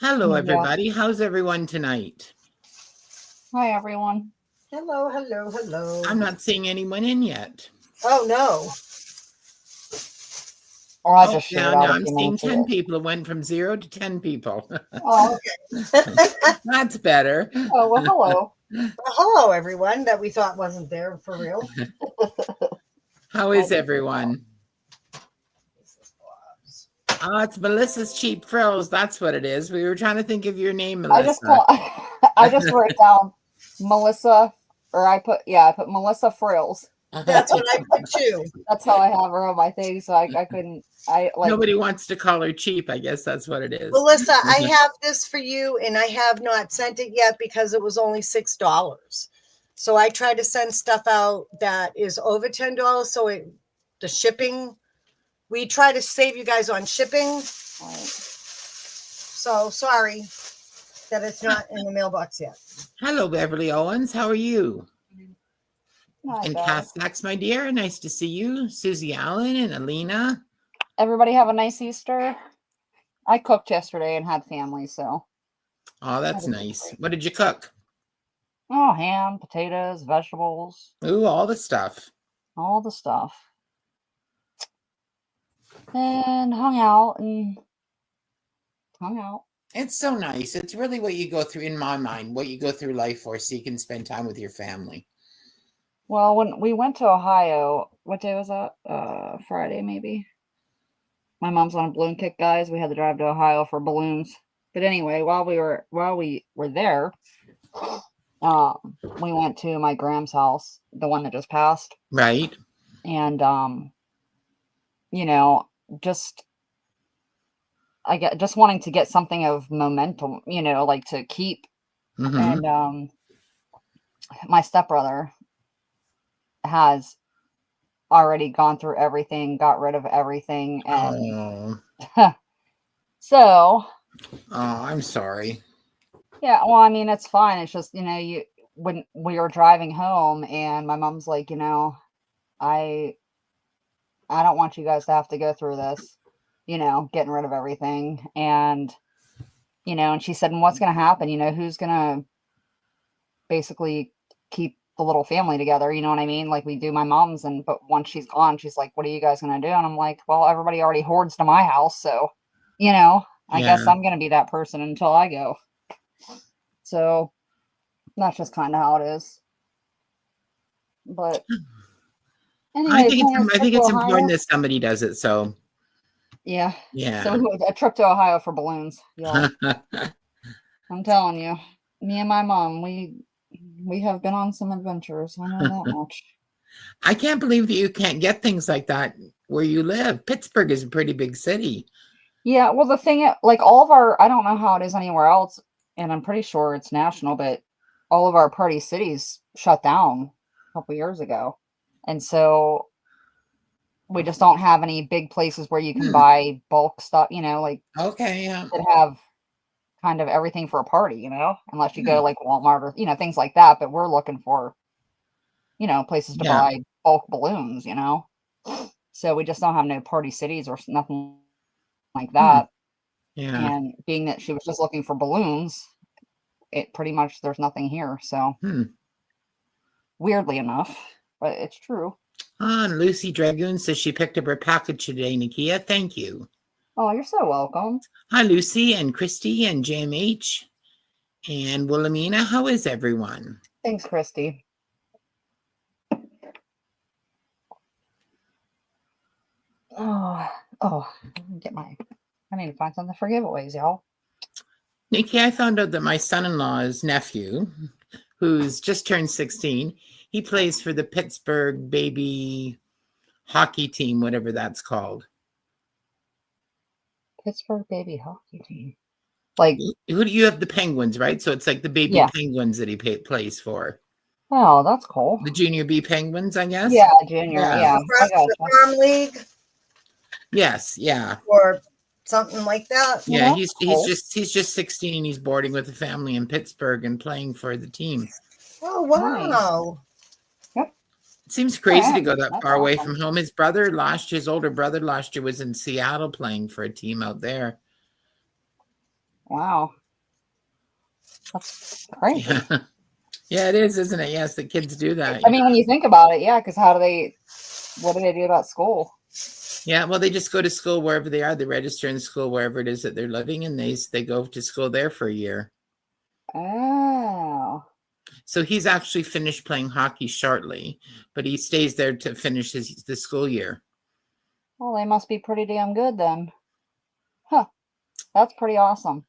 Hello, Yeah. everybody. How's everyone tonight? Hi, everyone. Hello, hello, hello. I'm not seeing anyone in yet. Oh no. Or I Oh, just shared now out a I'm few seeing minutes 10 ago. people. It went from 0 to 10 people. Oh, okay. That's better. Oh, well, hello. Well, hello, everyone that we thought wasn't there for real. How is everyone? Oh, it's Melissa's Cheap Frills. That's what it is. We were trying to think of your name, I just Melissa. call. I just wrote down Melissa, or I put Melissa Frills. That's what I put too. That's how I have her on my thing. So I couldn't. I like. Nobody wants to call her cheap. I guess that's what it is. Melissa, I have this for you, and I have not sent it yet because it was only $6. So I try to send stuff out that is over $10. So the shipping, we try to save you guys on shipping. So sorry that it's not in the mailbox yet. Hello, Beverly Owens. How are you? Hi, And guys. Cass Sachs, my dear. Nice to see you. Susie Allen and Alina. Everybody have a nice Easter. I cooked yesterday and had family, so. Oh, that's nice. What did you cook? Oh, ham, potatoes, vegetables, Ooh, all the stuff. all the stuff. And hung out. It's so nice. It's really what you go through, in my mind, what you go through life for, so you can spend time with your family. Well, when we went to Ohio, what day was that? Friday, maybe. My mom's on a balloon kick, guys. We had to drive to Ohio for balloons. But anyway, while we were there, we went to my Gram's house, the one that just passed, Right. and just just wanting to get something of momentum, like to keep. Mm-hmm. And my stepbrother has already gone through everything, got rid of everything, and so Oh, I'm sorry. yeah, well, I mean, it's fine. It's just, when we were driving home and my mom's like, I don't want you guys to have to go through this, getting rid of everything. And and she said, and what's going to happen? Who's going to basically keep the little family together? You know what I mean? Like we do my mom's, but once she's gone, she's like, what are you guys going to do? And I'm like, well, everybody already hoards to my house. So, I guess I'm going to be that person until I go. So that's just kind of how it is. But anyway, I think it's important that somebody does it. So yeah. Yeah. So a trip to Ohio for balloons, y'all. I'm telling you, me and my mom, we have been on some adventures. I know that much. I can't believe that you can't get things like that where you live. Pittsburgh is a pretty big city. Yeah, well, the thing, like all of our, I don't know how it is anywhere else, and I'm pretty sure it's national, but all of our party cities shut down a couple years ago. And so we just don't have any big places where you can buy bulk stuff, like Okay, yeah. that have kind of everything for a party, unless you go like Walmart or, things like that. But we're looking for, places to buy bulk balloons, So we just don't have no party cities or nothing like that. Yeah. And being that she was just looking for balloons, it pretty much, there's nothing here. So weirdly enough, but it's true. And Lucy Dragoon says she picked up her package today, Nikia. Thank you. Oh, you're so welcome. Hi, Lucy and Christy and JMH and Wilhelmina. How is everyone? Thanks, Christy. Oh, I need to find something for giveaways, y'all. Nikki, I found out that my son-in-law's nephew, who's just turned 16, he plays for the Pittsburgh baby hockey team, whatever that's called. Pittsburgh baby hockey team. Like, who do you have? The Penguins, right? So it's like the baby Penguins that he plays for. Oh, that's cool. The Junior B Penguins, I guess. Yeah, junior. Yeah. The farm league. Yes. Yeah. Or something like that. Yeah, he's just 16. He's boarding with a family in Pittsburgh and playing for the team. Oh wow! Yep. It seems crazy to go that far away from home. His older brother last year was in Seattle playing for a team out there. Wow. That's crazy. Yeah. Yeah, it is, isn't it? Yes, the kids do that. I mean, when you think about it, yeah, because what do they do about school? Yeah, well, they just go to school wherever they are. They register in school wherever it is that they're living, and they go to school there for a year. Oh. So he's actually finished playing hockey shortly, but he stays there to finish the school year. Well, they must be pretty damn good then. Huh. That's pretty awesome.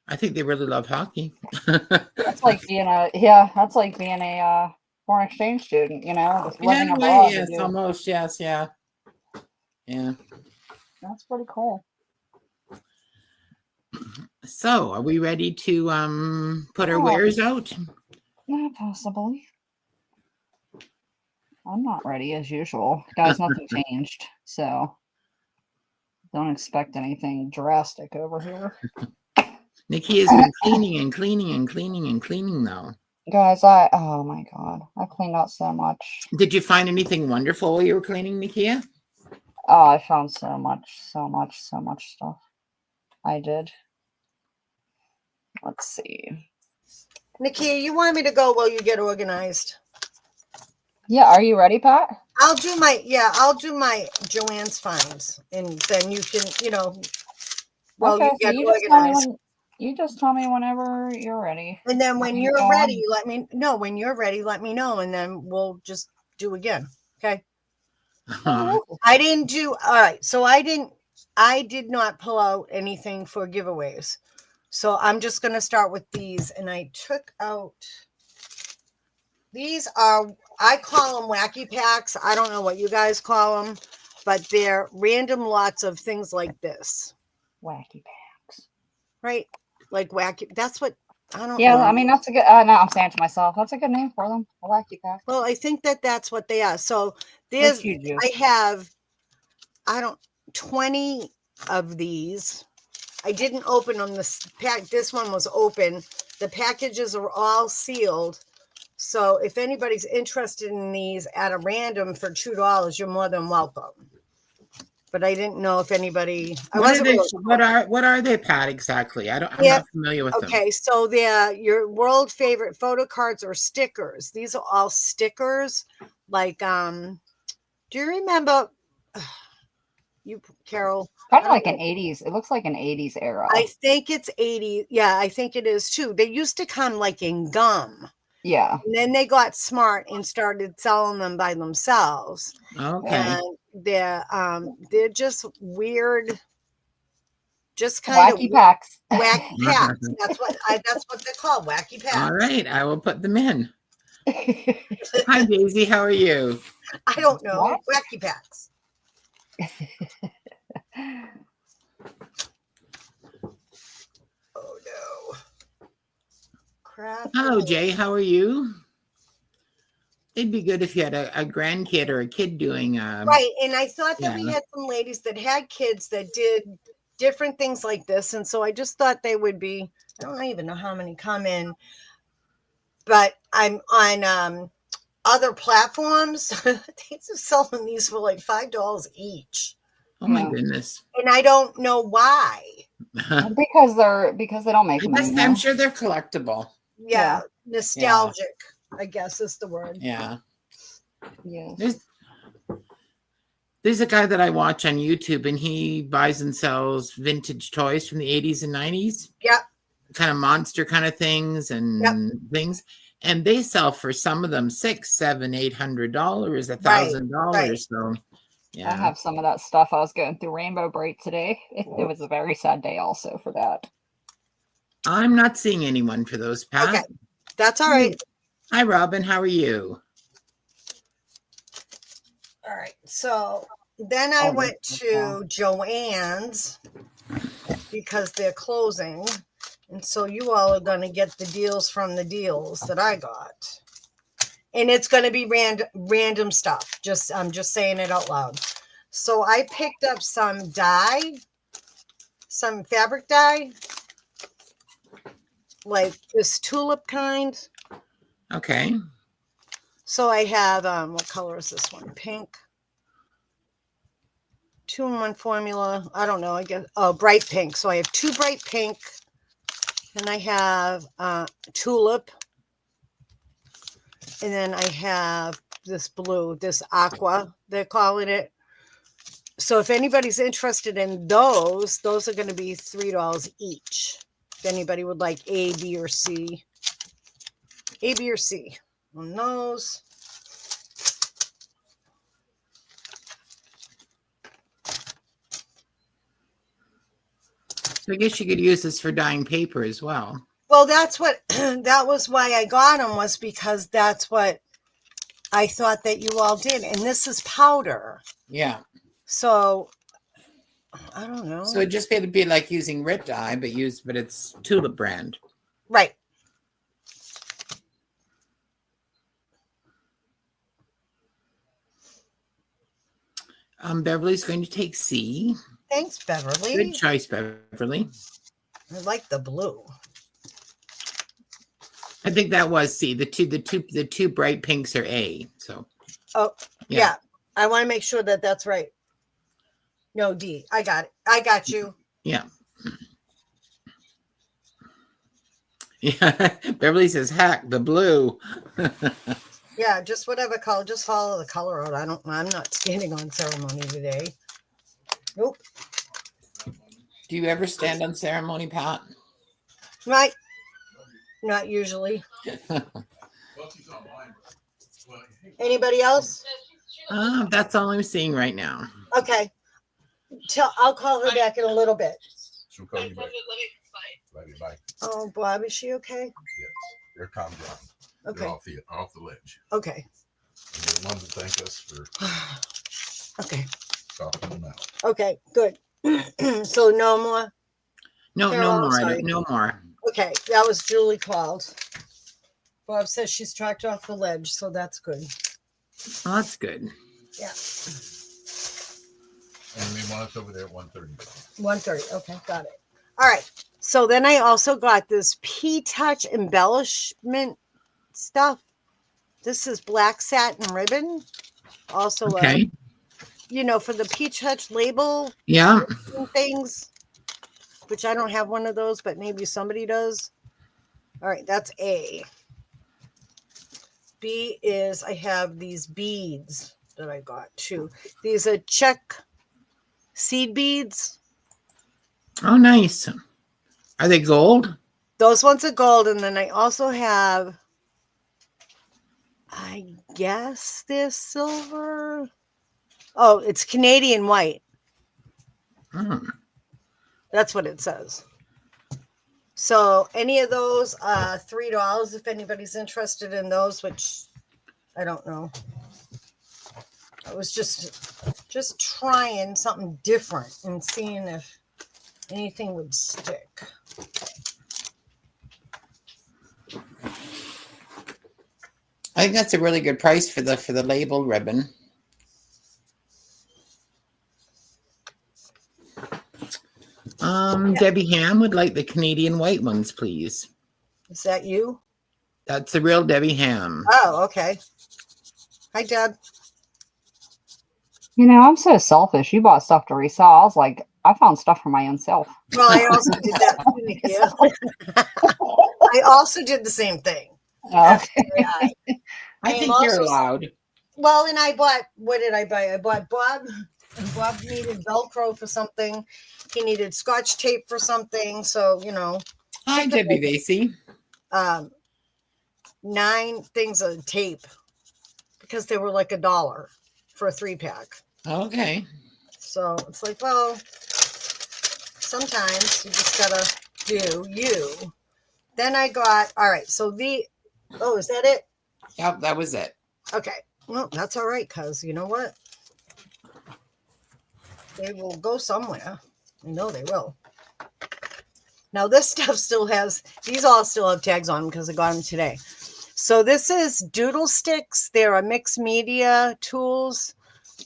I think they really love hockey. That's like being a foreign exchange student, just living Yeah, abroad. yes, almost. Yes, yeah. Yeah. That's pretty cool. So, are we ready to put our Yeah. wares out? Yeah, possibly. I'm not ready as usual. Guys, nothing changed. So don't expect anything drastic over here. Nikia's been cleaning and cleaning and cleaning and cleaning though. Guys, oh my God. I cleaned out so much. Did you find anything wonderful while you were cleaning, Nikia? Oh, I found so much stuff. I did. Let's see. Nikia, you want me to go while you get organized? Yeah, are you ready, Pat? I'll do my Joanne's finds, and then you can, while Okay, you so get you just tell me organized. you just tell me whenever you're ready. And then when you're go ready, let me know. When you're ready, let me know, and then we'll just do again. Okay. I didn't do all right. So I did not pull out anything for giveaways. So I'm just going to start with these. And I took out, these are, I call them wacky packs. I don't know what you guys call them, but they're random lots of things like this. Wacky packs. Right? Like wacky. That's what, I don't know. Yeah, I mean, that's a good, no, I'm saying to myself, that's a good name for them. A wacky pack. Well, I think that's what they are. So there's, I have, 20 of these. I didn't open them. This one was open. The packages are all sealed. So if anybody's interested in these at a random for $2, you're more than welcome. But I didn't know if anybody. What are they, Pat? Exactly. I'm not familiar with them. Okay, so they're your world favorite photo cards or stickers. These are all stickers. Like, do you remember? You, Carol, kind of like an 80s. It looks like an 80s era. I think it's 80. Yeah, I think it is too. They used to come like in gum. Yeah. And then they got smart and started selling them by themselves. Okay. And they're just weird, just kind wacky packs. Wacky packs. That's what they're called. Wacky packs. All right, I will put them in. Hi, Daisy. How are you? I don't know. What? Wacky packs. Oh no. Crap. Hello, Jay. How are you? It'd be good if you had a grandkid or a kid doing right. And I thought that we had some ladies that had kids that did different things like this. And so I just thought they would be, I don't even know how many come in, but I'm on other platforms. They're selling these for like $5 each. Oh my goodness. And I don't know why. because they don't make them anymore. I'm sure they're collectible. Yeah. Nostalgic, I guess is the word. Yeah. Yeah. There's a guy that I watch on YouTube, and he buys and sells vintage toys from the 80s and 90s. Yeah. Kind of monster kind of things and things. And they sell for some of them $600, $700, $800, $1,000. Right. So yeah. I have some of that stuff. I was going through Rainbow Bright today. It was a very sad day also for that. I'm not seeing anyone for those, Pat. Okay. That's all right. Hi, Robin. How are you? All right. So then I went to Joanne's because they're closing. And so you all are going to get the deals from the deals that I got. And it's going to be random stuff. I'm just saying it out loud. So I picked up some dye, some fabric dye, like this tulip kind. Okay. So I have, what color is this one? Pink. 2-in-1 formula. I don't know. I guess, bright pink. So I have 2 bright pink And I have tulip. And then I have this blue, this aqua, they're calling it. So if anybody's interested in those are going to be $3 each. If anybody would like A, B, or C. A, B, or C on those. So I guess you could use this for dyeing paper as well. Well, that's what, that was why I got them, was because that's what I thought that you all did. And this is powder. Yeah. So I don't know. So it'd just be like using red dye, but it's tulip brand. Right. Beverly's going to take C. Thanks, Beverly. Good choice, Beverly. I like the blue. I think that was C. The two bright pinks are A. So. Oh, yeah. I want to make sure that that's right. No, D. I got it. I got you. Yeah. Yeah. Beverly says, "Heck, the blue." Yeah, just whatever color. Just follow the color out. I'm not standing on ceremony today. Nope. Do you ever stand on ceremony, Pat? Right. Not usually. Anybody else? That's all I'm seeing right now. Okay. I'll call her back in a little bit. She'll call you back. Love you, bye. Oh, Bob, is she okay? Yes, they're calm down. Okay. They're off the ledge. Okay. And they're the ones that thank us for Okay. softening them out. Okay, good. So no more? No, Carol, no more. sorry. No more. Okay, that was Julie called. Bob says she's tracked off the ledge, so that's good. Well, that's good. Yeah. And they want us over there at 1:30. 1:30. Okay, got it. All right. So then I also got this P-Touch embellishment stuff. This is black satin ribbon. Also, Okay. for the P-Touch label Yeah. things, which I don't have one of those, but maybe somebody does. All right, that's A. B is I have these beads that I got too. These are Czech seed beads. Oh, nice. Are they gold? Those ones are gold. And then I also have, I guess they're silver. Oh, it's Canadian white. Hmm. That's what it says. So any of those, $3 if anybody's interested in those, which I don't know. I was just trying something different and seeing if anything would stick. I think that's a really good price for the label ribbon. Debbie Ham would like the Canadian white ones, please. Is that you? That's the real Debbie Ham. Oh, okay. Hi, Deb. I'm so selfish. You bought stuff to resell. I was like, I found stuff for my own self. Well, I also did that too, Nikia. I also did the same thing. Oh, I think you're allowed. Well, and I bought, what did I buy? I bought Bob. And Bob needed Velcro for something. He needed Scotch tape for something. So, Hi, Debbie Vasey. 9 things of tape because they were like $1 for a 3-pack. Okay. So it's like, well, sometimes you just gotta do you. Then I got, all right. So is that it? Yep, that was it. Okay. Well, that's all right. Cause you know what? They will go somewhere. I know they will. Now this stuff still has, these all still have tags on them because I got them today. So this is doodle sticks. They're a mixed media tools.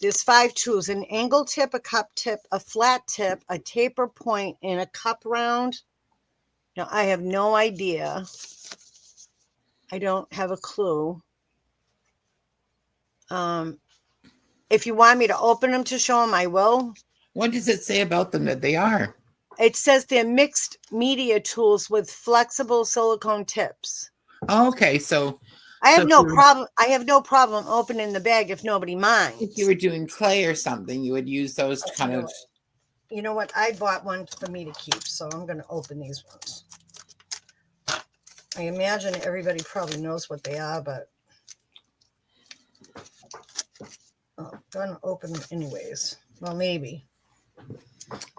There's 5 tools: an angle tip, a cup tip, a flat tip, a taper point, and a cup round. Now I have no idea. I don't have a clue. If you want me to open them to show them, I will. What does it say about them that they are? It says they're mixed media tools with flexible silicone tips. Okay, so I have So if no you were- problem. I have no problem opening the bag if nobody minds. if you were doing clay or something, you would use those to kind of. You know what? I bought one for me to keep, so I'm going to open these ones. I imagine everybody probably knows what they are, but I'm going to open them anyways. Well, maybe.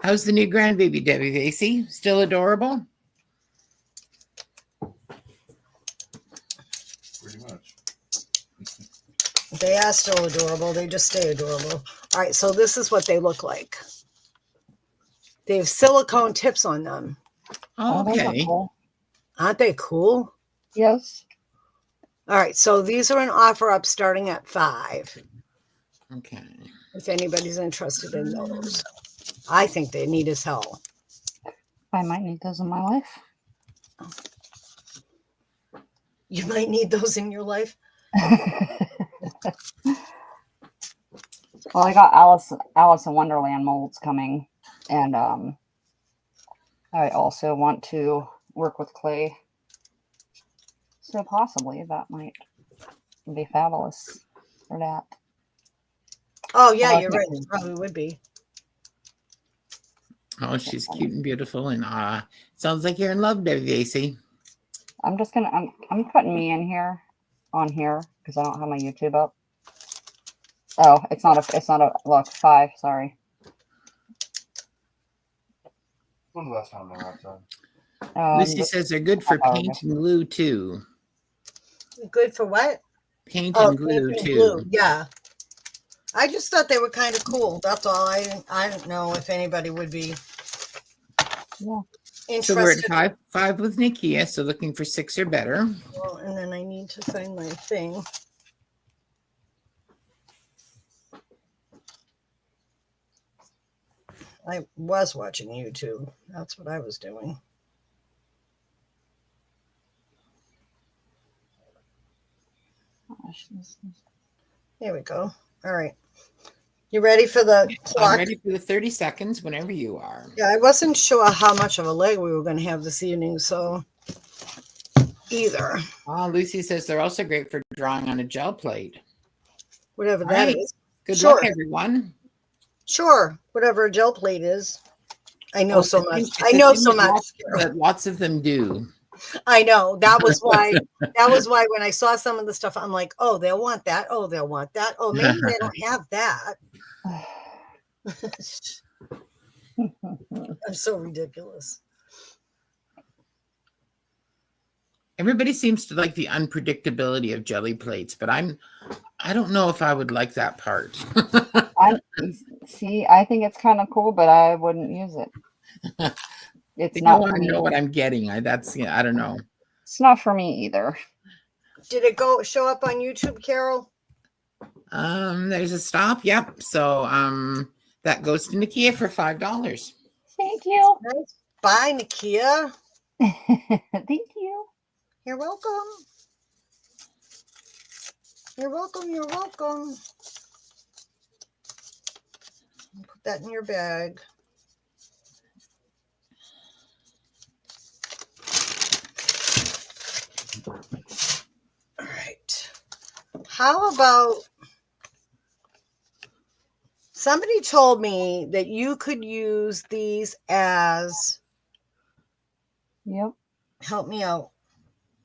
How's the new grandbaby, Debbie Vasey? Still adorable? Pretty much. They are still adorable. They just stay adorable. All right, so this is what they look like. They have silicone tips on them. Oh, those are Okay. cool. Aren't they cool? Yes. All right, so these are an offer up starting at $5. Okay. If anybody's interested in those. I think they need as hell. I might need those in my life. You might need those in your life. Well, I got Alice in Wonderland molds coming, and I also want to work with clay. So possibly that might be fabulous for that. Oh, yeah, like you're it. right. It probably would be. Oh, she's cute and beautiful, and sounds like you're in love, Debbie Vasey. I'm just gonna I'm putting me in here on here because I don't have my YouTube up. Oh, it's not a look 5. Sorry. When's the last time they were outside? Lucy This- says they're good for Oh, paint and glue too. Good for what? Paint Oh, and glue paint and too. glue. Yeah. I just thought they were kind of cool. That's all. I don't know if anybody would be Yeah. So we're at interested. five with Nikia, so looking for 6 or better. Well, and then I need to find my thing. I was watching YouTube. That's what I was doing. Here we go. All right. You ready for the I'm clock? ready for the 30 seconds whenever you are. Yeah, I wasn't sure how much of a leg we were going to have this evening, so either. Lucy says they're also great for drawing on a gel plate. Whatever All that right. is. Good Sure. luck, everyone. Sure. Whatever a gel plate is. I know Oh, so it's a much. thing- I it's a know thing so that much. lots of them do. I know. That was why when I saw some of the stuff, I'm like, oh, they'll want that. Oh, they'll want that. Oh, maybe they don't have that. I'm so ridiculous. Everybody seems to like the unpredictability of jelly plates, but I don't know if I would like that part. I think it's kind of cool, but I wouldn't use it. It's I not want for to me. know what I'm getting. I don't know. It's not for me either. Did it show up on YouTube, Carol? There's a stop. Yep. So that goes to Nikia for $5. Thank you. Nice. Bye, Nikia. Thank you. You're welcome. You're welcome. You're welcome. Put that in your bag. All right. How about somebody told me that you could use these as, Yep. help me out.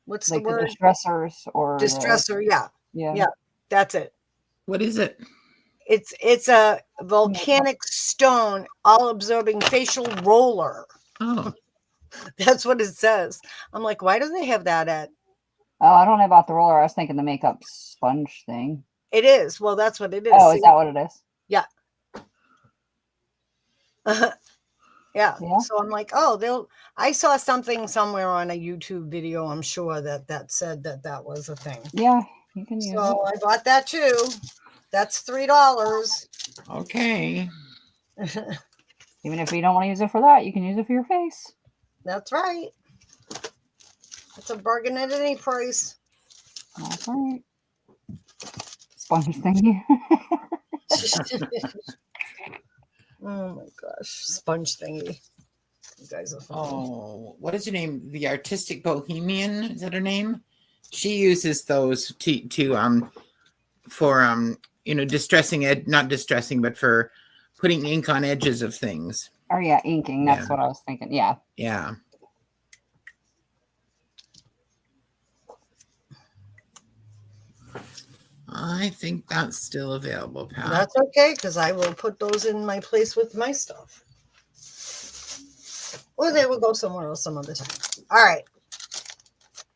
What's Like the word? distressors or Distressor. Yeah. yeah. That's it. What is it? It's a volcanic stone all absorbing facial roller. Oh, That's what it says. I'm like, why do they have that at? Oh, I don't know about the roller. I was thinking the makeup sponge thing. It is. Well, that's what it is. Oh, See? is that what it is? Yeah. Yeah. So I'm like, oh, I saw something somewhere on a YouTube video. I'm sure that said that was a thing. Yeah, you can use So I bought that too. That's $3. okay. Even if you don't want to use it for that, you can use it for your face. That's right. It's a bargain at any price. That's right. Sponge thingy. Oh my gosh, sponge thingy. You guys are funny. Oh, what is her name? The Artistic Bohemian, is that her name? She uses those for distressing not distressing, but for putting ink on edges of things. Oh yeah, inking. That's Yeah. what I was thinking. Yeah. Yeah. I think that's still available, Pat. That's okay, because I will put those in my place with my stuff. Or they will go somewhere else some other time. All right.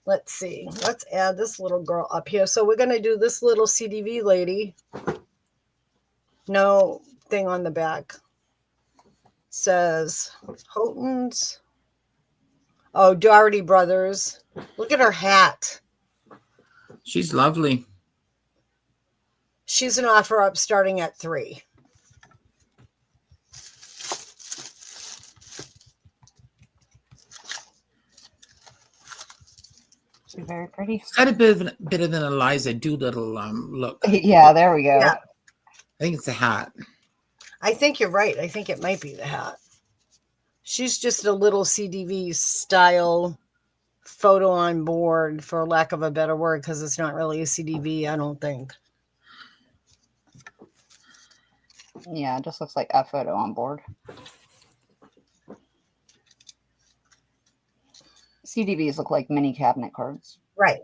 Let's see. Let's add this little girl up here. So we're going to do this little CDV lady. No thing on the back. Says Houghton's. Oh, Doherty Brothers. Look at her hat. She's lovely. She's an offer up starting at $3. She's very pretty. It's got a bit of an Eliza Doolittle look. Yeah, there we go. Yeah. I think it's a hat. I think you're right. I think it might be the hat. She's just a little CDV style photo on board, for lack of a better word, because it's not really a CDV, I don't think. Yeah, it just looks like a photo on board. CDVs look like mini cabinet cards. Right.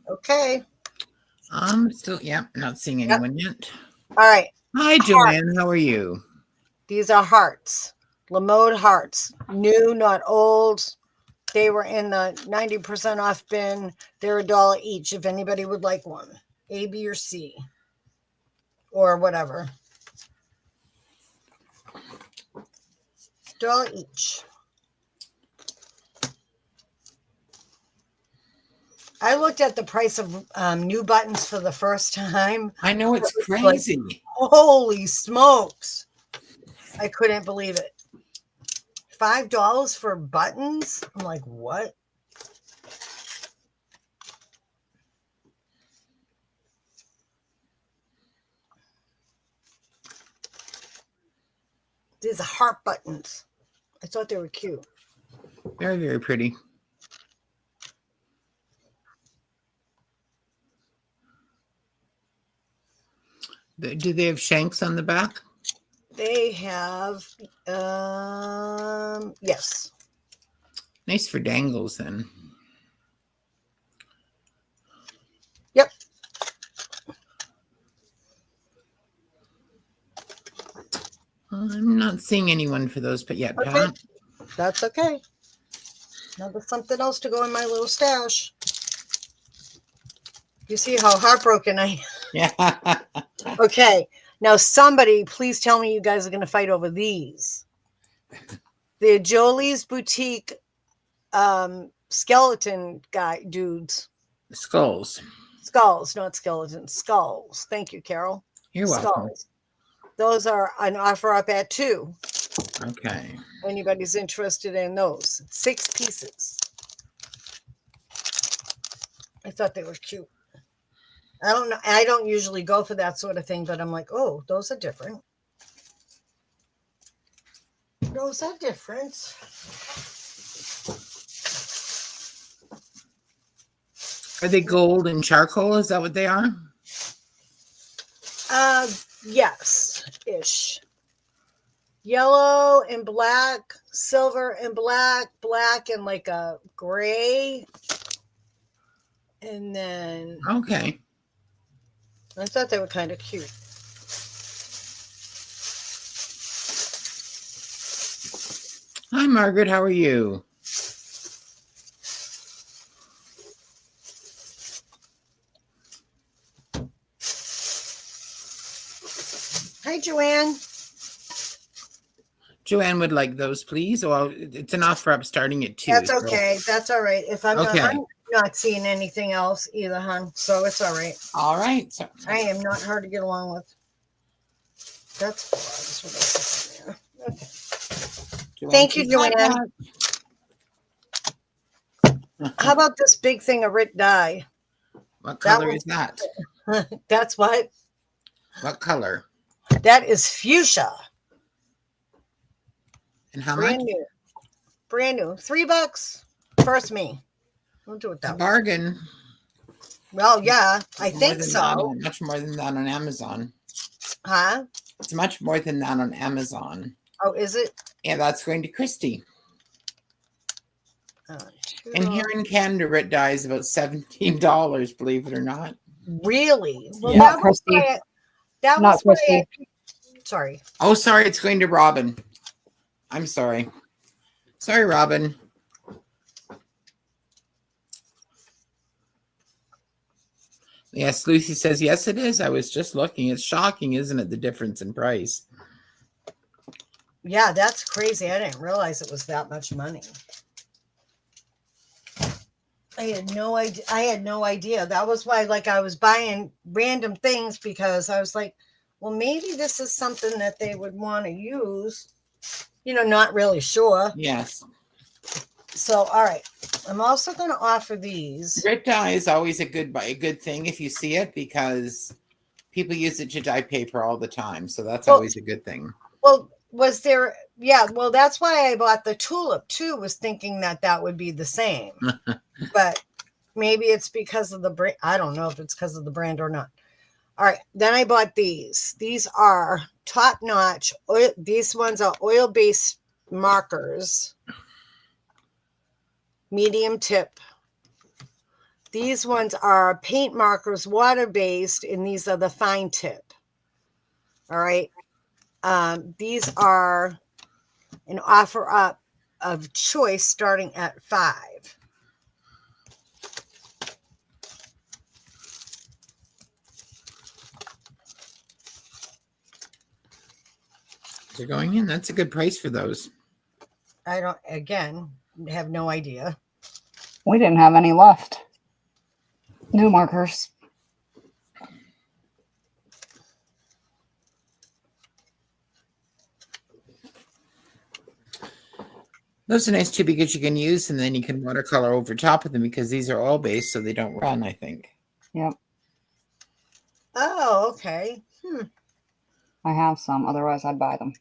Okay. Still, not seeing anyone yet. All right. Hi, Joanne. How are you? These are hearts. Lamode hearts. New, not old. They were in the 90% off bin. They're $1 each if anybody would like one. A, B, or C. Or whatever. $1 each. I looked at the price of new buttons for the first time. I know, it's Like, crazy. holy smokes. I couldn't believe it. $5 for buttons? I'm like, what? These are heart buttons. I thought they were cute. Very, very pretty. Do they have shanks on the back? They have, yes. Nice for dangles then. Yep. I'm not seeing anyone for those, but yet, Okay. Pat. That's okay. Now there's something else to go in my little stash. You see how heartbroken I am. Yeah. Okay. Now somebody, please tell me you guys are going to fight over these. The Jolie's Boutique skeleton guy dudes. Skulls. Skulls, not skeletons. Skulls. Thank you, Carol. You're welcome. Skulls. Those are an offer up at $2. Okay. Anybody's interested in those. 6 pieces. I thought they were cute. I don't know. I don't usually go for that sort of thing, but I'm like, oh, those are different. Those are different. Are they gold and charcoal? Is that what they are? Yes-ish. Yellow and black, silver and black, black and like a gray. And then Okay. I thought they were kind of cute. Hi, Margaret. How are you? Hi, Joanne. Joanne would like those, please. Well, it's an offer up starting at 2. That's so- okay. That's all right. If I'm, Okay. I'm not seeing anything else either, hon. So it's all right. All right. So, I am not hard to get along with. That's what else is in there. Okay. Joanne, Thank you, please like Joanne. that. How about this big thing of Rit dye? What That color one's- is that? That's what? What color? That is fuchsia. And how Brand much? new. Brand new. $3. First me. We'll do it A that way. bargain. Well, yeah, I More think than so. that, much more than that on Amazon. Huh? It's much more than that on Amazon. Oh, is it? Yeah, that's going to Christy. $2. And here in Canada, it dies about $17, believe it or not. Really? Well, Yeah. Not that was Christy. why that Not was why Christy. sorry. Oh, sorry, it's going to Robin. I'm sorry. Sorry, Robin. Yes, Lucy says, yes, it is. I was just looking. It's shocking, isn't it, the difference in price? Yeah, that's crazy. I didn't realize it was that much money. I had no idea. That was why, like, I was buying random things because I was like, well, maybe this is something that they would want to use. Not really sure. Yes. So, all right. I'm also going to offer these. Grit dye is always a good thing if you see it because people use it to dye paper all the time. So that's always a good thing. Well, was there? Yeah. Well, that's why I bought the tulip too. Was thinking that would be the same, but maybe it's because of the brand. I don't know if it's because of the brand or not. All right. Then I bought these. These are top notch. These ones are oil based markers. Medium tip. These ones are paint markers, water based, and these are the fine tip. All right. These are an offer up of choice starting at $5. They're going in. That's a good price for those. I don't, again, have no idea. We didn't have any left. New markers. Those are nice too because you can use and then you can watercolor over top of them because these are all based so they don't run, I think. Yep. Oh, okay. I have some. Otherwise, I'd buy them.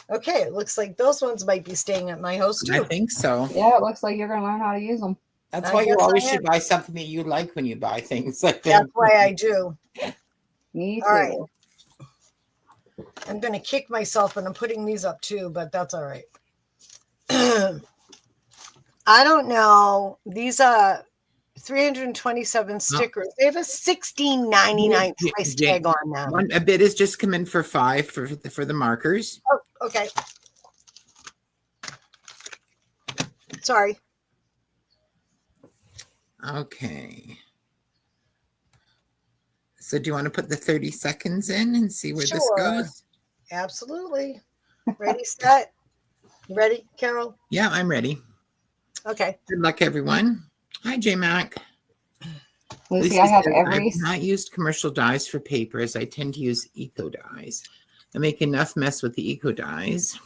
Okay, it looks like those ones might be staying at my house I too. think so. Yeah, it looks like you're going to learn how to use them. That's I why you guess always I should am. buy something that you like when you buy things. Like That's why I do. Me too. All right. I'm going to kick myself and I'm putting these up too, but that's all right. I don't know. These are 327 stickers. They have a $16.99 price tag on them. A bid has just come in for $5 for the markers. Oh, okay. Sorry. Okay. So do you want to put the 30 seconds in and see where this goes? Absolutely. Ready, set. You ready, Carol? Yeah, I'm ready. Okay. Good luck, everyone. Hi, J Mac. Lucy, I have says, every... I've not used commercial dyes for paper as I tend to use eco dyes. I make enough mess with the eco dyes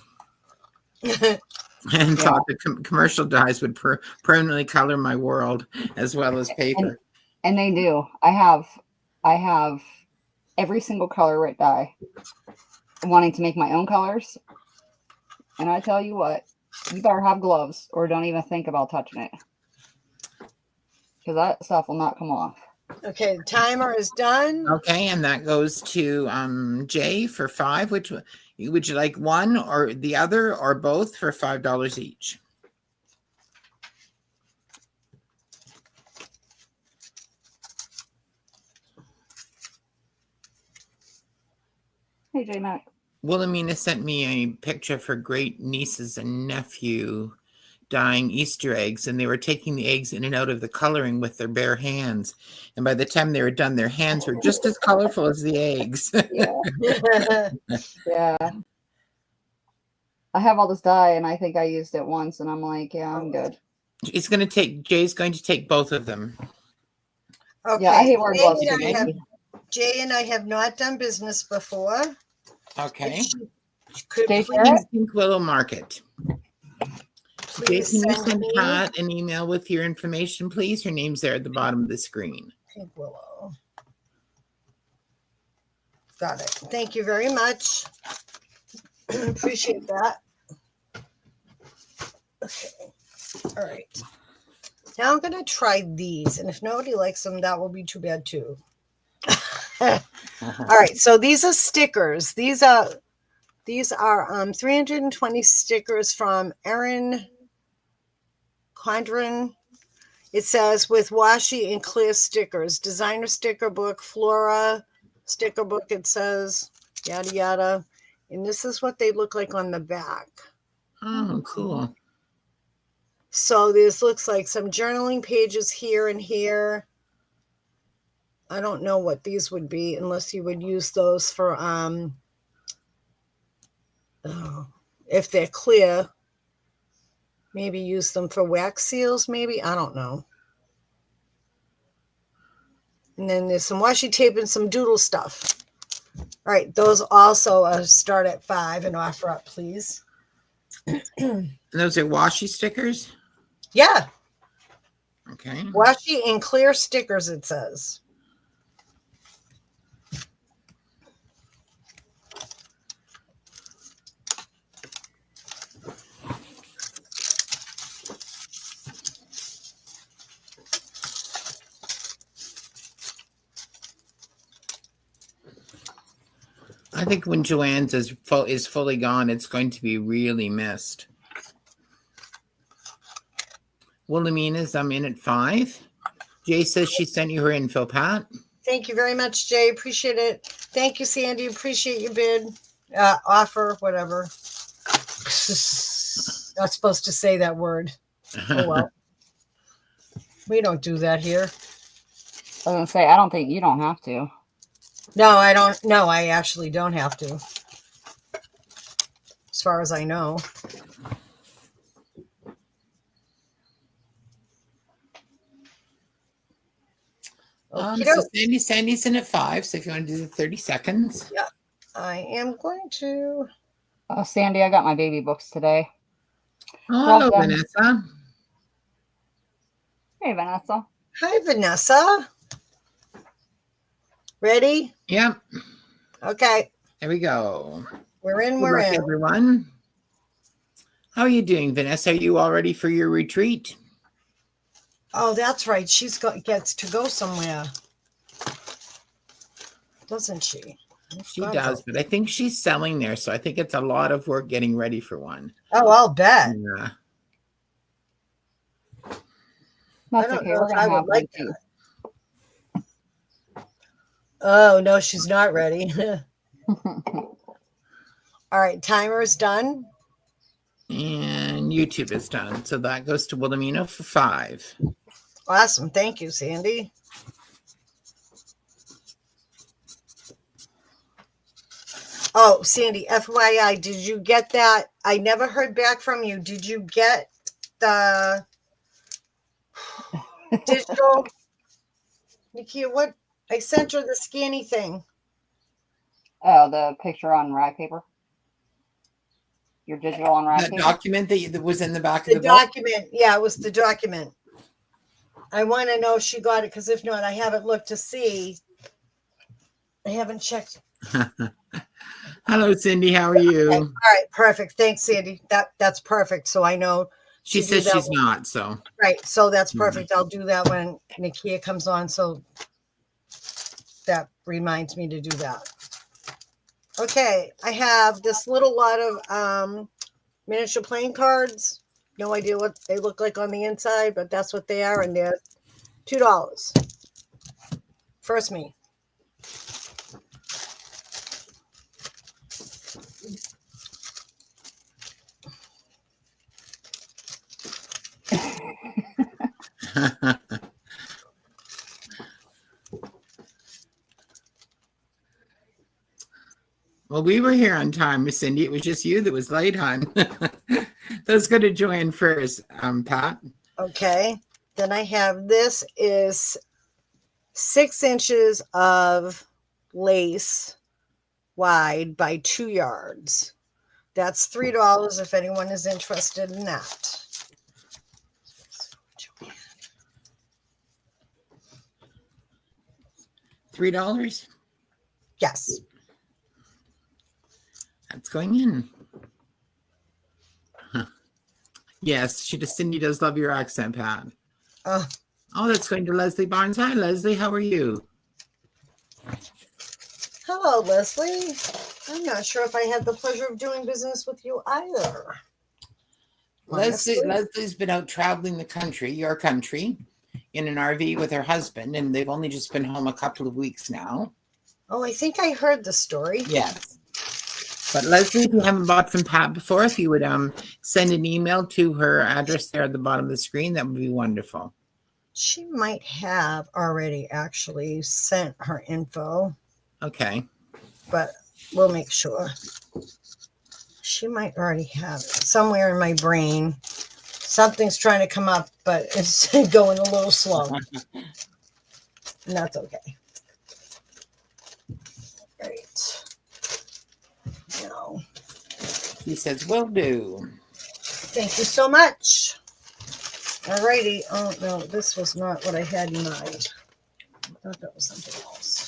and thought the commercial dyes would permanently color my world as well as paper. And they do. I have every single color Rit dye. Wanting to make my own colors. And I tell you what, you better have gloves or don't even think about touching it. Because that stuff will not come off. Okay, the timer is done. Okay, and that goes to Jay for $5. Which would you like, one or the other or both for $5 each? Hey, J Mac. Wilhelmina sent me a picture of her great nieces and nephew dyeing Easter eggs, and they were taking the eggs in and out of the coloring with their bare hands. And by the time they were done, their hands were just as colorful as the eggs. Yeah. Yeah. I have all this dye, and I think I used it once, and I'm like, yeah, I'm good. Jay's going to take both of them. Okay. Yeah, I hate wearing gloves. Jay and I have not done business before. Okay. Could Stay please, Pink Willow Market. Jay, please can you send send me Pat an email with your information, please? Her name's there at the bottom of the screen. Pink Willow. Got it. Thank you very much. Appreciate that. Okay. All right. Now I'm going to try these. And if nobody likes them, that will be too bad too. All right. So these are stickers. These are 320 stickers from Erin Condren. It says with washi and clear stickers, designer sticker book, Flora sticker book. It says yada yada, and this is what they look like on the back. Oh, cool. So this looks like some journaling pages here and here. I don't know what these would be unless you would use those for if they're clear. Maybe use them for wax seals, maybe. I don't know. And then there's some washi tape and some doodle stuff. All right, those also start at $5 and offer up, please. And those are washi stickers? Yeah, Okay. washi and clear stickers, it says. I think when Joanne's is fully gone, it's going to be really missed. Wilhelmina's I'm in at 5. Jay says she sent you her info, Pat. Thank you very much, Jay. Appreciate it. Thank you, Sandy. Appreciate your bid, offer, whatever. Not supposed to say that word. Oh, well. We don't do that here. I was gonna say, I don't think you don't have to. No, I don't. No, I actually don't have to. As far as I know. So Sandy's in at 5. So if you want to do the 30 seconds. Yeah, I am going to. Oh, Sandy, I got my baby books today. Oh, hello, Well done. Vanessa. Hey, Vanessa. Hi, Vanessa. Ready? Yep. Okay. There we go. We're in. Good We're luck, in. everyone. How are you doing, Vanessa? Are you all ready for your retreat? Oh, that's right. Gets to go somewhere, doesn't she? She does, but I think she's selling there, so I think it's a lot of work getting ready for one. Oh, I'll bet. Yeah. That's I don't okay. know We're if gonna I have would like one too. Oh, no, she's not ready. All right, timer is done. And YouTube is done. So that goes to Wilhelmina for 5. Awesome. Thank you, Sandy. Oh, Sandy, FYI, did you get that? I never heard back from you. Did you get the digital? Nikia, what? I sent her the scanny thing. Oh, the picture on rag paper. Your digital on rag That paper. document that was in the back of The the book? document. Yeah, it was the document. I want to know if she got it, because if not, I haven't looked to see. I haven't checked. Hello, Cindy. How are you? Okay. All right, perfect. Thanks, Sandy. That's perfect. So I know She to do says that she's one. not, so. Right. So that's perfect. I'll do that when Nikia comes on. So that reminds me to do that. Okay. I have this little lot of miniature playing cards. No idea what they look like on the inside, but that's what they are. And they're $2. First me. Well, we were here on time, Miss Cindy. It was just you that was late, hon. Let's go to Joanne first, Pat. Okay. Then I have this is 6 inches of lace wide by 2 yards. That's $3 if anyone is interested in that. $3. Yes. That's going in. Huh. Yes, Cindy does love your accent, Pat. Uh, Oh, that's going to Leslie Barnes. Hi, Leslie. How are you? Hello, Leslie. I'm not sure if I had the pleasure of doing business with you either. Honestly. Leslie's been out traveling the country, your country, in an RV with her husband, and they've only just been home a couple of weeks now. Oh, I think I heard the story. Yes. But Leslie, if you haven't bought from Pat before, if you would send an email to her address there at the bottom of the screen, that would be wonderful. She might have already actually sent her info. Okay. But we'll make sure. She might already have it somewhere in my brain. Something's trying to come up, but it's going a little slow. And that's okay. Right. Now, He says, will do. thank you so much. Alrighty. Oh, no, this was not what I had in mind. I thought that was something else.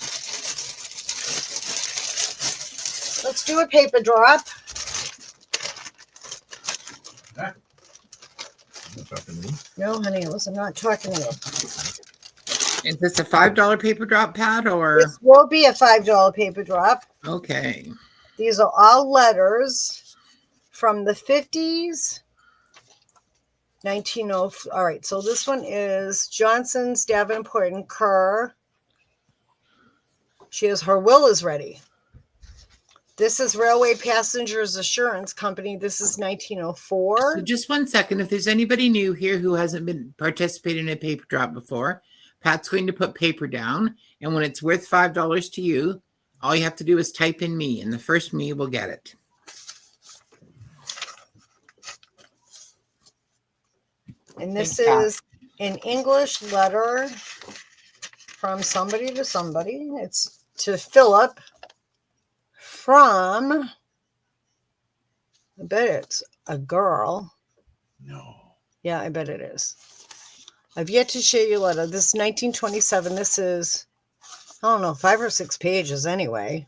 Let's do a paper drop. You talking to me? No, honey, I was not talking to you. Is this a $5 paper drop, Pat, or? This will be a $5 paper drop. Okay. These are all letters from the 50s. 1904. All right, so this one is Johnson's, Davenport, and Kerr. She has her will is ready. This is Railway Passengers Assurance Company. This is 1904. So just 1 second. If there's anybody new here who hasn't been participating in a paper drop before, Pat's going to put paper down. And when it's worth $5 to you, all you have to do is type in me, and the first me will get it. And this Thanks, is an English letter from somebody to somebody. It's to Philip from, I bet it's a girl. No. Yeah, I bet it is. I've yet to share your letter. This is 1927. This is, I don't know, 5 or 6 pages anyway.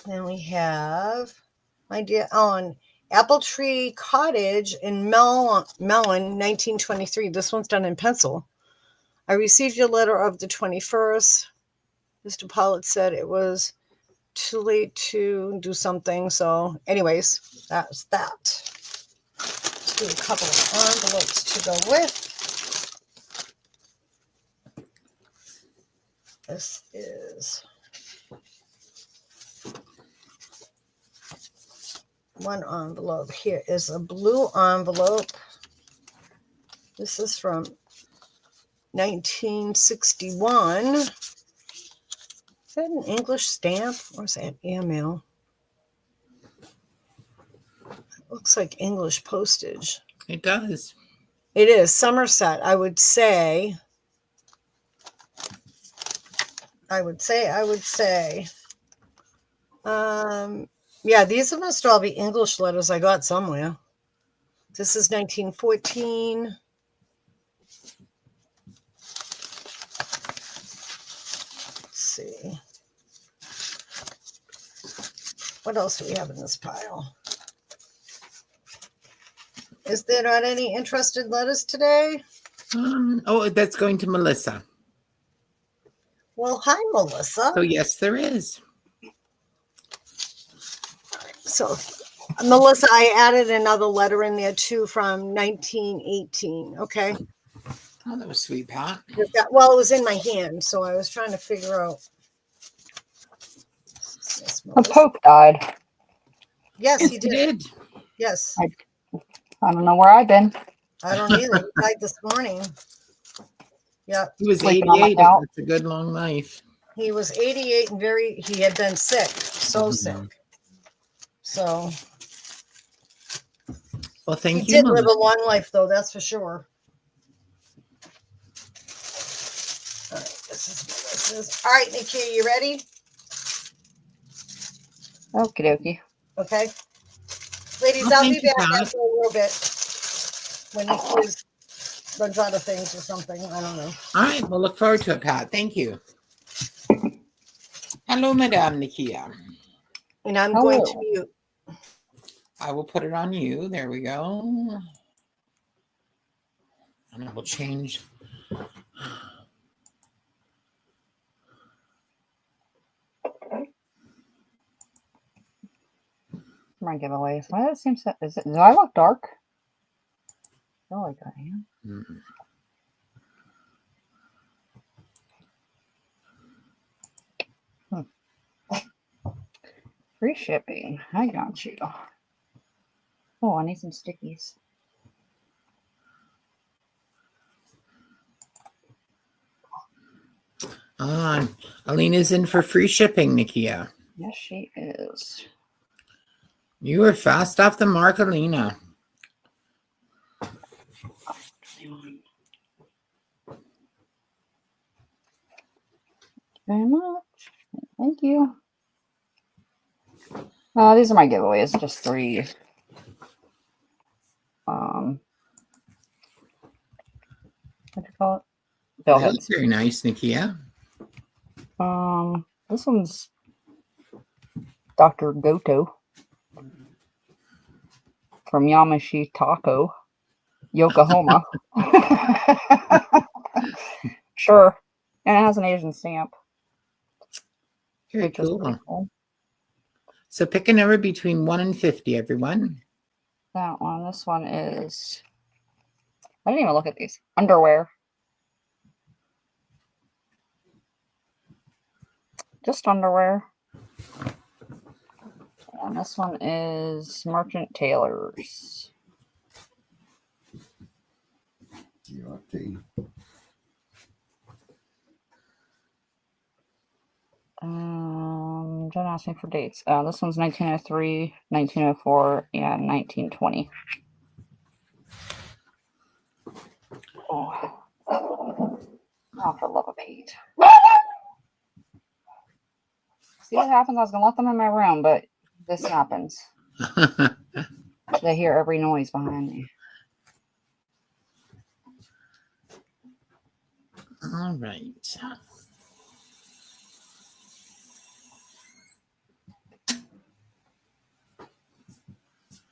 Then we have, my dear Ellen, Apple Tree Cottage in Mellon, 1923. This one's done in pencil. I received your letter of the 21st. Mr. Pollitt said it was too late to do something. So anyways, that's that. Let's do a couple of envelopes to go with. This is one envelope. Here is a blue envelope. This is from 1961. Is that an English stamp or is that airmail? It looks like English postage. It does. It is Somerset, I would say. Yeah, these must all be English letters I got somewhere. This is 1914. Let's see. What else do we have in this pile? Is there not any interested letters today? Oh, that's going to Melissa. Well, hi, Melissa. So yes, there is. So, Melissa, I added another letter in there too from 1918. Okay. Oh, that was sweet, Pat. Well, it was in my hand, so I was trying to figure out. A Pope died. Yes, he He did. did. Yes. I don't know where I've been. I don't either. He died this morning. Yeah. He was Sleeping on my 88. couch. That's a good long life. He was 88 and he had been sick, so sick. So Well, thank he you, did live Melissa. a long life, though, that's for sure. All right, this is. All right, Nikia, you ready? Okie dokie. Okay. Ladies, Well, I'll thank be you, back Pat. after a little bit when Nikia's runs out of things or something. I don't know. All right, we'll look forward to it, Pat. Thank you. Hello, Madame Nikia. And I'm going to Hello. mute. I will put it on you. There we go. And I will change. My giveaways. Why does it seem so? Do I look dark? I feel like I am. Free shipping. I got you. Oh, I need some stickies. Alina's in for free shipping, Nikia. Yes, she is. You were fast off the mark, Alina. Very much. Thank you. These are my giveaways. Just 3. What do you call it? Bill That heads. looks very nice, Nikia. This one's Dr. Goto from Yamashi Taco, Yokohama. Sure. And it has an Asian stamp. Very Which is cool. pretty cool. So pick a number between 1 and 50, everyone. That one. This one is. I didn't even look at these. Underwear. Just underwear. And this one is Merchant Tailors. John asked me for dates. This one's 1903, 1904, and 1920. Oh, for love of Pete. See what happens? I was gonna let them in my room, but this happens. They hear every noise behind me. All right.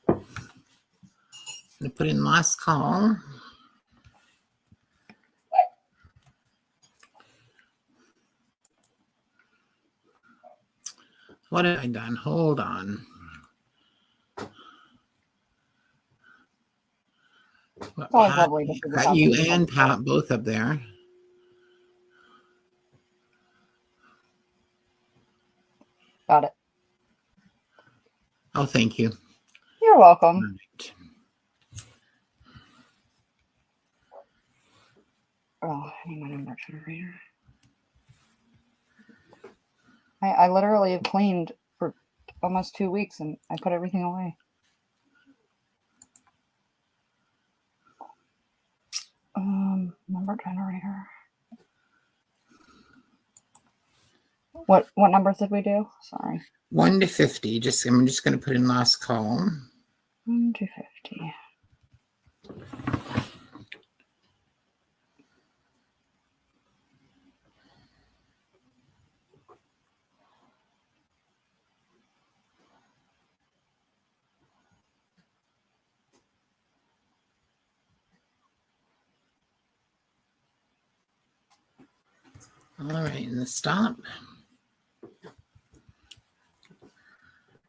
I'm going to put in last call. What have I done? Hold on. It's always lovely to figure Got out you things. and Pat both up there. Got it. Oh, thank you. You're welcome. All right. Oh, I need my number generator. I literally have cleaned for almost 2 weeks and I put everything away. Number generator. What numbers did we do? Sorry. 1 to 50. I'm just going to put in last call. 1 to 50. All right, and the stop.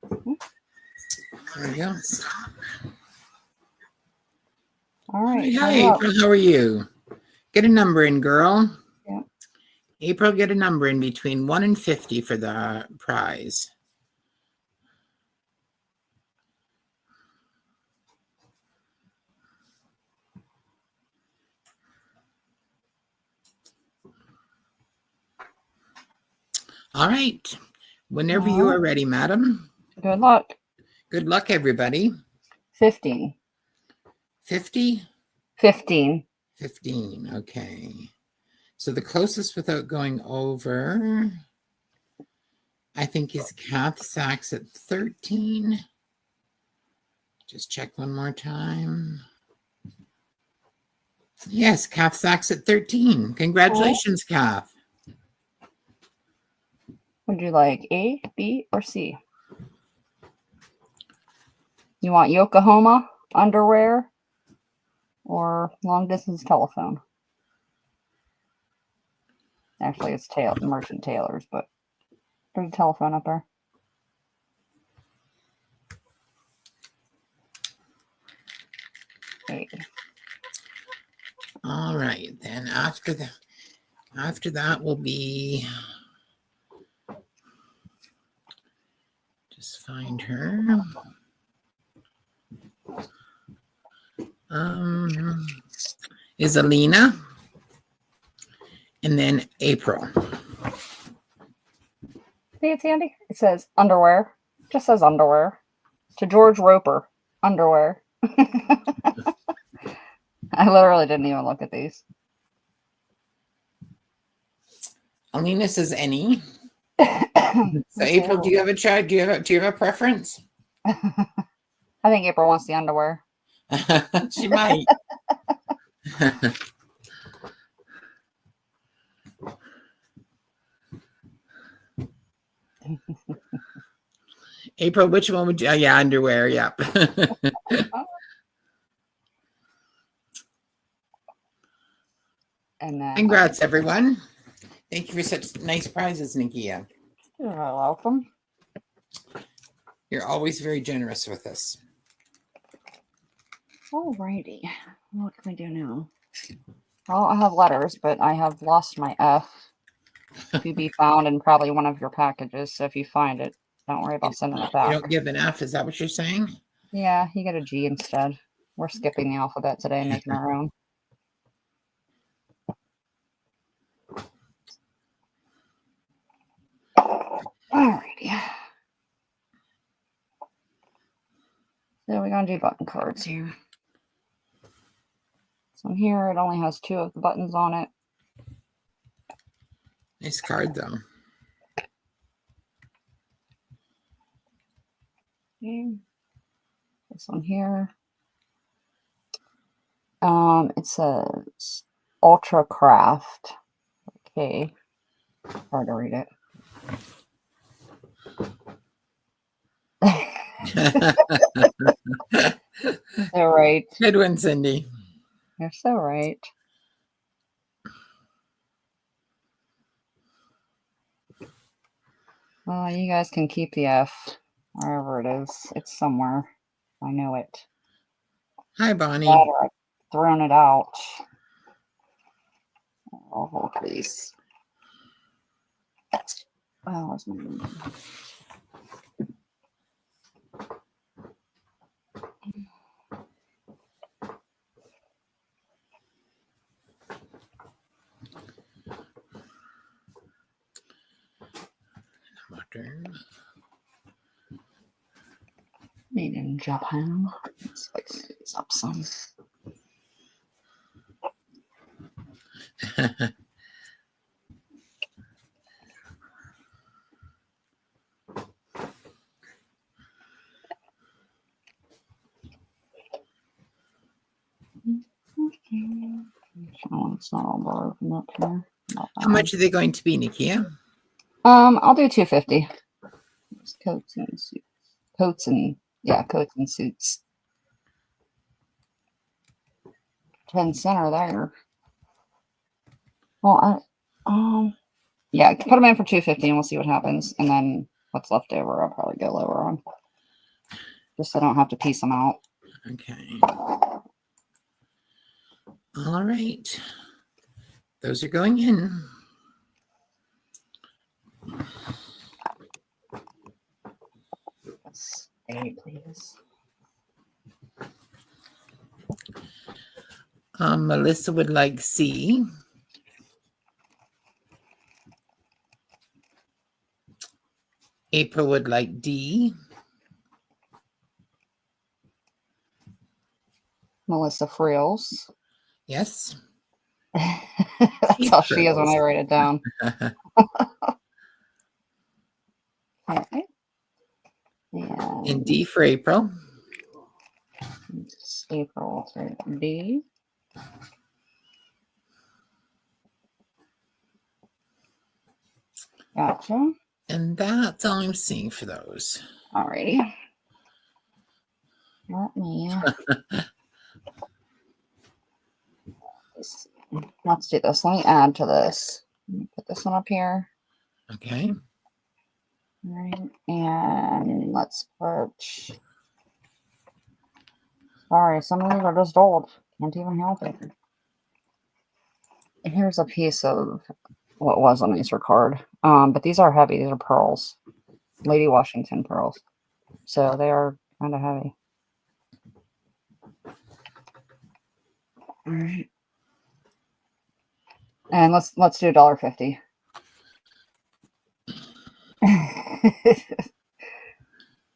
There we go. All right. Hi, April. How are you? Get a number in, girl. Yeah. April, get a number in between 1 and 50 for the prize. All right. Whenever you are ready, madam. Good luck. Good luck, everybody. 15. 50? 15. 15. Okay. So the closest without going over, I think, is Kath Sachs at 13. Just check one more time. Yes, Calf Sacks at 13. Congratulations, Calf. Would you like A, B, or C? You want Yokohama underwear or long distance telephone? Actually, it's Merchant Tailors, but there's a telephone up there. A. All right, then after that will be, just find her. Is Alina, and then April. See it, Sandy? It says underwear. Just says underwear. To George Roper, underwear. I literally didn't even look at these. Alina says any. So April, do you have a child? Do you have a preference? I think April wants the underwear. She might. April, which one would you? Oh, yeah, underwear. Yep. And then Congrats, everyone. Thank you for such nice prizes, Nikia. you're welcome. You're always very generous with us. Alrighty. What can we do now? Well, I have letters, but I have lost my F to be found in probably one of your packages. So if you find it, don't worry about sending it You back. don't give an F, is that what you're saying? Yeah, you get a G instead. We're skipping the alphabet today, making our own. Alrighty. So we're going to do button cards here. So here it only has 2 of the buttons on it. Nice card, though. Okay. This one here. It says Ultra Craft. Okay. Hard to read it. So right. Good one, Cindy. You're so right. Well, you guys can keep the F wherever it is. It's somewhere. I know it. Hi, Bonnie. Glad I've thrown it out. Oh, please. Oh, where's my number? Made in Japan. Let's fix these up some. Oh, it's not all broken up here. How much are they going to be, Nikia? I'll do 250. There's coats and suits. Coats and suits. 10 center there. Well, yeah, put them in for 250 and we'll see what happens. And then what's left over, I'll probably go lower on. Just so I don't have to piece them out. Okay. All right. Those are going in. A, please. Melissa would like C. April would like D. Melissa Frills. Yes. That's how she is when I write it down. Okay. And D for April. April, D. Gotcha. And that's all I'm seeing for those. Alrighty. Let me. Let's do this. Let me add to this. Let me put this one up here. Okay. All right. And let's put. Sorry, some of these are just old. Can't even help it. Here's a piece of what was on Acer card. But these are heavy. These are pearls. Lady Washington pearls. So they are kind of heavy. All right. And let's do $1.50.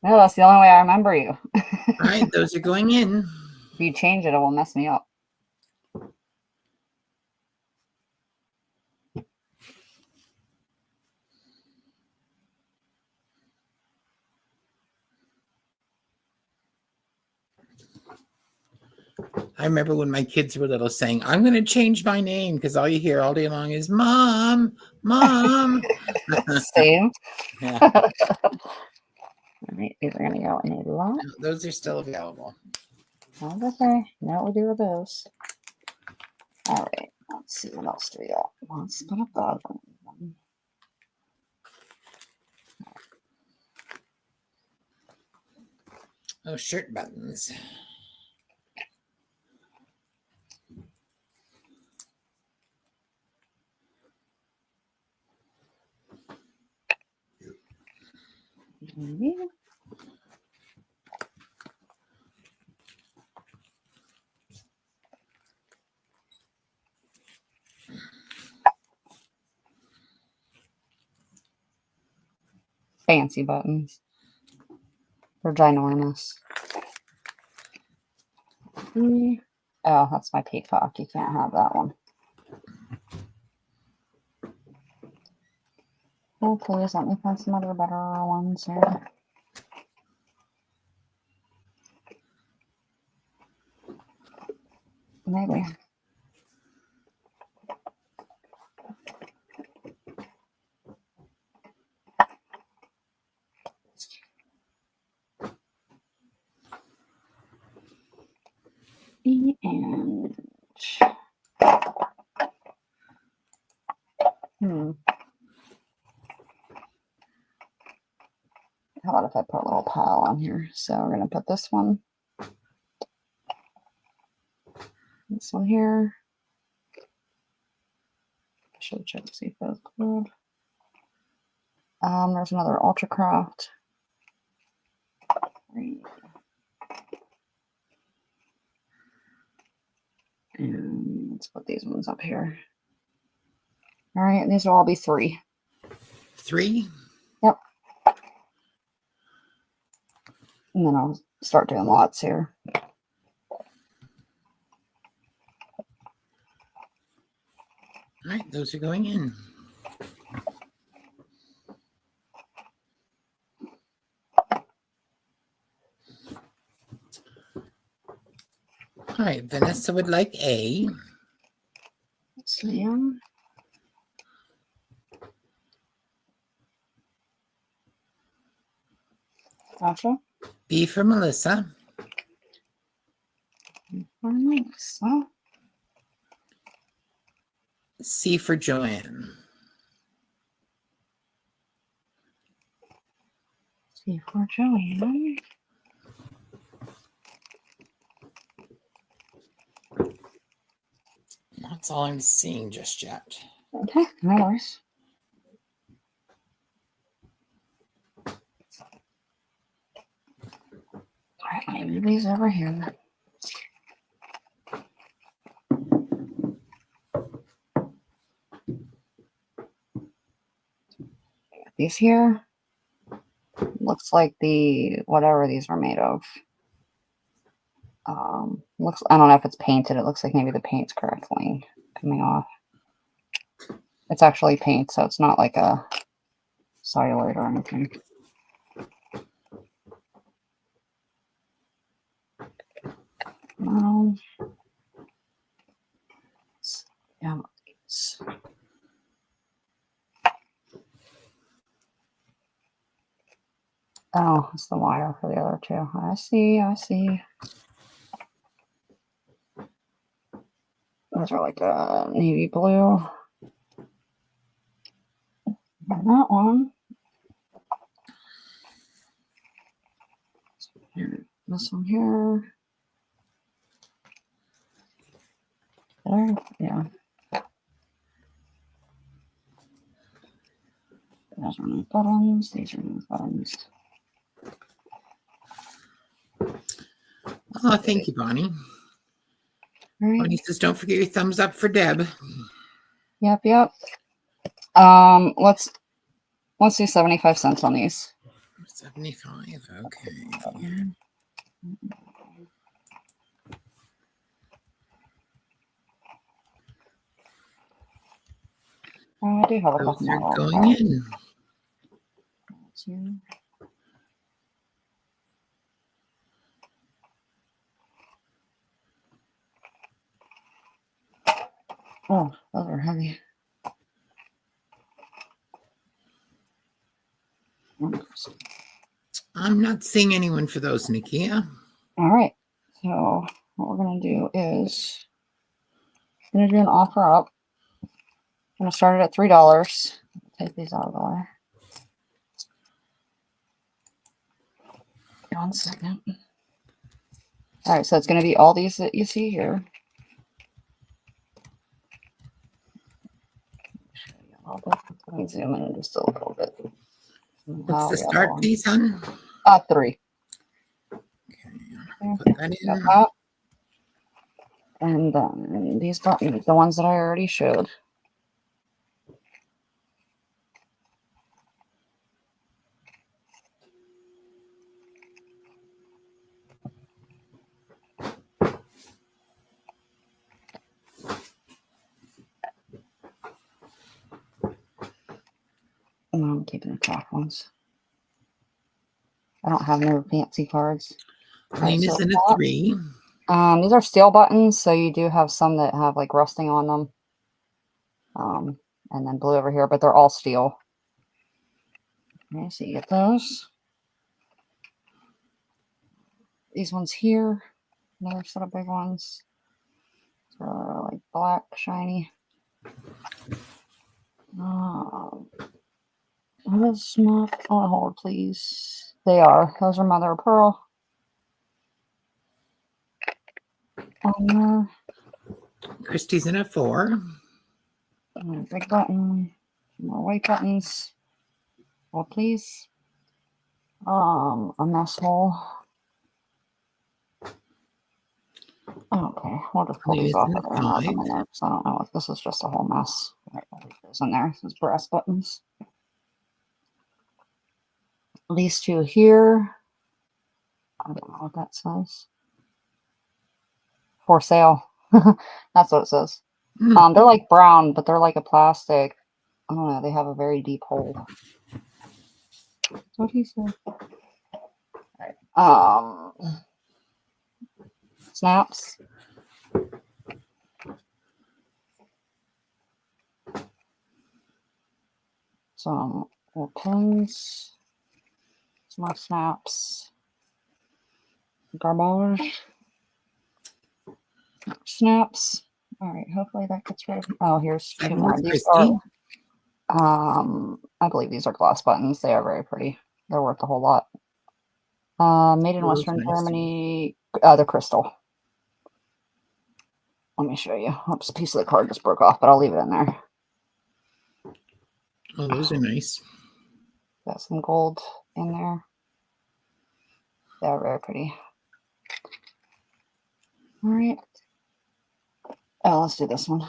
No, that's the only way I remember you. All right, those are going in. If you change it, it will mess me up. I remember when my kids were little saying, I'm going to change my name because all you hear all day long is Mom, Mom. Same. Yeah. All right, these are going to go in a lot. Those are still available. Okay, now what we do with those. All right, let's see what else do we got. Let's put up that one. Oh, shirt buttons. Maybe. Fancy buttons. They're ginormous. Oh, that's my peacock. You can't have that one. Oh, please let me find some other better ones here. Maybe. And how about if I put a little pile on here? So we're gonna put this one here. I should check to see if that's good. There's another Ultracraft. And let's put these ones up here. All right, these will all be 3. 3? Yep. And then I'll start doing lots here. All right, those are going in. All right, Vanessa would like A. Sam. Gotcha. B for Melissa. For Melissa. C for Joanne. C for Joanne. That's all I'm seeing just yet. Okay, no worries. All right, let me move these over here. These here. Looks like the whatever these were made of. Looks, I don't know if it's painted. It looks like maybe the paint's crackling coming off. It's actually paint, so it's not like a celluloid or anything. Yeah. Oh, it's the wire for the other two. I see. I see. Those are like navy blue. And that one. This one here. There. Yeah. Those are new buttons. These are new buttons. Oh, thank you, Bonnie. Right. Bonnie says, don't forget your thumbs up for Deb. Yep. Let's do 75 cents on these. 75. Okay. I do have a Those couple are more. going in. Oh, those are heavy. I'm not seeing anyone for those, Nikia. All right. So what we're gonna do is I'm gonna do an offer up. I'm gonna start it at $3. Take these out of the way. 1 second. All right, so it's gonna be all these that you see here. Let me zoom in just a little bit. What's the start piece, hon? 3. Okay, put that in. That. And then these buttons, the ones that I already showed. And I'm keeping the cloth ones. I don't have no fancy cards. Green is in a 3. These are steel buttons, so you do have some that have like rusting on them. And then blue over here, but they're all steel. Okay, so you get those. These ones here, another set of big ones. So like black, shiny. Those not on hold, please. They are. Those are mother of pearl. Christie's in a 4. Big button. More white buttons. Hold, please. A mess hole. Okay, we'll just pull these off of there and add them in there because I don't know if this is just a whole mess. All right, I'll leave those in there. These brass buttons. These two here. I don't know what that says. For sale. That's what it says. They're like brown, but they're like a plastic. I don't know. They have a very deep hole. That's what he said. All right. Snaps. Some more pins. Some more snaps. Garbage. Snaps. All right. Hopefully that gets rid of. Oh, here's 2 more. These are. I believe these are glass buttons. They are very pretty. They're worth a whole lot. Made in Western Germany. The crystal. Let me show you. Oops, a piece of the card just broke off, but I'll leave it in there. Oh, those are nice. Got some gold in there. They're very pretty. All right. Oh, let's do this one.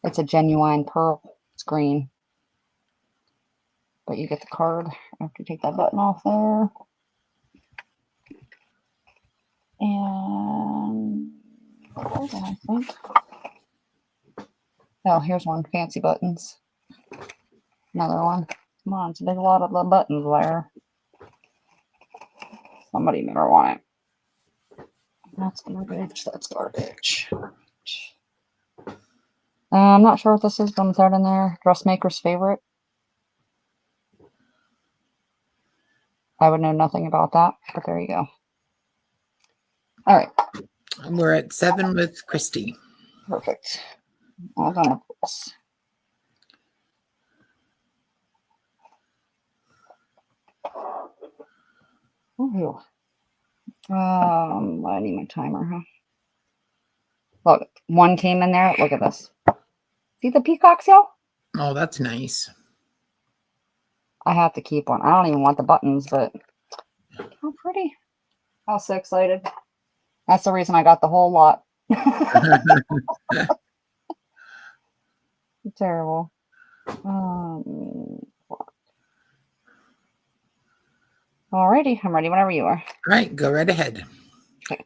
It's a genuine pearl. It's green. But you get the card after you take that button off there. And I think. Oh, here's one. Fancy buttons. Another one. Come on, so there's a lot of the buttons there. Somebody better want it. That's garbage. That's garbage. I'm not sure what this is, but I'm throwing in there. Dressmaker's favorite. I would know nothing about that, but there you go. All right. We're at 7 with Christy. Perfect. All done with this. Ooh. I need my timer, huh? Look, one came in there. Look at this. See the peacocks, y'all? Oh, that's nice. I have to keep one. I don't even want the buttons, but how pretty. I was so excited. That's the reason I got the whole lot. Terrible. Alrighty, I'm ready whenever you are. All right, go right ahead. Okay.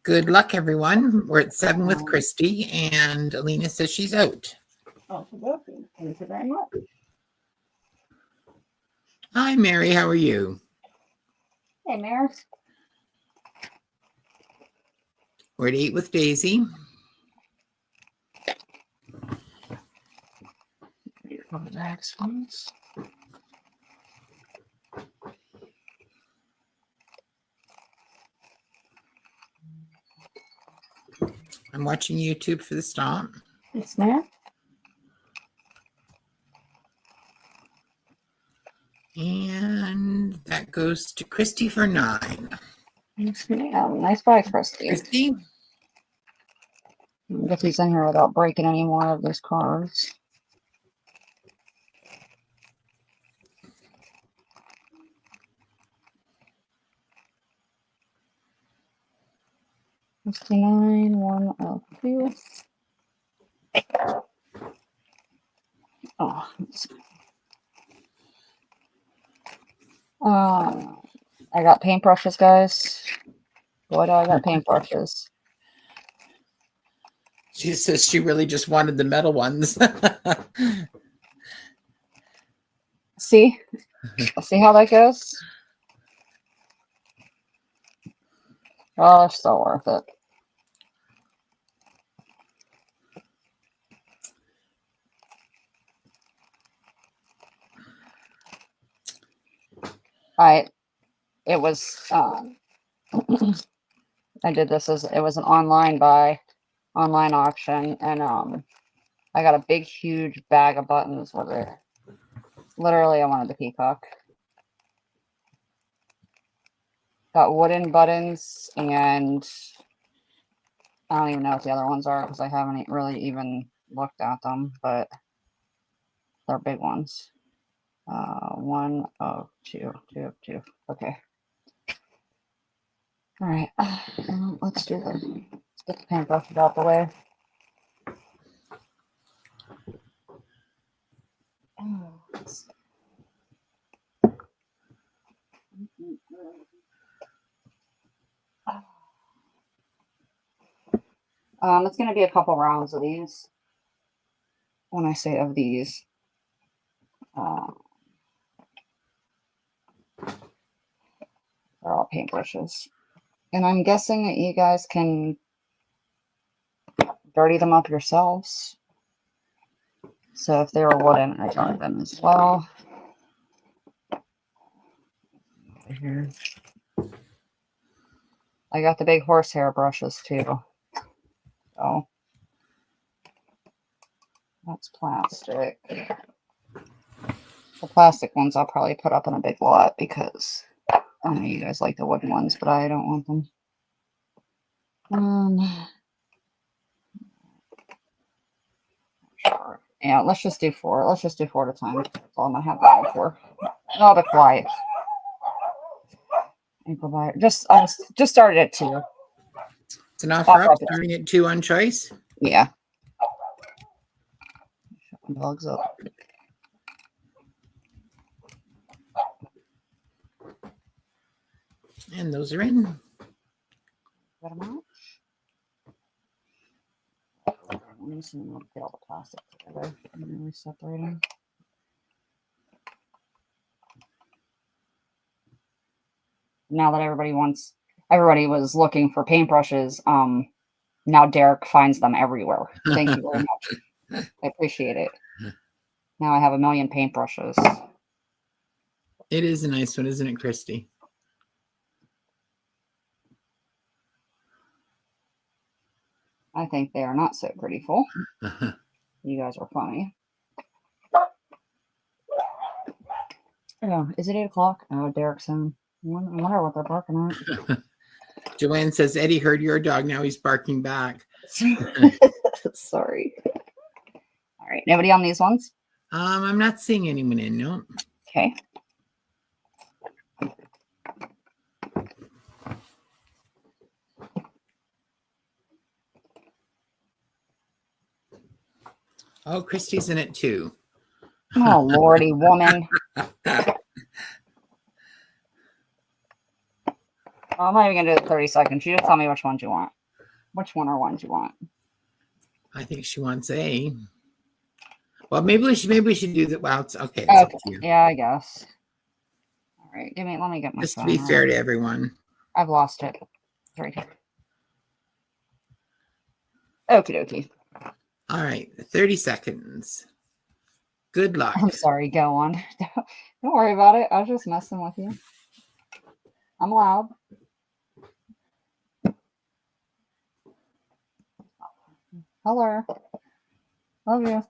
Good luck, everyone. We're at 7 with Christy, and Alina says she's out. Oh, thank you very much. Hi, Mary. How are you? Hey, Mare. We're at 8 with Daisy. The next ones. I'm watching YouTube for the stomp. It's there. And that goes to Christy for 9. Nice bag, Christy. Christy? Get these in here without breaking any more of these cards. $69, 1 of this. Oh, I got paintbrushes, guys. Boy, do I got paintbrushes. She says she really just wanted the metal ones. See? See how that goes? Oh, it's still worth it. It was I did this as it was an online auction, and I got a big huge bag of buttons with it. Literally, I wanted the peacock. Got wooden buttons, and I don't even know what the other ones are because I haven't really even looked at them, but they're big ones. 1 of 2, 2 of 2. Okay. All right. Let's do this. Let's get the paintbrushes out the way. It's going to be a couple rounds of these. When I say of these, they're all paintbrushes. And I'm guessing that you guys can dirty them up yourselves. So if they were wooden, I dirty them as well. Here. I got the big horsehair brushes too. So that's plastic. The plastic ones I'll probably put up in a big lot because I know you guys like the wooden ones, but I don't want them. Sure. Yeah, let's just do 4. Let's just do 4 at a time. That's all I'm gonna have that for. And I'll be quiet. I just started at 2. It's an offer up, starting at 2 on choice. Yeah. Shut my dogs up. And those are in. Got them out. Let me see. I'm gonna get all the plastic together and then we separate them. Now that everybody was looking for paintbrushes, now Derek finds them everywhere. Thank you very much. I appreciate it. Now I have a million paintbrushes. It is a nice one, isn't it, Christy? I think they are not so prettyful. You guys are funny. Oh, is it 8 o'clock? Oh, Derek's home. I wonder what they're barking at. Joanne says, Eddie heard your dog. Now he's barking back. Sorry. All right. Nobody on these ones? I'm not seeing anyone in, no. Okay. Oh, Christy's in it too. Oh, Lordy, woman. I'm not even going to do the 30 seconds. You just tell me which ones you want. Which one or ones you want? I think she wants A. Well, maybe we should do the, well, it's okay. It's up to you. Yeah, I guess. All right. Let me get my Just to phone be out. fair to everyone. I've lost it. It's right here. Okie dokie. All right. 30 seconds. Good luck. I'm sorry. Go on. Don't worry about it. I was just messing with you. I'm loud. Hello. Love you.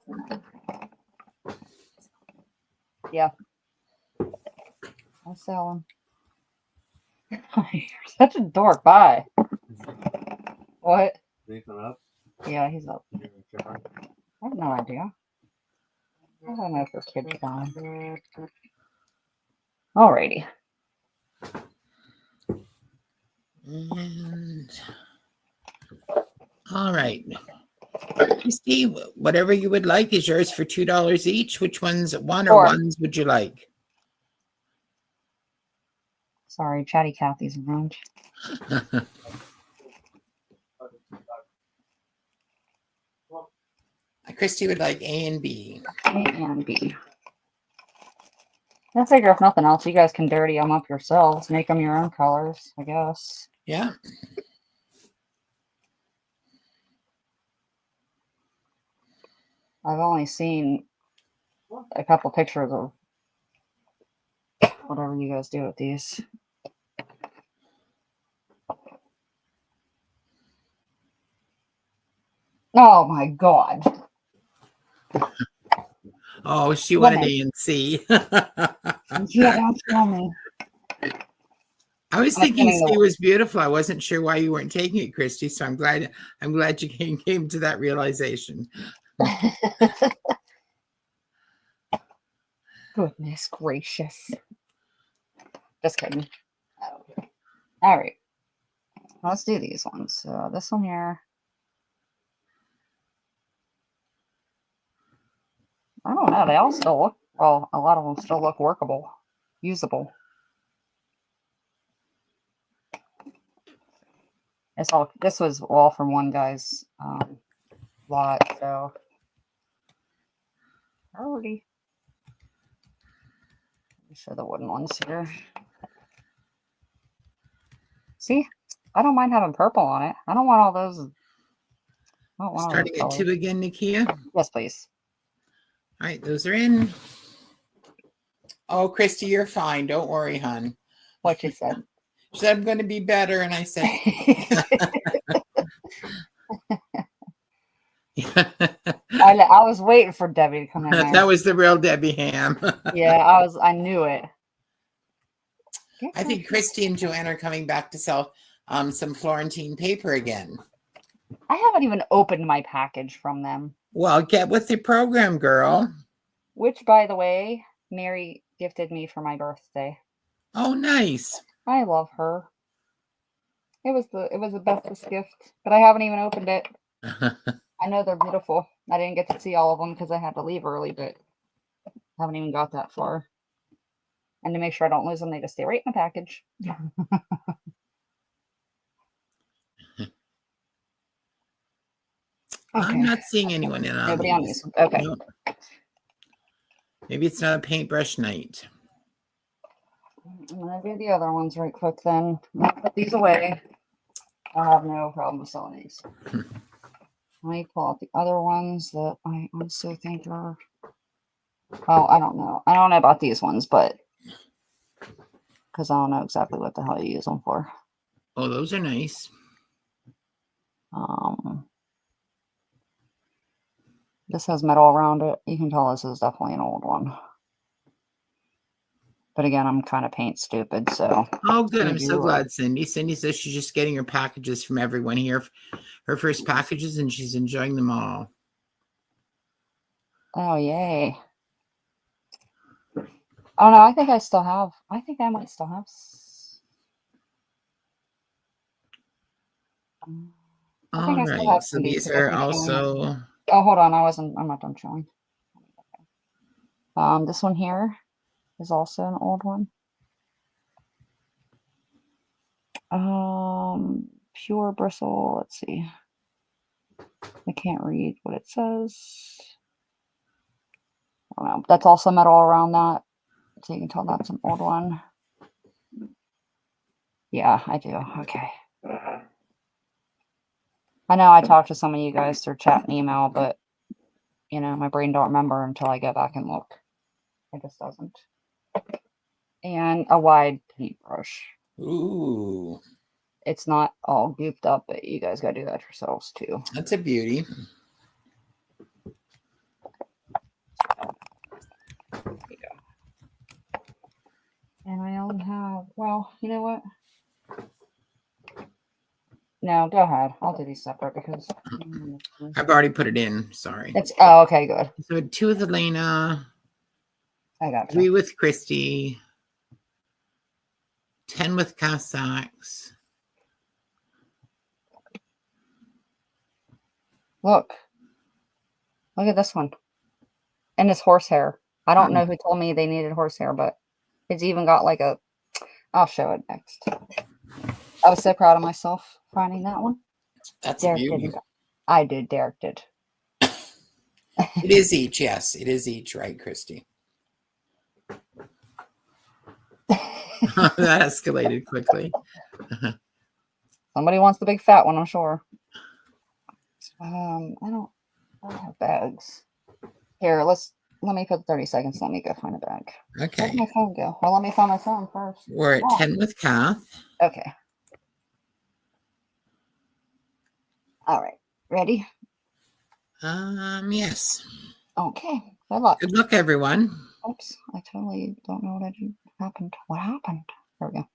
Yeah. I'm selling. You're such a dork. Bye. What? Anything up? Yeah, he's up. I have no idea. I don't know if your kid's gone. Alrighty. And all right. Christy, whatever you would like is yours for $2 each. Which ones, one or ones would you like? Sorry, Chatty Cathy's around. Christy would like A and B. A and B. I figure if nothing else, you guys can dirty them up yourselves. Make them your own colors, I guess. Yeah. I've only seen a couple pictures of whatever you guys do with these. Oh my God. Oh, she wanted A and C. Yeah, don't tell me. I was thinking C was beautiful. I wasn't sure why you weren't taking it, Christy. So I'm glad you came to that realization. Goodness gracious. Just kidding. Oh. All right. Let's do these ones. So this one here. I don't know. They all still look, well, a lot of them still look workable, usable. This was all from one guy's lot, so already. Let me show the wooden ones here. See, I don't mind having purple on it. I don't want all those. I don't want Starting at 2 again, Nikia. Yes, please. All right, those are in. Oh, Christy, you're fine. Don't worry, hon. What you said. She said, I'm going to be better. And I said, I was waiting for Debbie to come in there. That was the real Debbie Ham. Yeah, I knew it. I think Christy and Joanne are coming back to sell some Florentine paper again. I haven't even opened my package from them. Well, get with the program, girl. Which, by the way, Mary gifted me for my birthday. Oh, nice. I love her. It was the bestest gift, but I haven't even opened it. I know they're beautiful. I didn't get to see all of them because I had to leave early, but I haven't even got that far. And to make sure I don't lose them, they just stay right in the package. Okay. I'm not seeing anyone in on Nobody on these. Okay. Nope. Maybe it's not a paintbrush night. I'm going to do the other ones right quick then. I'll put these away. I have no problem with selling these. Let me pull out the other ones that I also think are... Oh, I don't know. I don't know about these ones, but... Because I don't know exactly what the hell you use them for. Oh, those are nice. This has metal around it. You can tell this is definitely an old one. But again, I'm kind of paint stupid, so. Oh, good. I'm maybe so you're glad, Cindy. Cindy says she's just getting her packages from everyone here. Her first packages, and she's enjoying them all. Oh, yay. Oh, no, I think I still have. I think I might still have. I think All I still right. have So some these because I've are been showing it. also. Oh, hold on. I'm not done showing. This one here is also an old one. Pure bristle. Let's see. I can't read what it says. I don't know. That's also metal around that. So you can tell that's an old one. Yeah, I do. Okay. I know I talked to some of you guys through chat and email, but you know, my brain don't remember until I go back and look. It just doesn't. And a wide paintbrush. Ooh, It's not all gooped up, but you guys gotta do that yourselves too. that's a beauty. There you go. And I only have, well, you know what? No, go ahead. I'll do these separate because I've already put it in. Sorry. it's, oh, okay, good. So 2 with Elena, I got 3 you. with Christy, 10 with Cossacks. Look at this one. And it's horsehair. I don't know who told me they needed horsehair, but it's even got like a, I'll show it next. I was so proud of myself finding that one. That's a Derek beauty. didn't. I did. Derek did. It is each. Yes, it is each. Right, Christy. That escalated quickly. Somebody wants the big fat one, I'm sure. I don't have bags. Here, let me put 30 seconds. Let me go find a bag. Where Okay. did my phone go? Well, let me find my phone first. We're at 10 with Kath. Okay. All right. Ready? Yes. Okay. Good luck. Good luck, everyone. Oops. I totally don't know what I did. Happened. What happened? There we go.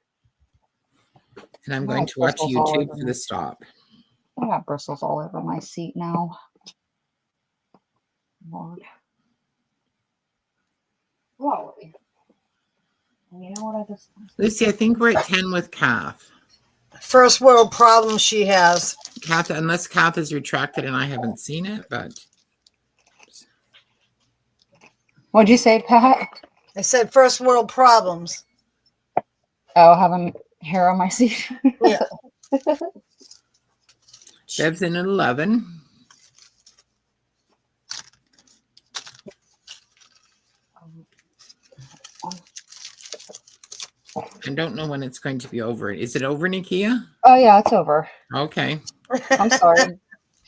And I'm going to watch bristles all YouTube over for me. the stop. I got bristles all over my seat now. Lord. Whoa. You know what I just... Lucy, I think we're at 10 with Kath. First world problem she has. Kath, unless Kath is retracted and I haven't seen it, but What'd you say, Pat? I said first world problems. Oh, having hair on my seat. Yeah. Deb's in at 11. I don't know when it's going to be over. Is it over, Nikia? Oh, yeah, it's over. Okay. I'm sorry.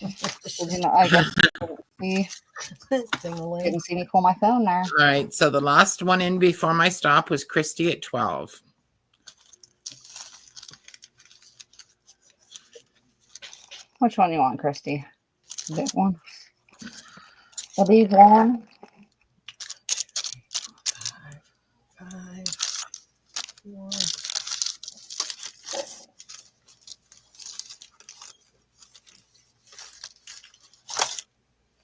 You know, I guess you didn't see me pull my phone there. All right. So the last one in before my stop was Christy at 12. Which one do you want, Christy? Big one. The big one. 5, 4.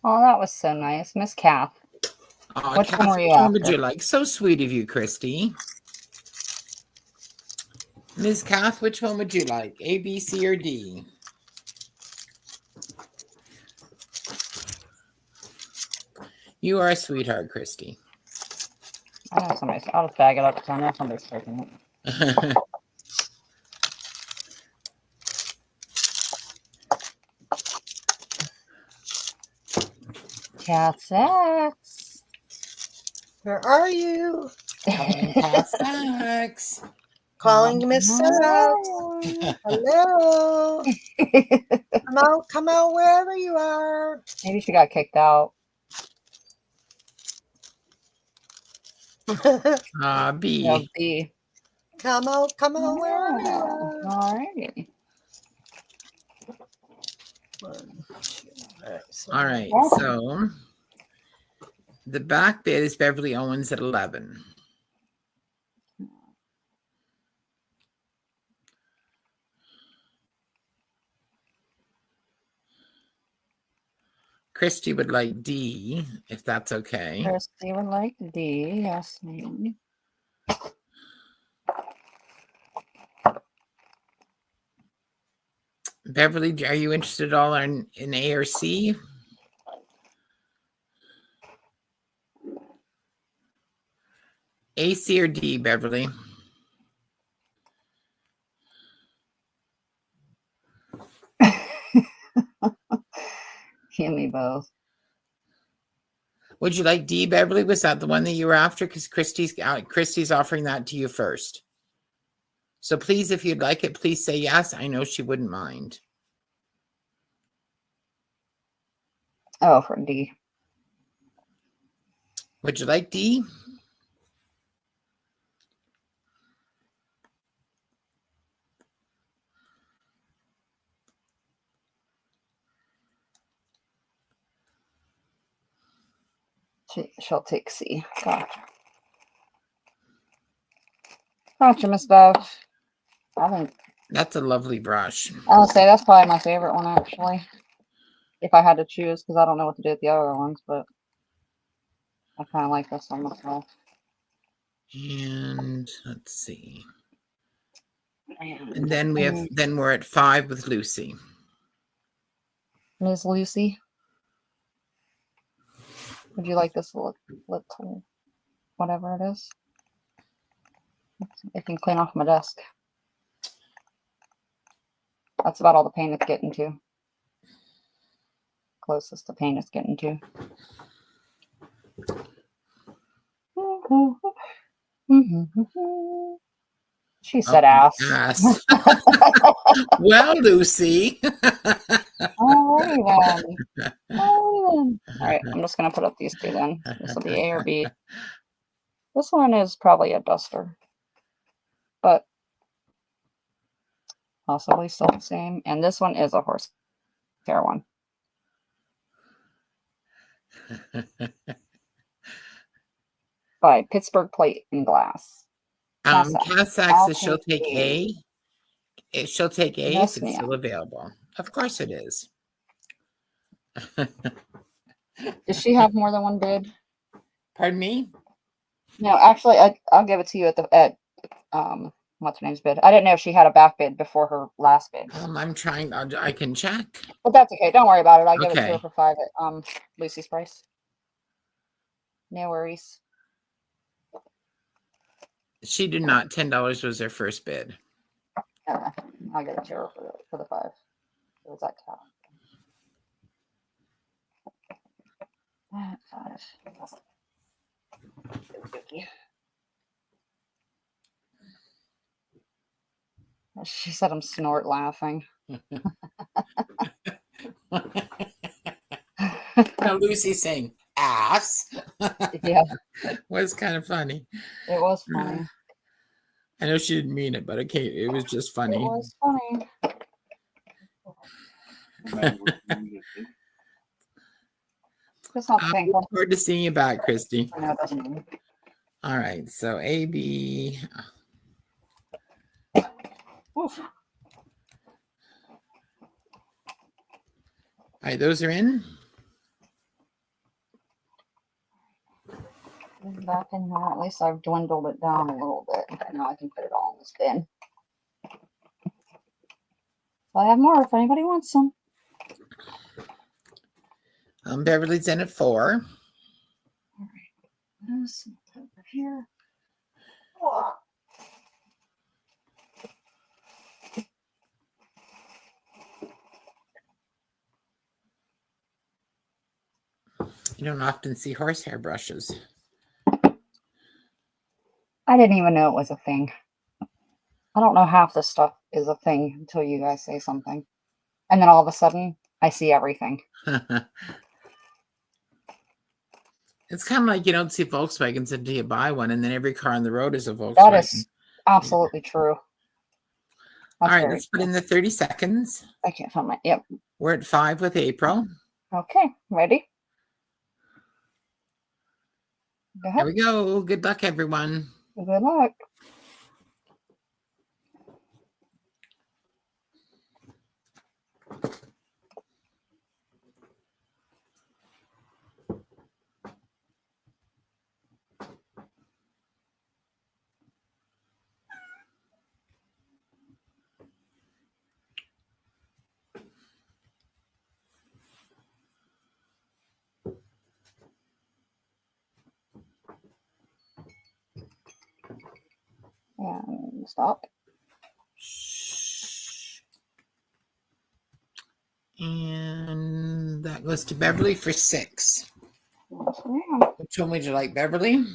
Oh, that was so nice. Miss Kath. Oh, Which Kath, one were you which one would after? you like? So sweet of you, Christy. Ms. Kath, which one would you like? A, B, C, or D? You are a sweetheart, Christy. I know somebody's. I'll just bag it up because I know somebody's taking it. Cat sex. Where are you? Kath Sachs. Calling you Miss Sex. Hello. Come out wherever you are. Maybe she got kicked out. B. No, B. Come out wherever you are. All righty. One, two, all right, so All right. So The back bid is Beverly Owens at 11. Christy would like D, if that's okay. Christy would like D. Yes, ma'am. Beverly, are you interested at all in A or C? A, C, or D, Beverly? Give me both. Would you like D, Beverly? Was that the one that you were after? Because Christy's offering that to you first. So please, if you'd like it, please say yes. I know she wouldn't mind. Oh, for D. Would you like D? She'll take C. Gotcha. Gotcha, Miss Bev. I think That's a lovely brush. I'll say that's probably my favorite one, actually. If I had to choose, because I don't know what to do with the other ones, but I kind of like this one myself. And let's see. And then we're at 5 with Lucy. Ms. Lucy, would you like this little whatever it is? It can clean off my desk. That's about all the paint it's getting to. Closest to paint it's getting to. She said ass. Ass. Well, Lucy. Alrighty then. All right, I'm just gonna put up these two then. This will be A or B. This one is probably a duster, but possibly still the same. And this one is a horsehair one. By Pittsburgh Plate and Glass. Cass says she'll take A. She'll take A Yes, if it's still ma'am. available. Of course it is. Does she have more than one bid? Pardon me? No, actually, I'll give it to you at what's her name's bid. I didn't know if she had a back bid before her last bid, I'm trying. I can check. but that's okay. Don't worry about it. I'll give it to Okay. her for 5 at Lucy's price. No worries. She did not. $10 was her first bid. I'll give it to her for the 5. It was that top. That 5. She said I'm snort laughing. Now Lucy's saying ass. Yeah, Was kind of funny. it was funny. I know she didn't mean it, but okay, it was just funny. It was funny. Just not Look thankful. forward to seeing you back, Christy. I know it doesn't mean. All right, so A, B. Oof. All right, those are in. Back in here. At least I've dwindled it down a little bit. Now I can put it all in this bin. So I have more if anybody wants some. Beverly's in at 4. All right. This over here. Whoa. You don't often see horsehair brushes. I didn't even know it was a thing. I don't know half this stuff is a thing until you guys say something. And then all of a sudden, I see everything. It's kind of like you don't see Volkswagens until you buy one, and then every car on the road is a Volkswagen. That is absolutely true. All That's right, very let's put true. in the 30 seconds. I can't find my. Yep. We're at 5 with April. Okay. Ready? Go Here ahead. we go. Good luck, everyone. Good luck. And stop. And that goes to Beverly for 6. Yes, ma'am. Which one would you like, Beverly? You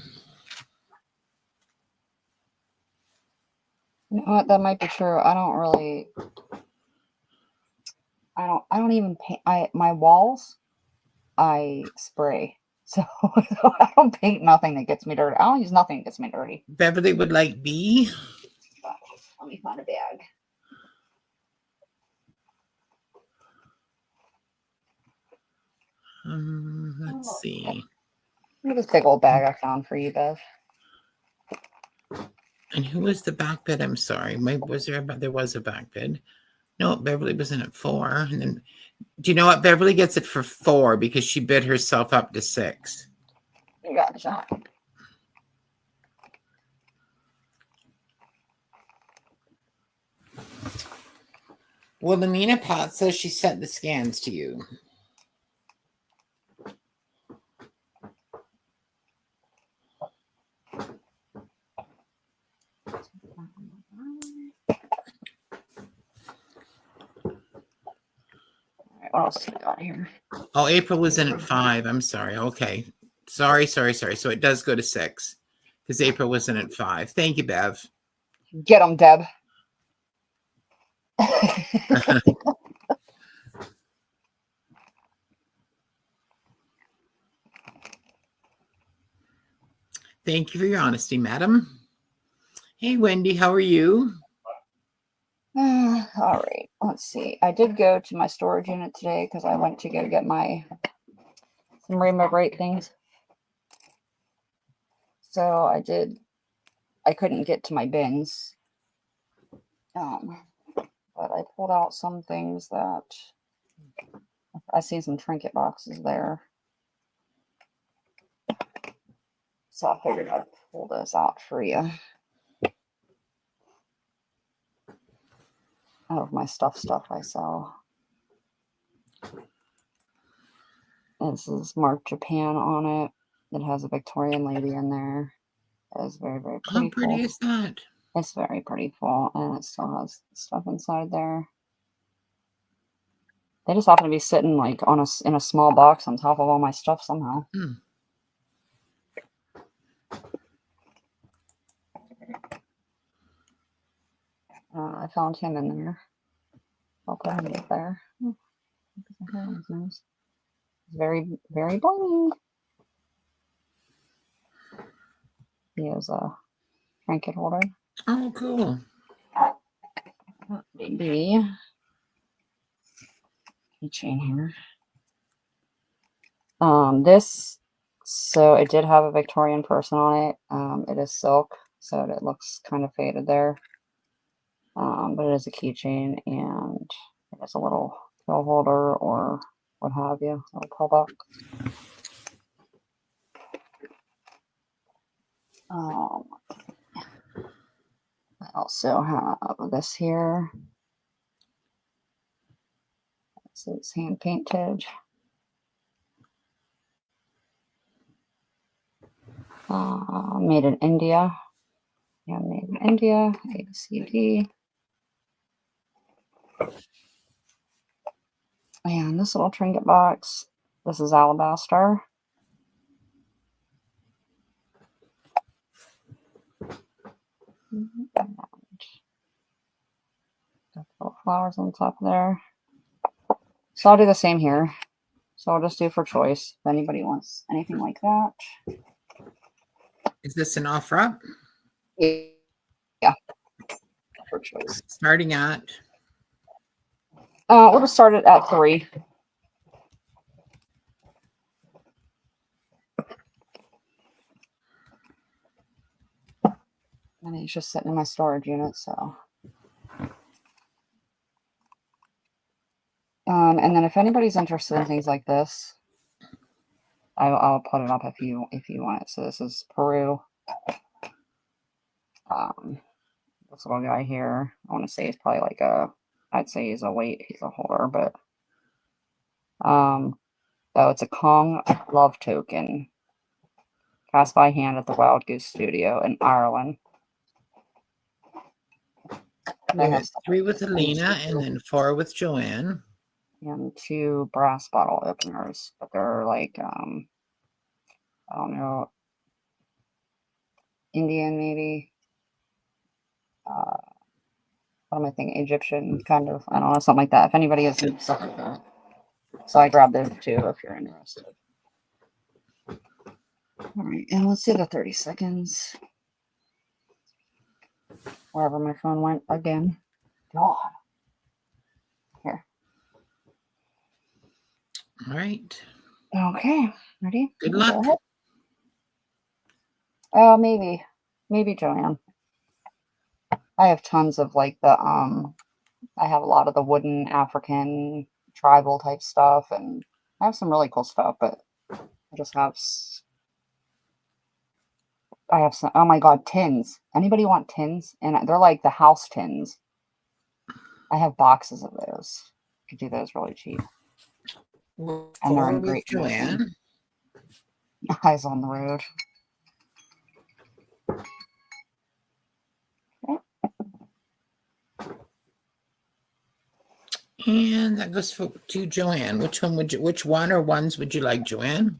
know what? That might be true. I don't even paint. My walls, I spray. So I don't paint nothing that gets me dirty. I don't use nothing that gets me dirty. Beverly would like B. Let me find a bag. Let's see. Look at this big old bag I found for you, Bev. And who was the back bid? I'm sorry. Was there? There was a back bid. No, Beverly was in at 4. And then, do you know what? Beverly gets it for 4 because she bid herself up to 6. You got the shot. Wilhelmina Pot says she sent the scans to you. What else do we got here? Oh, April was in at 5. I'm sorry. Okay. Sorry. So it does go to 6 because April was in at 5. Thank you, Bev. Get them, Deb. Thank you for your honesty, madam. Hey, Wendy, how are you? All right, let's see. I did go to my storage unit today because I went to go get some rainbow bright things. So I couldn't get to my bins. But I pulled out some things that I see some trinket boxes there. So I figured I'd pull those out for you. Out of my stuff I sell. This is marked Japan on it. It has a Victorian lady in there. It is very, very pretty. How pretty is that? It's very pretty full, and it still has stuff inside there. They just happen to be sitting like in a small box on top of all my stuff somehow. I found him in there. I'll put him up there. Nice. Very, very blingy. He has a trinket holder. Oh, cool. Baby. Keychain here. So it did have a Victorian person on it. It is silk, so it looks kind of faded there. But it is a keychain, and it has a little pill holder or what have you. Little pull box. I also have this here. This is hand painted. Made in India. Yeah, made in India. ABCD. And this little trinket box. This is alabaster. And got little flowers on top there. So I'll do the same here. So I'll just do for choice if anybody wants anything like that. Is this an offer up? Yeah. For choice. Starting at? We'll just start it at 3. I mean, it's just sitting in my storage unit, so. And then if anybody's interested in things like this, I'll put it up if you want it. So this is Peru. This little guy here, I want to say he's probably like I'd say he's a holder, but oh, it's a Kong love token cast by hand at the Wild Goose Studio in Ireland. We had 3 with Alina and then 4 with Joanne. And 2 brass bottle openers, but they're like I don't know, Indian maybe. What am I thinking? Egyptian, kind of. I don't know, something like that. If anybody has stuff like that. So I grabbed those too if you're interested. All right, and let's do the 30 seconds. Wherever my phone went again. God. Here. All right. Okay, ready? Good Go luck. ahead. Oh, maybe Joanne. I have tons of like the I have a lot of the wooden African tribal type stuff, and I have some really cool stuff, but I just have some, oh my god, tins. Anybody want tins? And they're like the house tins. I have boxes of those. Could do those really cheap. And they're 4 in with great condition. Joanne. Eyes on the road. And that goes to Joanne. Which one or ones would you like, Joanne?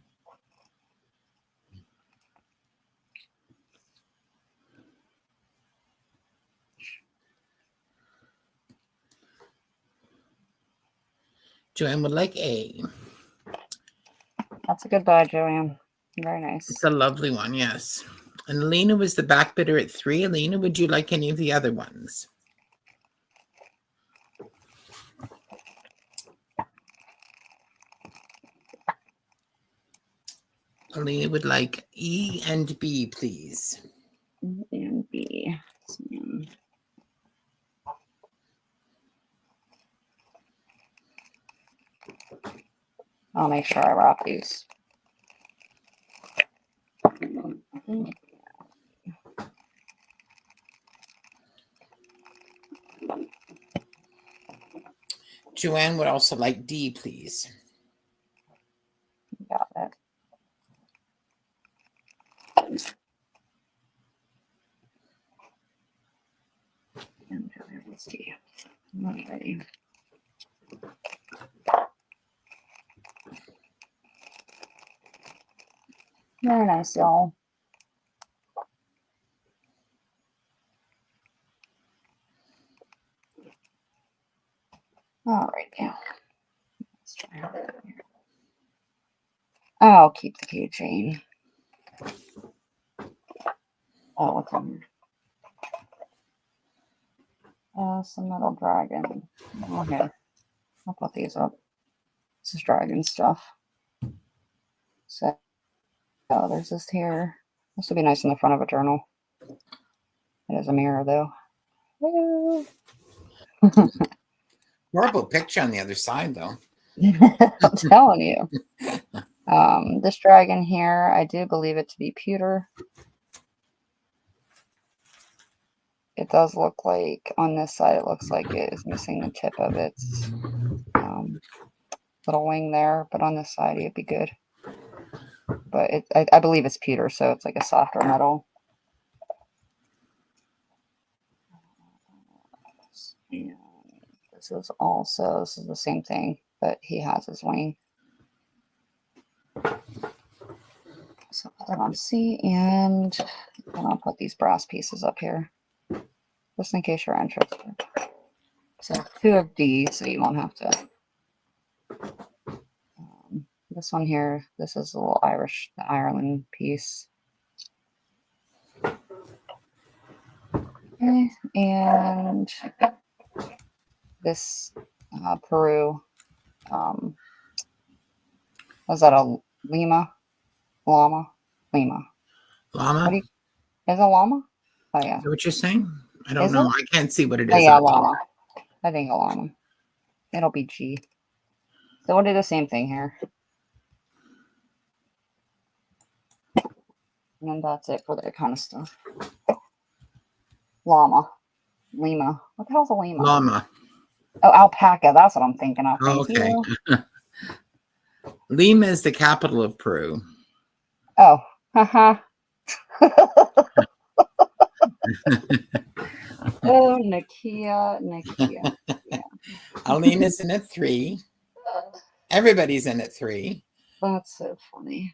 Joanne would like A. That's a good buy, Joanne. Very nice. It's a lovely one, yes. And Alina was the back bidder at 3. Alina, would you like any of the other ones? Alina would like E and B, please. E and B. I'll make sure I wrap these. Joanne would also like D, please. Got it. And let's see. Alrighty. Very nice, y'all. All right, now let's try that. I'll keep the keychain. Oh, what's on here? Some metal dragon. Okay, I'll put these up. This is dragon stuff. So, oh, there's this here. This would be nice in the front of a journal. It is a mirror, though. Horrible picture on the other side, though. I'm telling you. This dragon here, I do believe it to be pewter. It does look like on this side, it looks like it is missing the tip of its little wing there, but on this side, it'd be good. But I believe it's pewter, so it's like a softer metal. And this is the same thing, but he has his wing. So put that on C, and then I'll put these brass pieces up here, just in case you're interested. So 2 of D, so you won't have to. This one here, this is a little Ireland piece. Okay, and this Peru, was that a Lima? Llama? Lima. Llama? Is it llama? Oh yeah. Is that what you're saying? I don't Is know. it? I can't see what it Oh is. yeah, on- llama. I think a llama. It'll be G. So we'll do the same thing here. And that's it for that kind of stuff. Llama. Lima. What the hell's a lima? Llama. Oh, alpaca. That's what I'm thinking of. Oh, Thank okay. you. Lima is the capital of Peru. Oh. Haha. Oh, Nikia. Yeah. Alina's in at 3. Everybody's in at 3. That's so funny.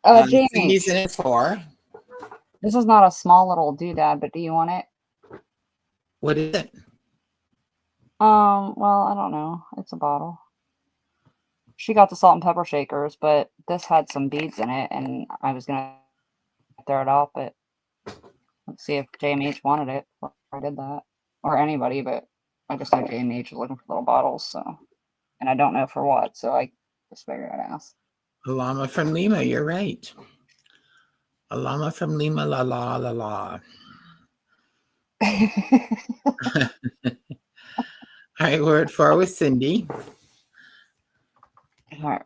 Cindy's in JMH. at 4. This is not a small little doodad, but do you want it? What is it? Well, I don't know. It's a bottle. She got the salt and pepper shakers, but this had some beads in it, and I was gonna throw it out, but let's see if JMH wanted it before I did that. Or anybody, but I just know JMH is looking for little bottles, so, and I don't know for what, so I just figured I'd ask. A llama from Lima. You're right. A llama from Lima. La la la la. All right, we're at 4 with Cindy. All right.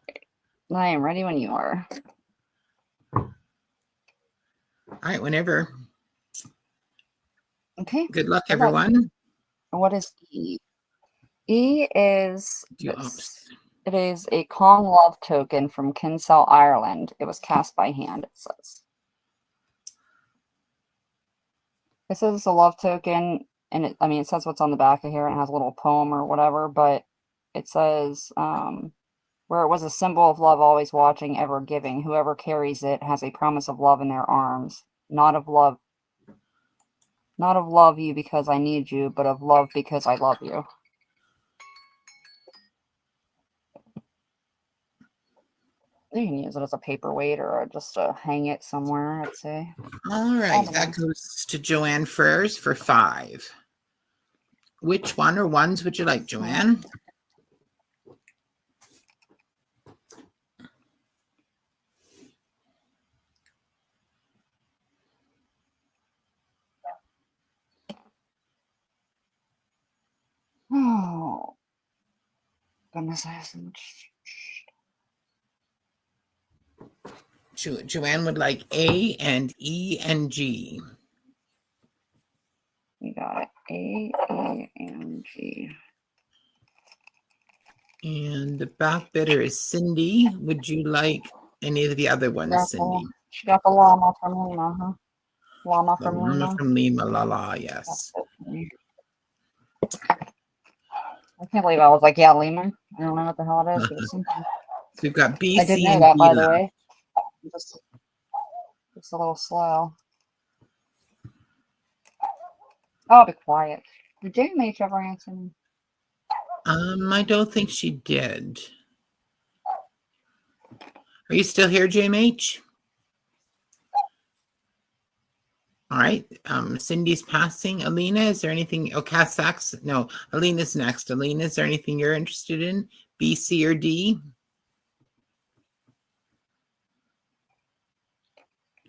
I am ready when you are. All right, whenever. Okay. Good luck, How about you? everyone. What is E? E is Oops. it is a Kong love token from Kinsale, Ireland. It was cast by hand, it says. It says it's a love token, and it says what's on the back of here, and it has a little poem or whatever, but it says, where it was a symbol of love, always watching, ever giving. Whoever carries it has a promise of love in their arms. Not of love you because I need you, but of love because I love you. You can use it as a paperweight or just to hang it somewhere, I'd say. All right, that goes to Joanne Frers for 5. Which one or ones would you like, Joanne? Oh, goodness, I have so much. Joanne would like A and E and G. You got it. A, and G. And the back bidder is Cindy. Would you like any of the other ones, Cindy? She got the llama from Lima, huh? Llama The from llama Lima. from Lima, la la, yes. I can't believe I was like, yeah, Lima. I don't know what the hell it is, but it's something. So we've got B, I did C, know and that, D by the left. way. Just a little slow. Oh, I'll be quiet. Did JMH ever answer me? I don't think she did. Are you still here, JMH? All right. Cindy's passing. Alina, is there anything? Oh, Cass Sachs. No, Alina's next. Alina, is there anything you're interested in? B, C, or D?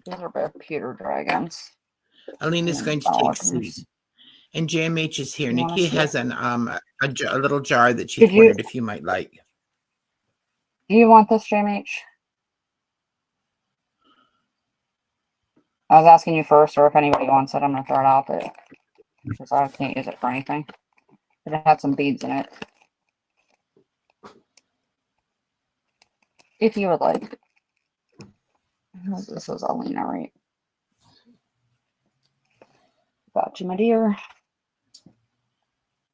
These are both pewter dragons. Alina's going to take C. And JMH is here. Nikia has a little jar that she wondered if you might like. Do you want this, JMH? I was asking you first, or if anybody wants it, I'm going to throw it out there. Because I can't use it for anything. But it had some beads in it. If you would like. This is Alina, right? Got you, my dear.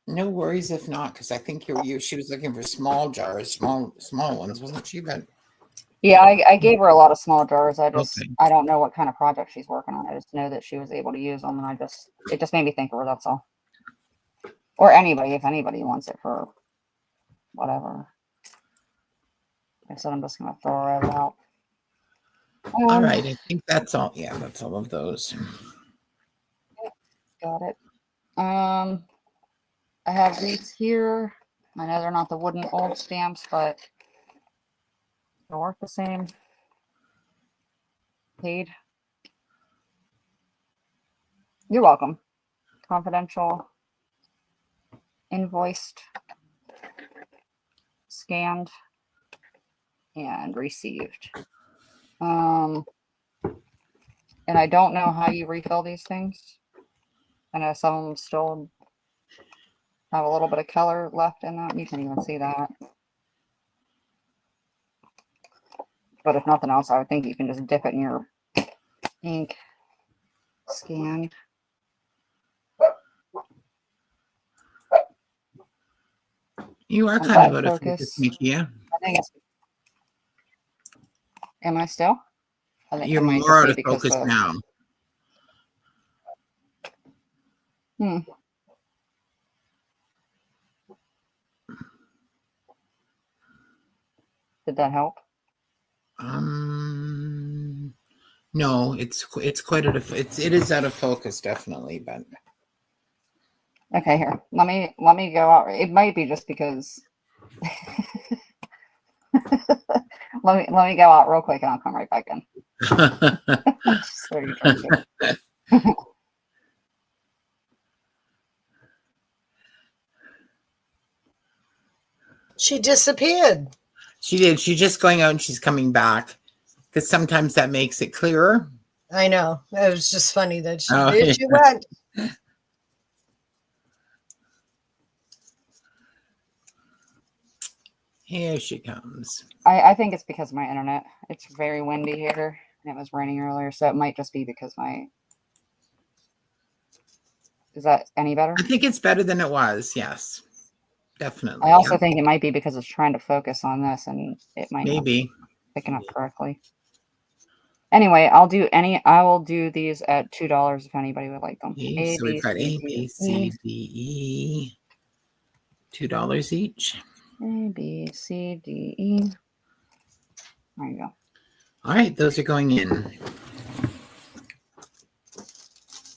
No worries if not, because I think she was looking for small jars, small ones, wasn't she? But yeah, I gave her a lot of small jars. I okay. don't know what kind of project she's working on. I just know that she was able to use them, and it just made me think of her. That's all. Or anybody, if anybody wants it for whatever. I said I'm just gonna throw it out. All right, I think that's all. Yeah, that's all of those. Got it. I have these here. I know they're not the wooden old stamps, but they'll work the same. Paid. You're welcome. Confidential, invoiced, scanned, and received. And I don't know how you refill these things. I know some of them still have a little bit of color left in them. You can even see that. But if nothing else, I would think you can just dip it in your ink, scan. You are And kind of that out of focus, focus. Nikia. I think it's. Am I still? I think You're it might more just out be of because focus the. now. Did that help? No, it's quite out of it is out of focus, definitely, but Okay, here. Let me go out. It might be just because. let me go out real quick and I'll come right back in. Just what are you trying to do? She disappeared. she did. She's just going out and she's coming back because sometimes that makes it clearer. I know. It was just funny that she, Oh, there yeah. she went. Here she comes. I think it's because of my internet. It's very windy here and it was raining earlier, so it might just be because my. Is that any better? I think it's better than it was. Yes, definitely. I also Yeah. think it might be because it's trying to focus on this and it might not be Maybe. picking up correctly. Anyway, I will do these at $2 if anybody would like them. Okay, so we've got A, B, C, D, E. $2 each. A, B, C, D, E. There you go. All right, those are going in.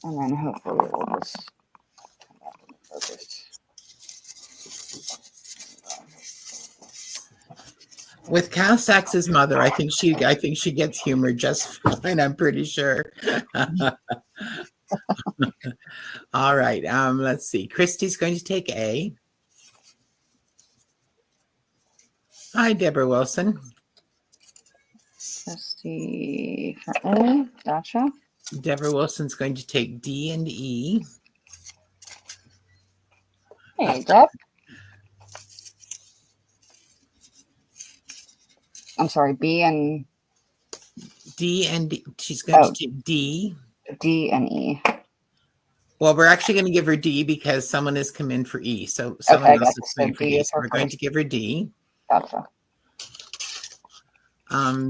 And then hopefully we'll just come back into focus. With Cass Sax's mother, I think she gets humor just fine. I'm pretty sure. All right. Let's see. Christy's going to take A. Hi, Deborah Wilson. Let's see for A. Gotcha. Deborah Wilson's going to take D and E. Hey, Deb. I'm sorry, B and D and D. She's going to take D. D and E. Well, we're actually going to give her D because someone has come in for E. So someone Okay, else gotcha. is So coming for D D. is So her we're going first. to give her D. Gotcha.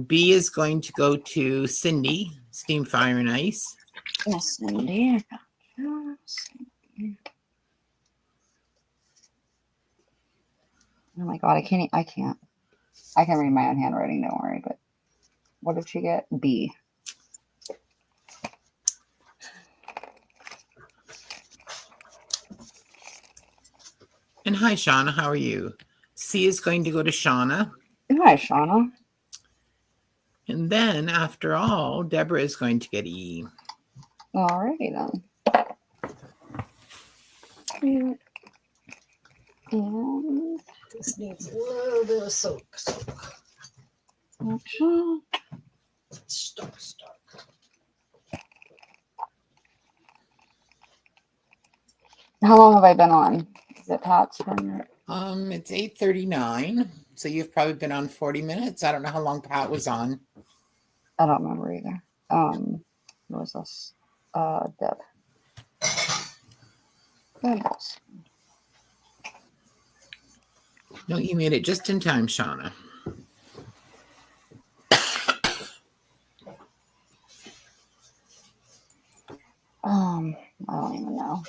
B is going to go to Cindy, Steam, Fire, and Ice. Yes, Cindy. Oh my god, I can't. I can read my own handwriting. Don't worry. But what did she get? B. And hi, Shauna. How are you? C is going to go to Shauna. Hi, Shauna. And then, after all, Deborah is going to get E. Alrighty then. And This needs a little bit of soak. gotcha. Stop. How long have I been on? Is it Pat's from? It's 8:39, so you've probably been on 40 minutes. I don't know how long Pat was on. I don't remember either. Who was this? Deb. Goodness. No, you made it just in time, Shauna. I don't even know.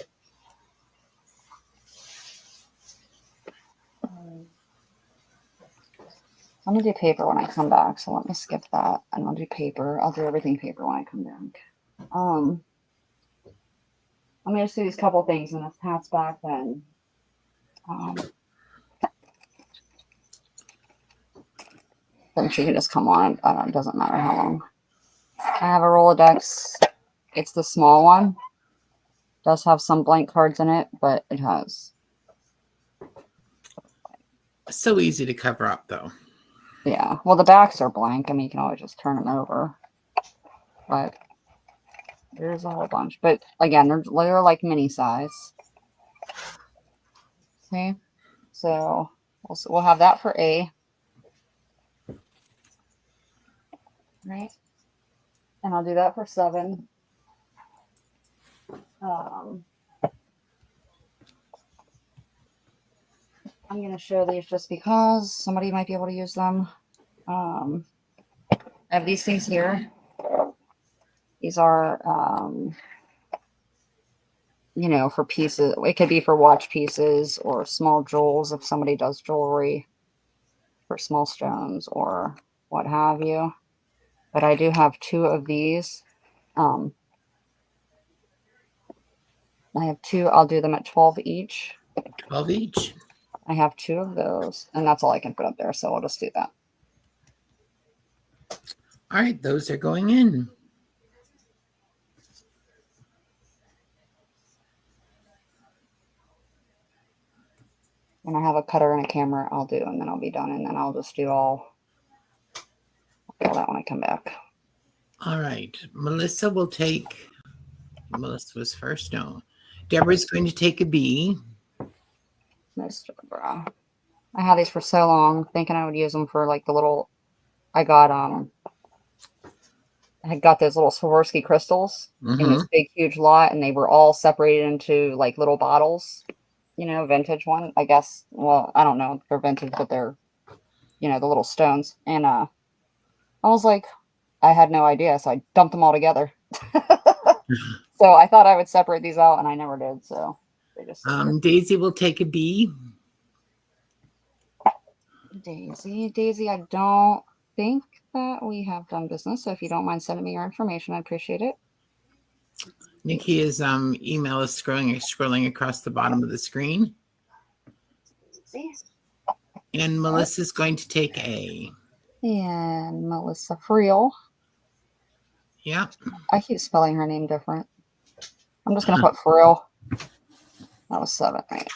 I'm gonna do paper when I come back, so let me skip that and I'll do paper. I'll do everything paper when I come back. I'm gonna just do these couple things, and if Pat's back, then then she can just come on. It doesn't matter how long. I have a Rolodex. It's the small one. Does have some blank cards in it, but it has. So easy to cover up, though. Yeah. Well, the backs are blank. I mean, you can always just turn them over. But there's a whole bunch. But again, they're like mini size. Okay. So we'll have that for A. Right. And I'll do that for 7. I'm going to show these just because somebody might be able to use them. I have these things here. These are, you know, for pieces. It could be for watch pieces or small jewels if somebody does jewelry, for small stones or what have you. But I do have 2 of these. I have 2. I'll do them at 12 each. 12 each. I have 2 of those, and that's all I can put up there. So I'll just do that. All right, those are going in. When I have a cutter and a camera, I'll do, and then I'll be done, and then I'll just do all that when I come back. All right, Melissa will take. Melissa was first. No, Deborah's going to take a B. Mr. Bra. I had these for so long, thinking I would use them for like the little. I had got those little Swarovski crystals in this big, huge lot, and they were all separated into like little bottles. You know, vintage one, I guess. Well, I don't know if they're vintage, but they're, you know, the little stones. And I was like, I had no idea, so I dumped them all together. So I thought I would separate these out, and I never did. So they just. Daisy will take a B. Daisy, I don't think that we have done business. So if you don't mind sending me your information, I appreciate it. Nikia's email is scrolling across the bottom of the screen. See? And Melissa's going to take A. And Melissa Friel. Yeah. I keep spelling her name different. I'm just going to put Friel. That was 7, right?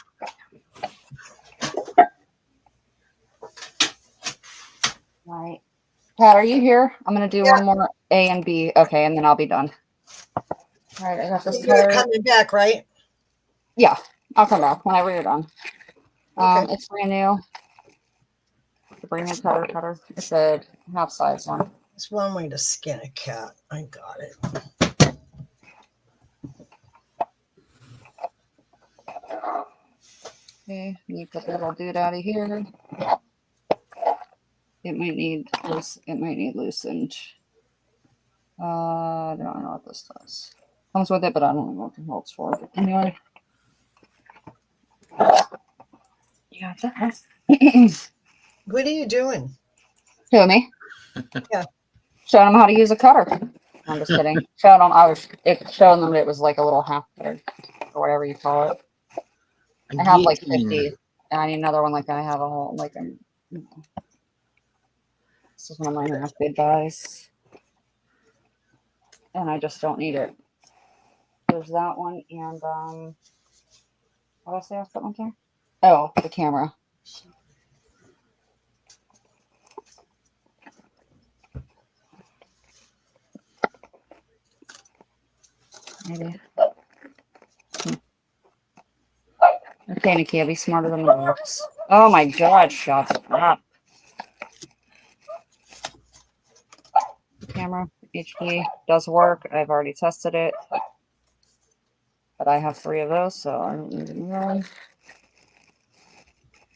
All right. Pat, are you here? I'm going to do one more A and B. Okay, and then I'll be done. All right, I got this You're cutter. coming back, right? Yeah, I'll come back whenever you're done. Okay. It's brand new. Bring in cutter. It's a half size one. It's one way to skin a cat. I got it. Okay, you put the little dude out of here. It might need loosened. I don't know what this does. Comes with it, but I don't know what the hell it's for. But anyway. You got that. What are you doing? Show me. Yeah. Showing them how to use a cutter. I'm just kidding. Showing them it was like a little half cutter or whatever you call it. I have like 50. And I need another one like that. I have a whole this is one of my half big guys. And I just don't need it. There's that one and what else did I put one there? Oh, the camera. Maybe. Okay, Nikia, be smarter than the box. Oh my god, shut up. Camera, HD, does work. I've already tested it. But I have 3 of those, so I don't need another one.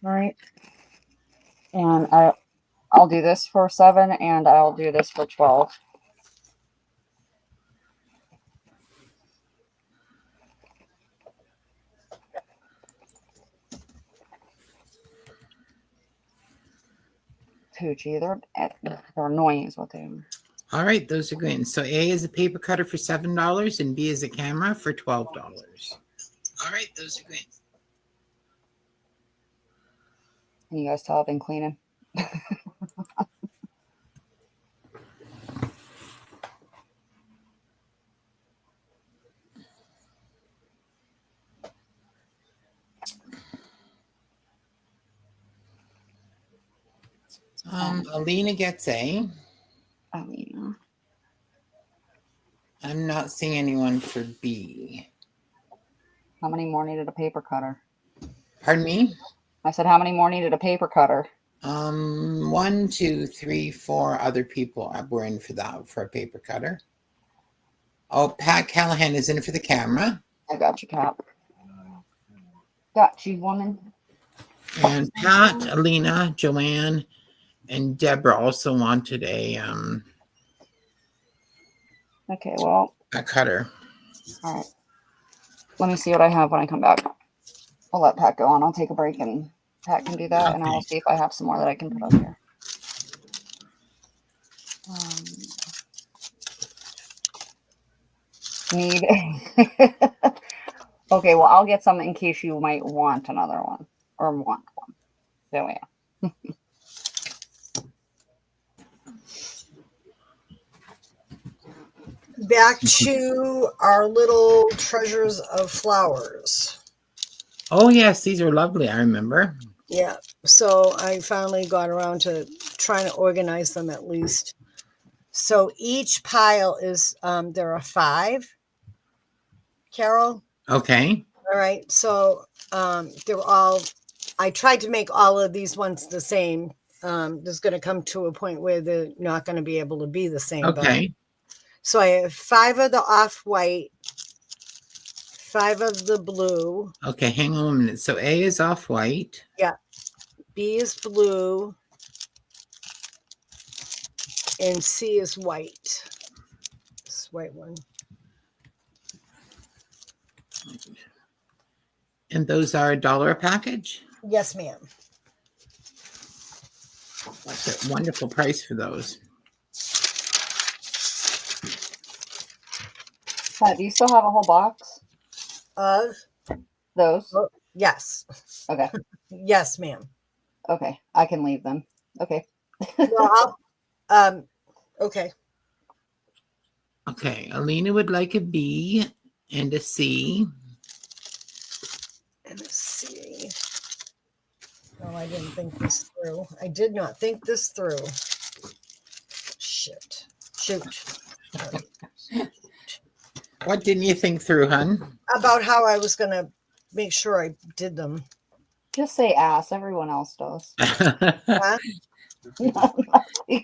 Alright. And I'll do this for 7, and I'll do this for 12. Poochie, they're annoying is what they are. All right, those are good. So A is a paper cutter for $7 and B is a camera for $12. All right, those are good. Can you guys tell I've been cleaning? Alina gets A. Alina. I'm not seeing anyone for B. How many more needed a paper cutter? Pardon me? I said, how many more needed a paper cutter? 1, 2, 3, 4 other people were in for that for a paper cutter. Oh, Pat Callahan is in for the camera. I got you, Cap. Got you, woman. And Pat, Alina, Joanne, and Deborah also wanted Okay, well, a cutter. all right. Let me see what I have when I come back. I'll let Pat go on. I'll take a break and Pat can do that, and I'll Okay. see if I have some more that I can put up here. Need. Okay, well, I'll get some in case you might want another one or want one. There we are. Back to our little treasures of flowers. Oh, yes, these are lovely. I remember. Yeah. So I finally got around to trying to organize them at least. So each pile is, there are 5. Carol? Okay. All right. So they're all, I tried to make all of these ones the same. There's going to come to a point where they're not going to be able to be the same. Okay. So I have 5 of the off-white, 5 of the blue. Okay, hang on a minute. So A is off-white. Yeah. B is blue. And C is white. This white one. And those are $1 a package? Yes, ma'am. That's a wonderful price for those. Pat, do you still have a whole box? Of? Those? Oh, yes. Okay. Yes, ma'am. Okay. I can leave them. Okay. Well, okay. Okay, Alina would like a B and a C. And let's see. Oh, I didn't think this through. I did not think this through. Shit. Shoot. What didn't you think through, hun? About how I was going to make sure I did them. Just say ass. Everyone else does. Huh? No,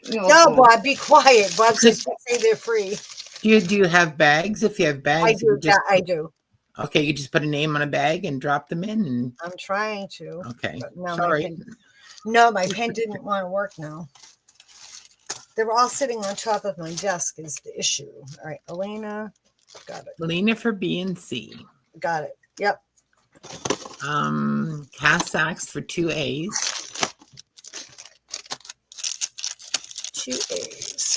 No, Bob, be quiet. Bob says say they're free. Do you have bags? If you have bags, I do. you just, I do. okay, you just put a name on a bag and drop them in. And I'm trying to. okay, But no, sorry. my pen didn't want to work now. They were all sitting on top of my desk is the issue. All right, Elena, got it. Alina for B and C. Got it. Yep. Cass Sachs for 2 A's. 2 A's.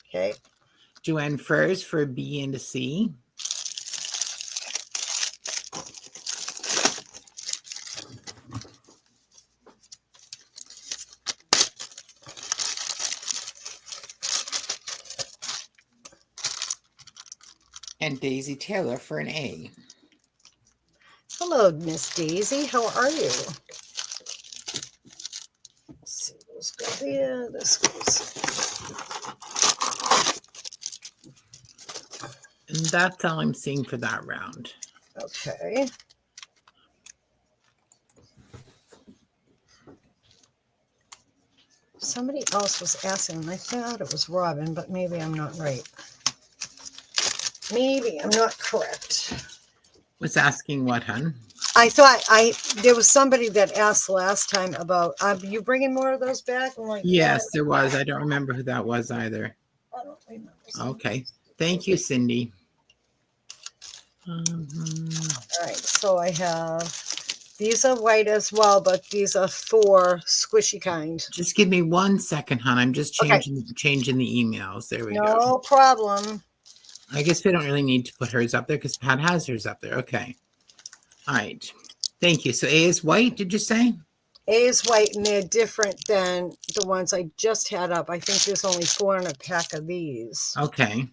Okay. Joanne Furs for a B and a C. And Daisy Taylor for an A. Hello, Miss Daisy. How are you? Let's see. Those go there. This goes. And that's all I'm seeing for that round. Okay. Somebody else was asking, and I thought it was Robin, but maybe I'm not right. Maybe I'm not correct. Was asking what, hun? I thought there was somebody that asked last time about, you bringing more of those back? I'm like, Yes, there was. I don't remember who that was either. I don't remember. Okay. Thank you, Cindy. All right, so I have, these are white as well, but these are 4 squishy kind. Just give me 1 second, hon. I'm just Okay. changing the emails. There we go. No problem. I guess we don't really need to put hers up there because Pat has hers up there. Okay. All right. Thank you. So A is white, did you say? A is white, and they're different than the ones I just had up. I think there's only 4 in a pack of these. Okay.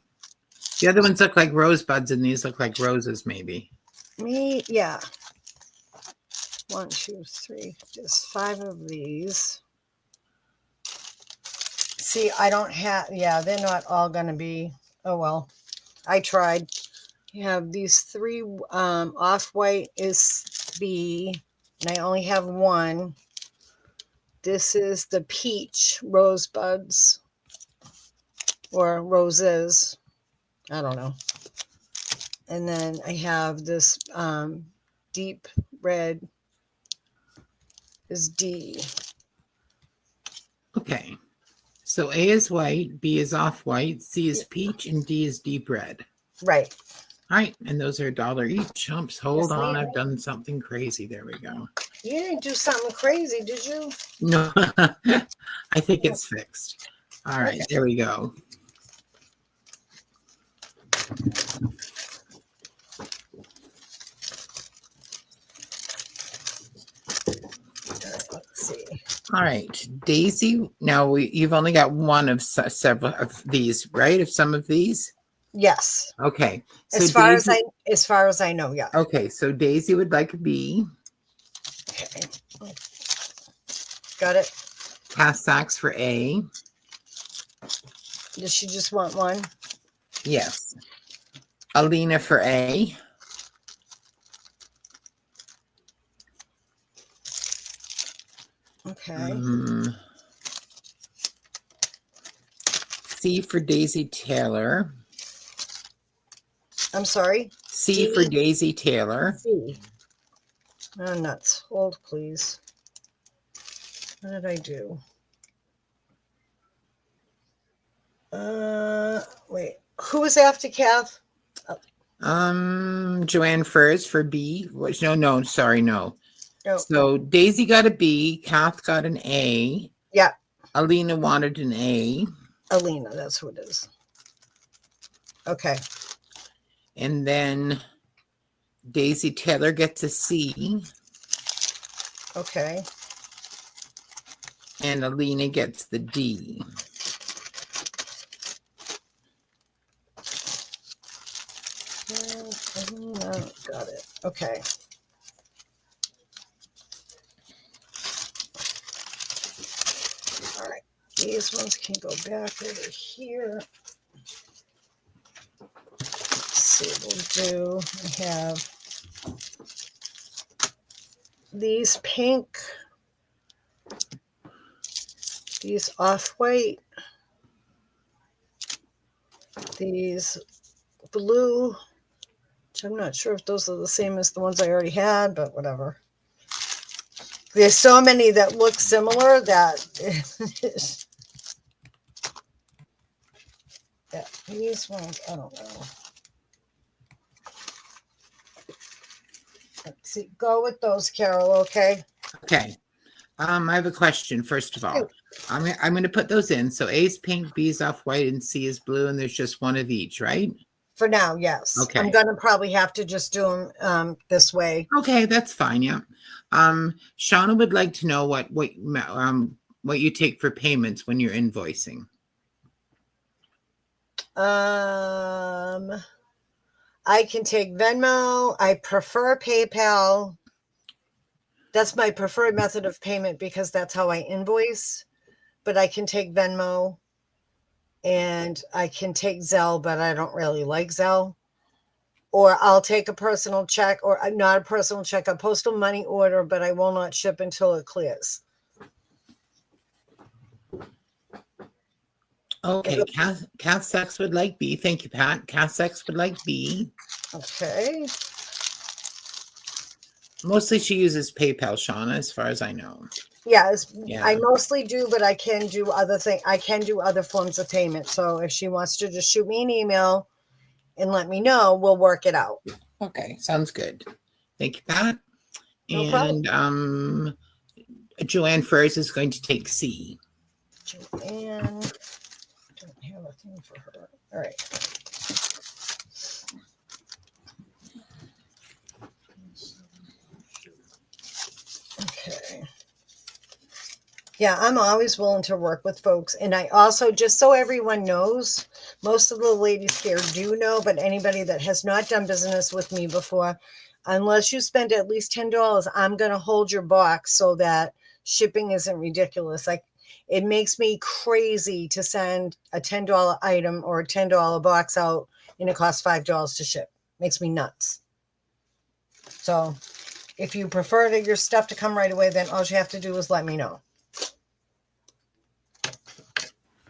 The other ones look like rosebuds, and these look like roses, maybe. Me, yeah. 1, 2, 3. There's 5 of these. See, I don't have, yeah, they're not all going to be, oh well. I tried. You have these 3 off-white is B, and I only have 1. This is the peach rosebuds or roses. I don't know. And then I have this deep red is D. Okay. So A is white, B is off-white, C is peach, and D is deep red. Right. All right, and those are $1 each. Chumps, hold Yes, on. ma'am. I've done something crazy. There we go. You didn't do something crazy, did you? No, I think it's fixed. All right, Okay. there we go. Let's see. All right, Daisy. Now you've only got one of several of these, right? Of some of these. Yes. Okay. So As far as I know, yeah. Okay, so Daisy would like a B. Okay. Got it. Pass Sachs for A. Does she just want one? Yes. Alina for A. Okay. C for Daisy Taylor. I'm sorry. C for Daisy Taylor. C. Oh, nuts. Hold, please. What did I do? Wait. Who was after Kath? Joanne Furs for B. Which no, sorry, no. No. So Daisy got a B, Kath got an A. Yeah. Alina wanted an A. Alina, that's who it is. Okay. And then Daisy Taylor gets a C. Okay. And Alina gets the D. Alina, got it. Okay. All right. These ones can go back over here. Let's see what we'll do. We have these pink, these off-white, these blue, which I'm not sure if those are the same as the ones I already had, but whatever. There's so many that look similar that yeah, these ones, I don't know. Let's see, go with those, Carol, okay? Okay. I have a question, first of all. I'm going to put those in. So A is pink, B is off-white, and C is blue, and there's just one of each, right? For now, yes. Okay. I'm going to probably have to just do them this way. Okay, that's fine, yeah. Shauna would like to know what you take for payments when you're invoicing. I can take Venmo. I prefer PayPal. That's my preferred method of payment because that's how I invoice. But I can take Venmo and I can take Zelle, but I don't really like Zelle. Or I'll take a personal check, or not a personal check, a postal money order, but I will not ship until it clears. Okay, Kath Sex would like B. Thank you, Pat. Kath Sex would like B. Okay. Mostly she uses PayPal, Shauna, as far as I know. Yes, Yeah. I mostly do, but I can do other things. I can do other forms of payment. So if she wants to just shoot me an email and let me know, we'll work it out. Okay, sounds good. Thank you, Pat. No problem. And Joanne Furs is going to take C. Joanne, don't have a thing for her. All right. Okay. Yeah, I'm always willing to work with folks. And I also, just so everyone knows, most of the ladies here do know, but anybody that has not done business with me before, unless you spend at least $10, I'm going to hold your box so that shipping isn't ridiculous. Like, it makes me crazy to send a $10 item or a $10 box out and it costs $5 to ship. Makes me nuts. So if you prefer your stuff to come right away, then all you have to do is let me know.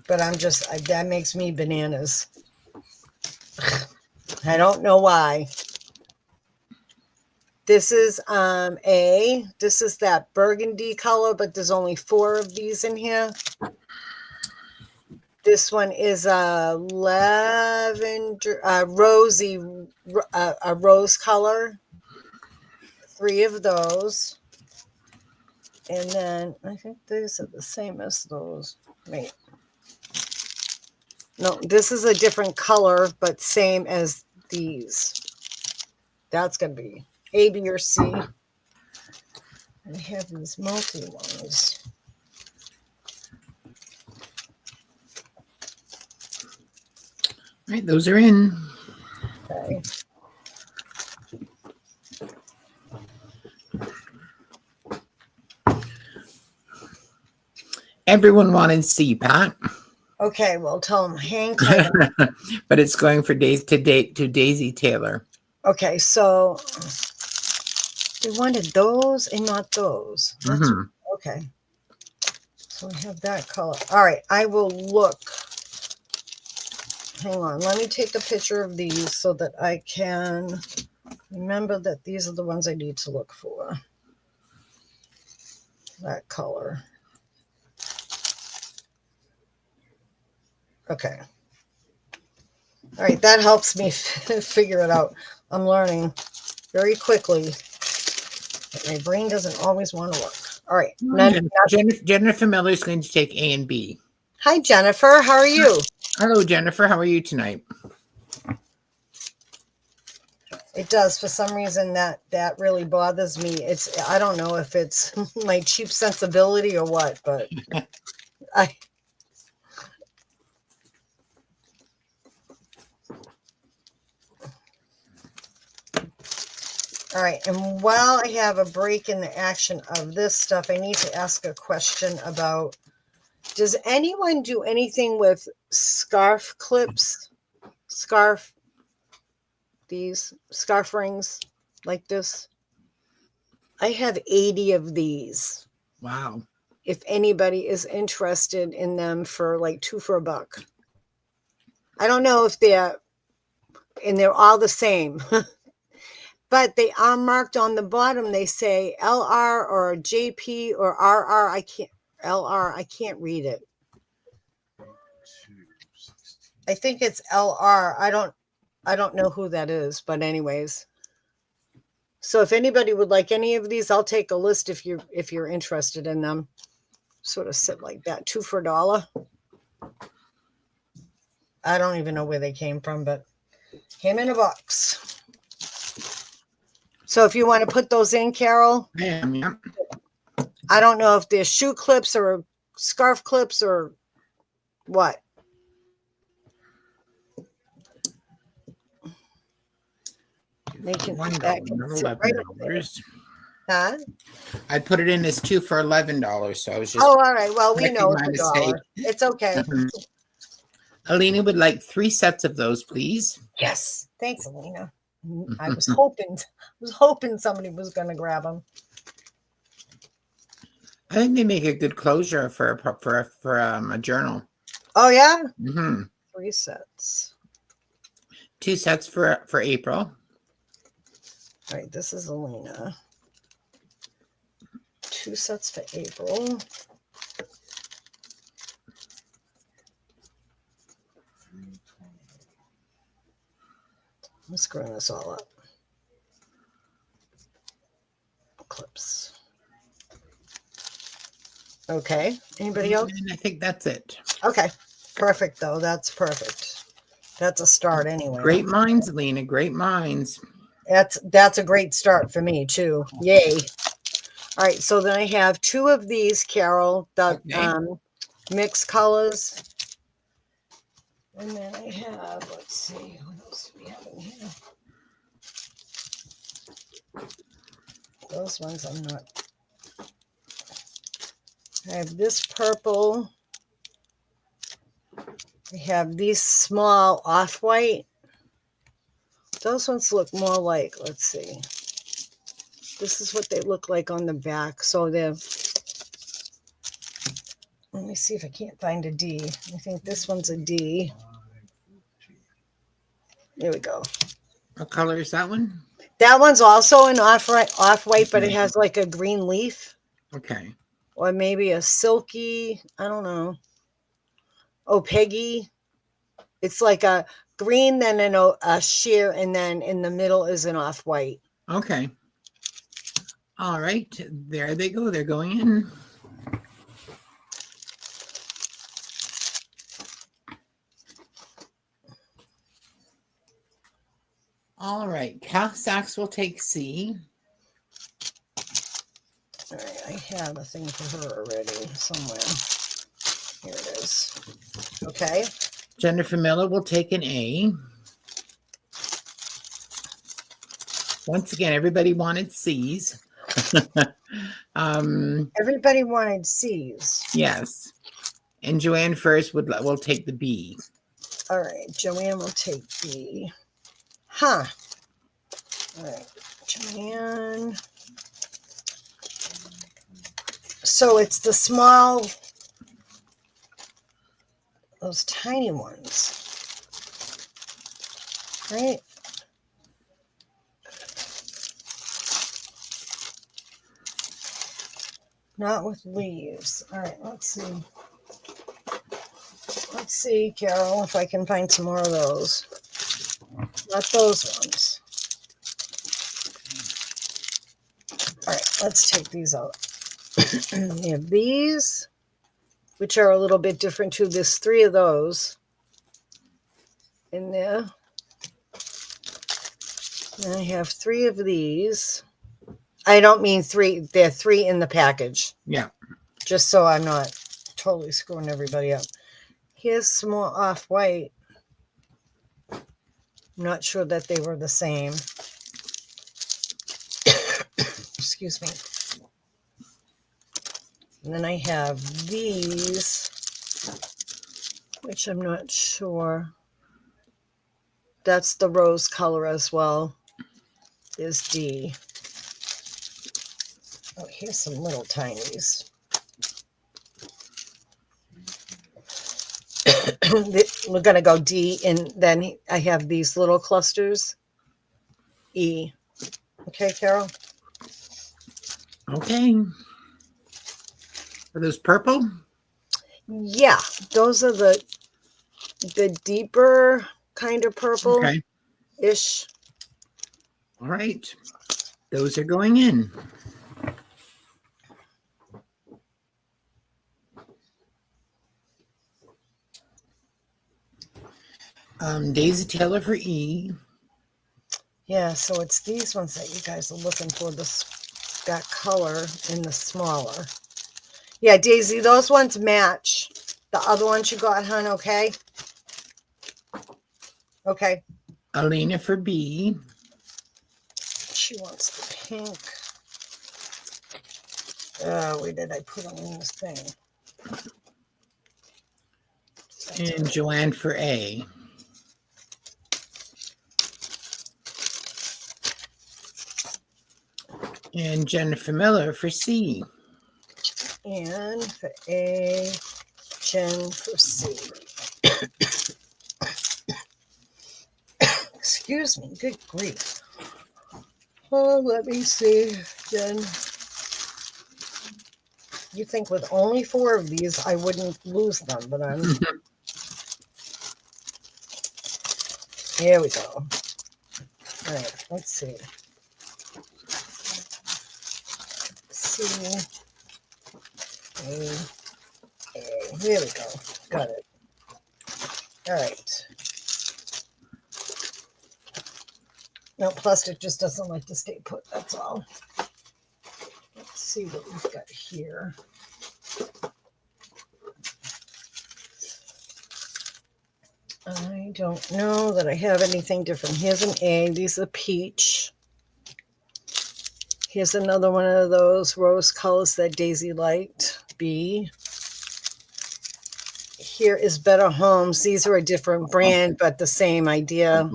But that makes me bananas. I don't know why. This is this is that burgundy color, but there's only 4 of these in here. This one is a lavender, rosy, a rose color. 3 of those. And then I think these are the same as those. Wait. No, this is a different color, but same as these. That's going to be A, B, or C. I have these multi ones. All right, those are in. Okay. Everyone wanted C, Pat. Okay, well, tell them hang tight. But it's going for Daisy Taylor. Okay, so they wanted those and not those. That's okay. So we have that color. All right, I will look. Hang on, let me take a picture of these so that I can remember that these are the ones I need to look for. That color. Okay. All right, that helps me figure it out. I'm learning very quickly, but my brain doesn't always want to work. All right. Jennifer Miller is going to take A and B. Hi, Jennifer. How are you? Hello, Jennifer. How are you tonight? It does. For some reason, that really bothers me. I don't know if it's my cheap sensibility or what, but All right, and while I have a break in the action of this stuff, I need to ask a question about, does anyone do anything with scarf clips? These scarf rings like this? I have 80 of these. Wow. If anybody is interested in them for like 2 for $1. I don't know if they're all the same. But they are marked on the bottom. They say LR or JP or RR. LR. I can't read it. I think it's LR. I don't know who that is, but anyways. So if anybody would like any of these, I'll take a list if you're interested in them. Sort of sit like that, 2 for $1. I don't even know where they came from, but came in a box. So if you want to put those in, Carol. I am, yeah. I don't know if they're shoe clips or scarf clips or what. They can $11. right. Huh? I put it in as 2 for $11, so I was just. Oh, all right. Well, we know my it's $1. It's okay. Alina would like 3 sets of those, please. Yes. Thanks, Alina. I was hoping somebody was going to grab them. I think they make a good closure for a journal. Oh yeah. 3 sets. 2 sets for April. All right. This is Alina. 2 sets for April. I'm screwing this all up. Clips. Okay. Anybody else? And I think that's it. Okay. Perfect, though. That's perfect. That's a start anyway. Great minds, Lena. Great minds. That's a great start for me, too. Yay. All right. So then I have 2 of these, Carol, the mixed colors. And then I have, let's see, what else do we have in here? Those ones I'm not. I have this purple. I have these small off-white. Those ones look more like, let's see. This is what they look like on the back. So they're, let me see if I can't find a D. I think this one's a D. There we go. What color is that one? That one's also an off-white, but it has like a green leaf. Okay. Or maybe a silky, I don't know. Oh, Peggy. It's like a green, then a sheer, and then in the middle is an off-white. Okay. All right. There they go. They're going in. All right. Sachs will take C. All right, I have a thing for her already somewhere. Here it is. Okay. Jennifer Miller will take an A. Once again, everybody wanted C's. Everybody wanted C's. Yes. And Joanne first will take the B. All right, Joanne will take B. Huh. All right, Joanne. So it's the small, those tiny ones, right? Not with leaves. All right, let's see. Let's see, Carol, if I can find some more of those. Not those ones. All right, let's take these out. We have these, which are a little bit different too. There's 3 of those in there. And I have 3 of these. I don't mean 3. There are 3 in the package. Yeah. Just so I'm not totally screwing everybody up. Here's some more off-white. I'm not sure that they were the same. Excuse me. And then I have these, which I'm not sure. That's the rose color as well. Is D. Oh, here's some little tinies. We're going to go D, and then I have these little clusters. E. Okay, Carol? Okay. Are those purple? Yeah, those are the deeper kind of purple-ish. Okay. All right. Those are going in. Daisy Taylor for E. Yeah, so it's these ones that you guys are looking for, that color in the smaller. Yeah, Daisy, those ones match the other ones you got, hon, okay? Okay. Alina for B. She wants the pink. Where did I put them in this thing? And Joanne for A. And Jennifer Miller for C. And for A, Jen for C. Excuse me, good grief. Oh, let me see, Jen. You think with only 4 of these, I wouldn't lose them, but I'm... Here we go. All right, let's see. C, A. Here we go. Got it. All right. No, plastic just doesn't like to stay put, that's all. Let's see what we've got here. I don't know that I have anything different. Here's an A. These are peach. Here's another one of those rose colors that Daisy liked. B. Here is Better Homes. These are a different brand, but the same idea.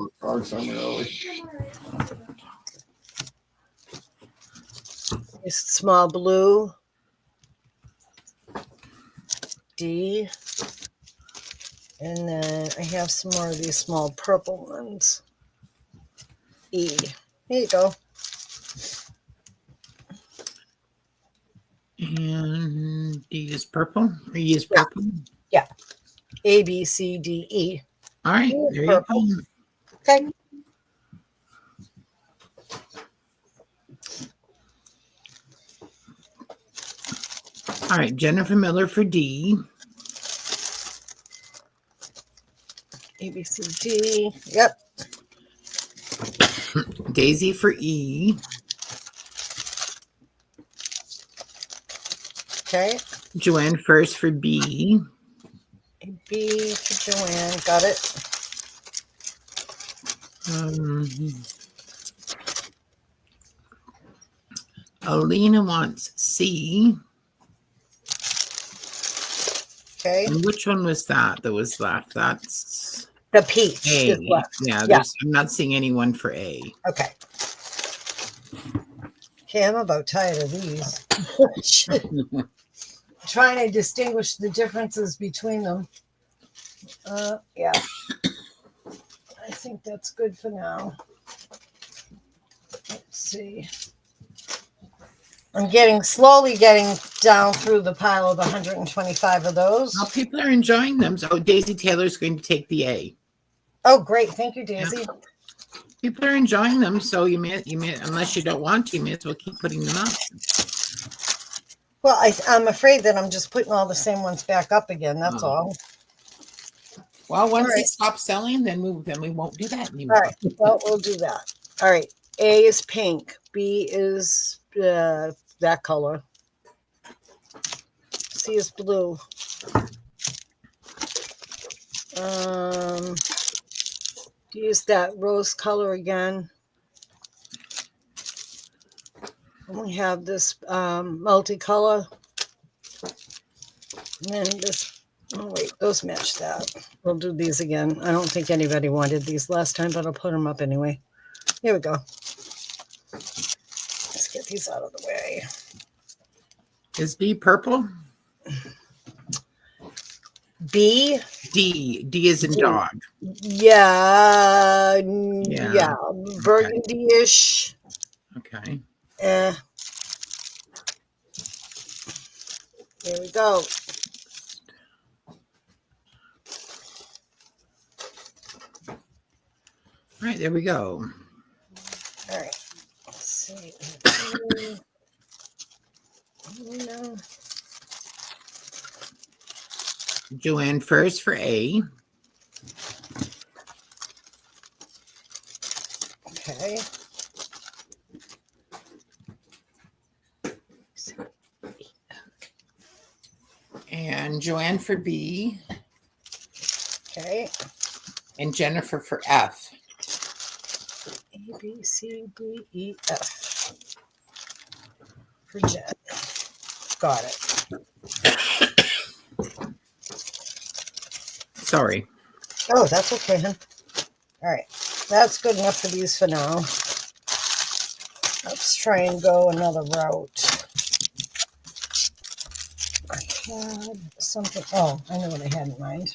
It's small blue. D. And then I have some more of these small purple ones. E. Here you go. And D is purple. Or E is Yeah. purple. Yeah. A, B, C, D, E. All right. E is There purple. you go. Okay. All right. Jennifer Miller for D. A, B, C, D. Yep. Daisy for E. Okay. Joanne first for B. A, B for Joanne. Got it. Alina wants C. Okay. And which one was that was left? That's The peach A. is left. Yeah, Yeah. I'm not seeing anyone for A. Okay. Okay, I'm about tired of these. Trying to distinguish the differences between them. Yeah. I think that's good for now. Let's see. I'm slowly getting down through the pile of 125 of those. Well, people are enjoying them. So Daisy Taylor's going to take the A. Oh, great. Thank you, Daisy. People are enjoying them, so you may, unless you don't want to, you may as well keep putting them up. Well, I'm afraid that I'm just putting all the same ones back up again. That's Oh. all. Well, once All they right. stop selling, then we won't do that anymore. All right. Well, we'll do that. All right. A is pink. B is that color. C is blue. D is that rose color again. And we have this multicolor. And then this, oh wait, those match that. We'll do these again. I don't think anybody wanted these last time, but I'll put them up anyway. Here we go. Let's get these out of the way. Is D purple? B. D is in D. dog. Yeah. Yeah. Yeah. Burgundy-ish. Okay. Here we go. All right, there we go. All right. Let's see. No. Joanne first for A. Okay. And Joanne for B. Okay. And Jennifer for F. A, B, C, D, E, F. For Jen. Got it. Sorry. Oh, that's okay, hun. All right. That's good enough for these for now. Let's try and go another route. I had something. Oh, I know what I had in mind.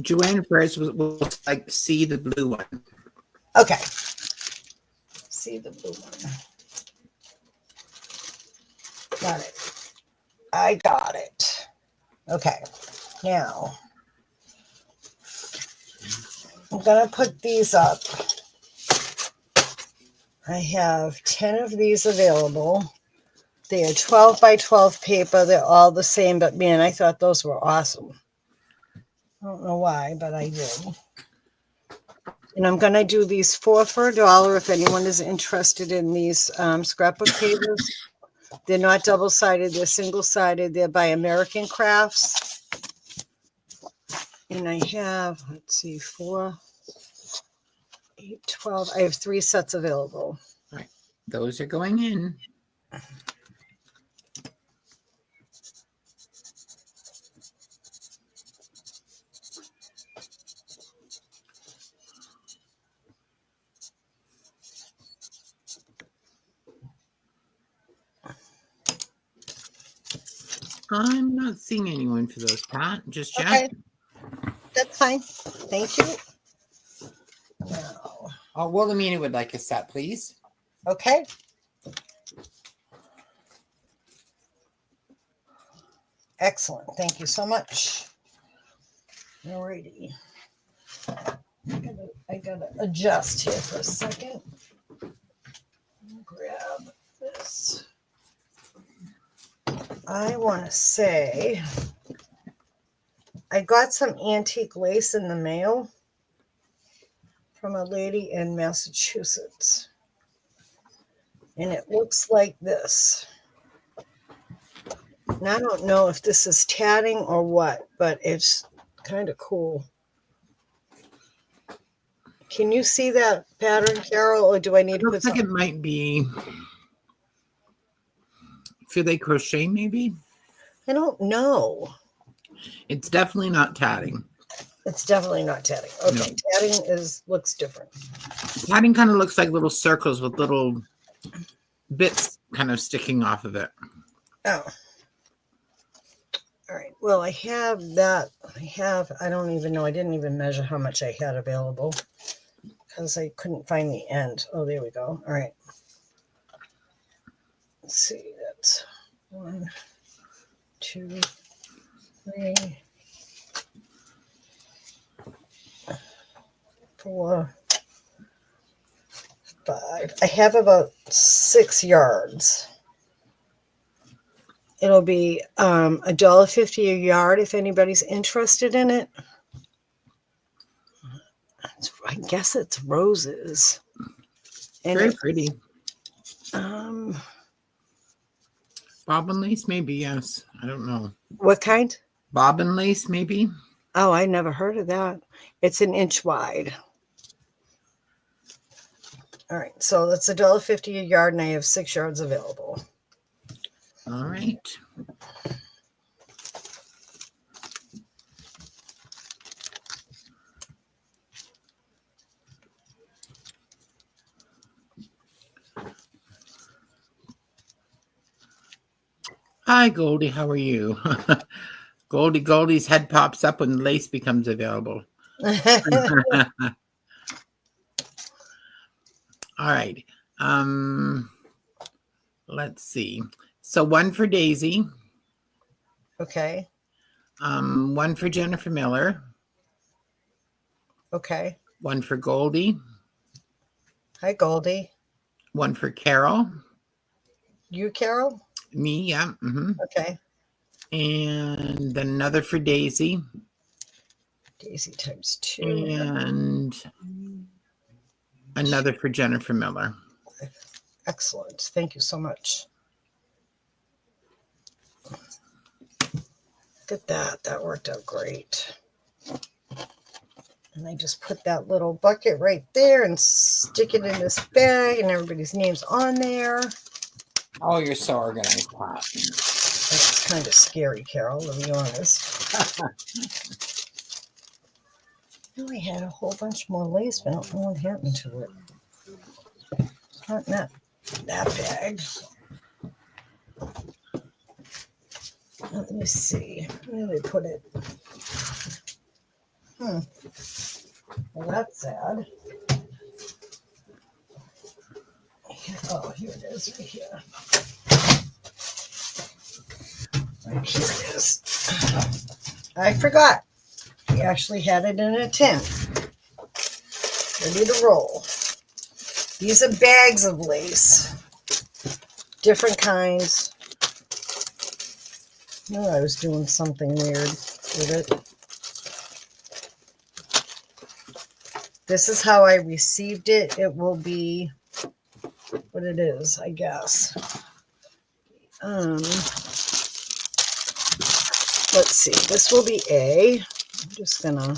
Joanne first was like C, the blue one. Okay. See the blue one. Got it. I got it. Okay. Now, I'm going to put these up. I have 10 of these available. They are 12 by 12 paper. They're all the same, but man, I thought those were awesome. I don't know why, but I did. And I'm going to do these 4 for $1 if anyone is interested in these scrapbook pages. They're not double-sided. They're single-sided. They're by American Crafts. And I have, let's see, 4, 8, 12. I have 3 sets available. All right. Those are going in. I'm not seeing anyone for those, Pat, just yet. Okay. That's fine. Thank you. Now, Oh, Wilhelmina would like a set, please. okay. Excellent. Thank you so much. Alrighty. I gotta adjust here for a second. Grab this. I want to say I got some antique lace in the mail from a lady in Massachusetts. And it looks like this. And I don't know if this is tatting or what, but it's kind of cool. Can you see that pattern, Carol, or do I need It to put looks like it something? might be filet crochet, maybe. I don't know. It's definitely not tatting. It's definitely not tatting. Okay, No. tatting looks different. Tatting kind of looks like little circles with little bits kind of sticking off of it. Oh. All right. Well, I have that. I don't even know. I didn't even measure how much I had available because I couldn't find the end. Oh, there we go. All right. Let's see. That's 1, 2, 3, 4, 5. I have about 6 yards. It'll be $1.50 a yard if anybody's interested in it. I guess it's roses. And Very pretty. um, Bobbin lace, maybe, yes. I don't know. what kind? Bobbin lace, maybe? Oh, I never heard of that. It's 1 inch wide. All right, so that's $1.50 a yard, and I have 6 yards available. All right. Hi, Goldie. How are you? Goldie's head pops up when the lace becomes available. All right. Let's see. So 1 for Daisy. Okay. 1 for Jennifer Miller. Okay. 1 for Goldie. Hi, Goldie. 1 for Carol. You, Carol? Me, yeah. Okay. And then another for Daisy. Daisy times 2. And another for Jennifer Miller. Excellent. Thank you so much. Look at that. That worked out great. And I just put that little bucket right there and stick it in this bag, and everybody's name's on there. Oh, you're so organized, Pat. That's kind of scary, Carol, to be honest. I know I had a whole bunch more lace, but I don't know what happened to it. Not in that bag. Let me see. Where did I put it? Well, that's sad. Oh, here it is, right here. Right here it is. I forgot. We actually had it in a tin. Ready to roll. These are bags of lace. Different kinds. I knew I was doing something weird with it. This is how I received it. It will be what it is, I guess. Let's see. This will be A. I'm just gonna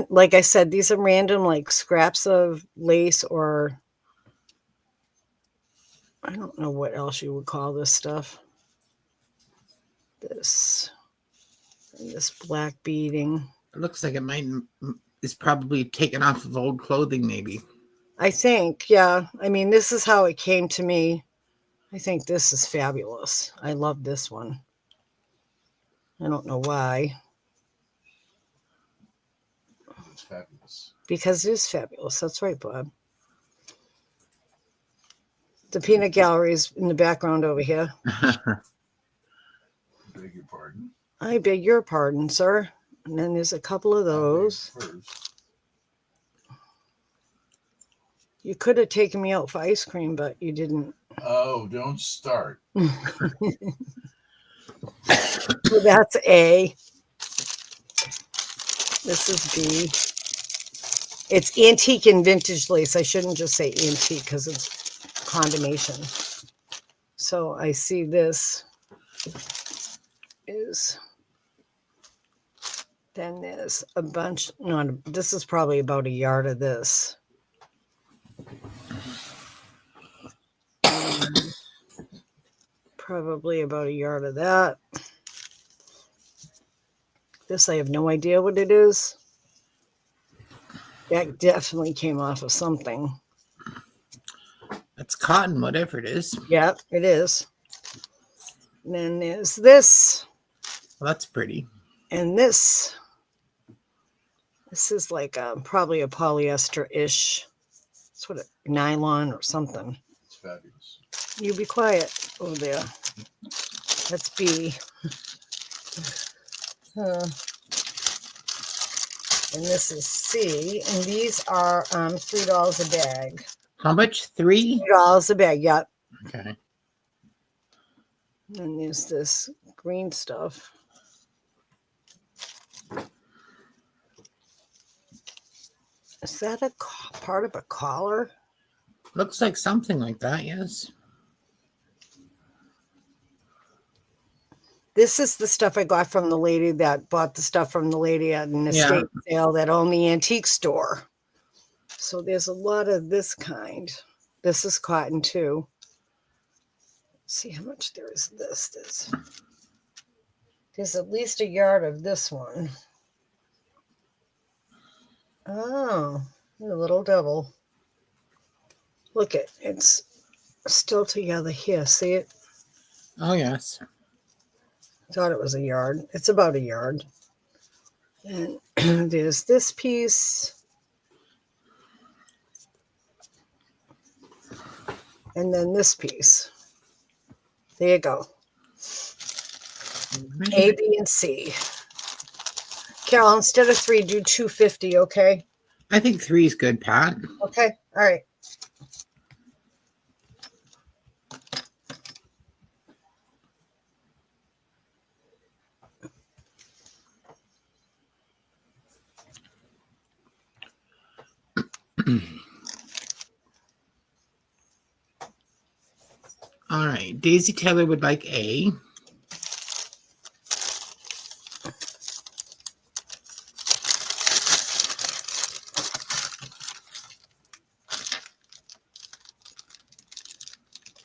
like I said, these are random like scraps of lace, or I don't know what else you would call this stuff. This and this black beading. It looks like it might is probably taken off of old clothing, maybe. I think, yeah. I mean, this is how it came to me. I think this is fabulous. I love this one. I don't know why. It's fabulous. Because it is fabulous. That's right, Bob. The peanut gallery is in the background over here. Beg your pardon. I beg your pardon, sir. And then there's a couple of those. First. You could have taken me out for ice cream, but you didn't. Oh, don't start. So that's A. This is B. It's antique and vintage lace. I shouldn't just say antique because it's combination. So I see this is, then there's a bunch, this is probably about a yard of this. Probably about a yard of that. This, I have no idea what it is. That definitely came off of something. That's cotton, whatever it is. Yep, it is. And then there's this. Well, that's pretty. And this. This is like probably a polyester-ish. It's what, nylon or something. It's fabulous. You be quiet over there. That's B. And this is C. And these are $3 a bag. How much? $3? $3 a bag, yep. Okay. And there's this green stuff. Is that a part of a collar? Looks like something like that, yes. This is the stuff I got from the lady that bought the stuff from the lady at an estate sale that owned the antique store. So there's a lot of this kind. This is cotton too. Let's see how much there is of this. There's at least a yard of this one. Oh, a little double. Look it's still together here. See it? Oh, yes. Thought it was a yard. It's about a yard. And there's this piece. And then this piece. There you go. A, B, and C. Carol, instead of 3, do 250, okay? I think 3 is good, Pat. Okay, all right. All right. Daisy Taylor would like A.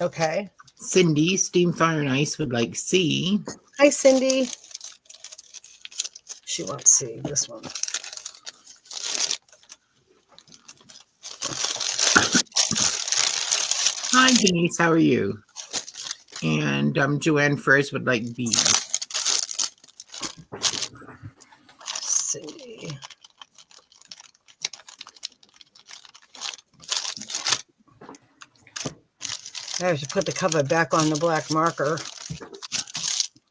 Okay. Cindy, Steam, Fire, and Ice would like C. Hi, Cindy. She wants C, this one. Hi, Denise. How are you? And Joanne first would like B. Cindy. I have to put the cover back on the black marker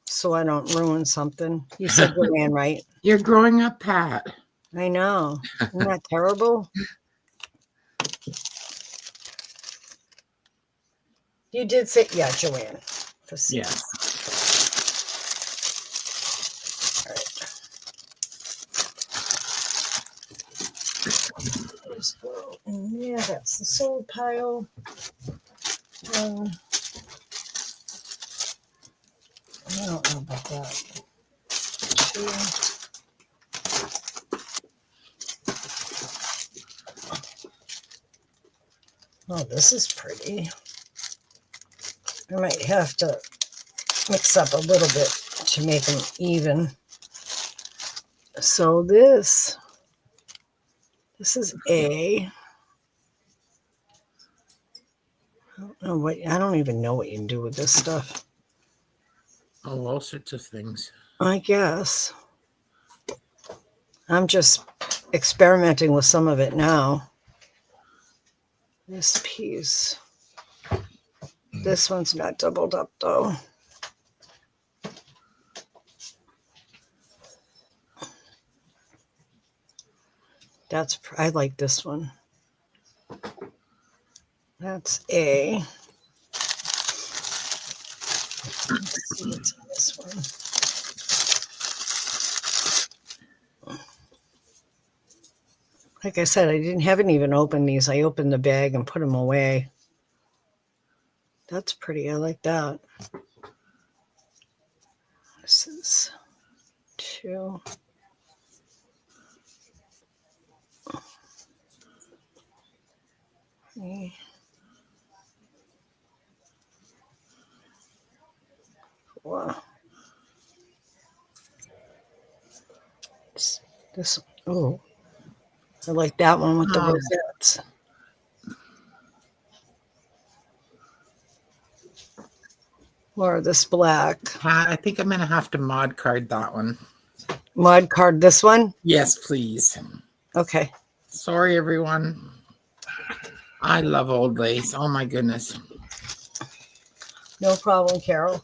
so I don't ruin something. You said Joanne, right? You're growing up, Pat. I know. Isn't that terrible? You did say, yeah, Joanne. For C. Yes. All right. There's 4. And yeah, that's the sold pile. I don't know about that. two. Oh, this is pretty. I might have to mix up a little bit to make them even. So this is A. I don't even know what you can do with this stuff. Oh, all sorts of things. I guess. I'm just experimenting with some of it now. This piece. This one's not doubled up though. I like this one. That's A. Let's see what's in this one. Like I said, I haven't even opened these. I opened the bag and put them away. That's pretty. I like that. This is 2. Three. Wow. This, oh, I like that one with the rosettes. Or this black. I think I'm going to have to mod card that one. Mod card this one? Yes, please. Okay. Sorry, everyone. I love old lace. Oh, my goodness. No problem, Carol.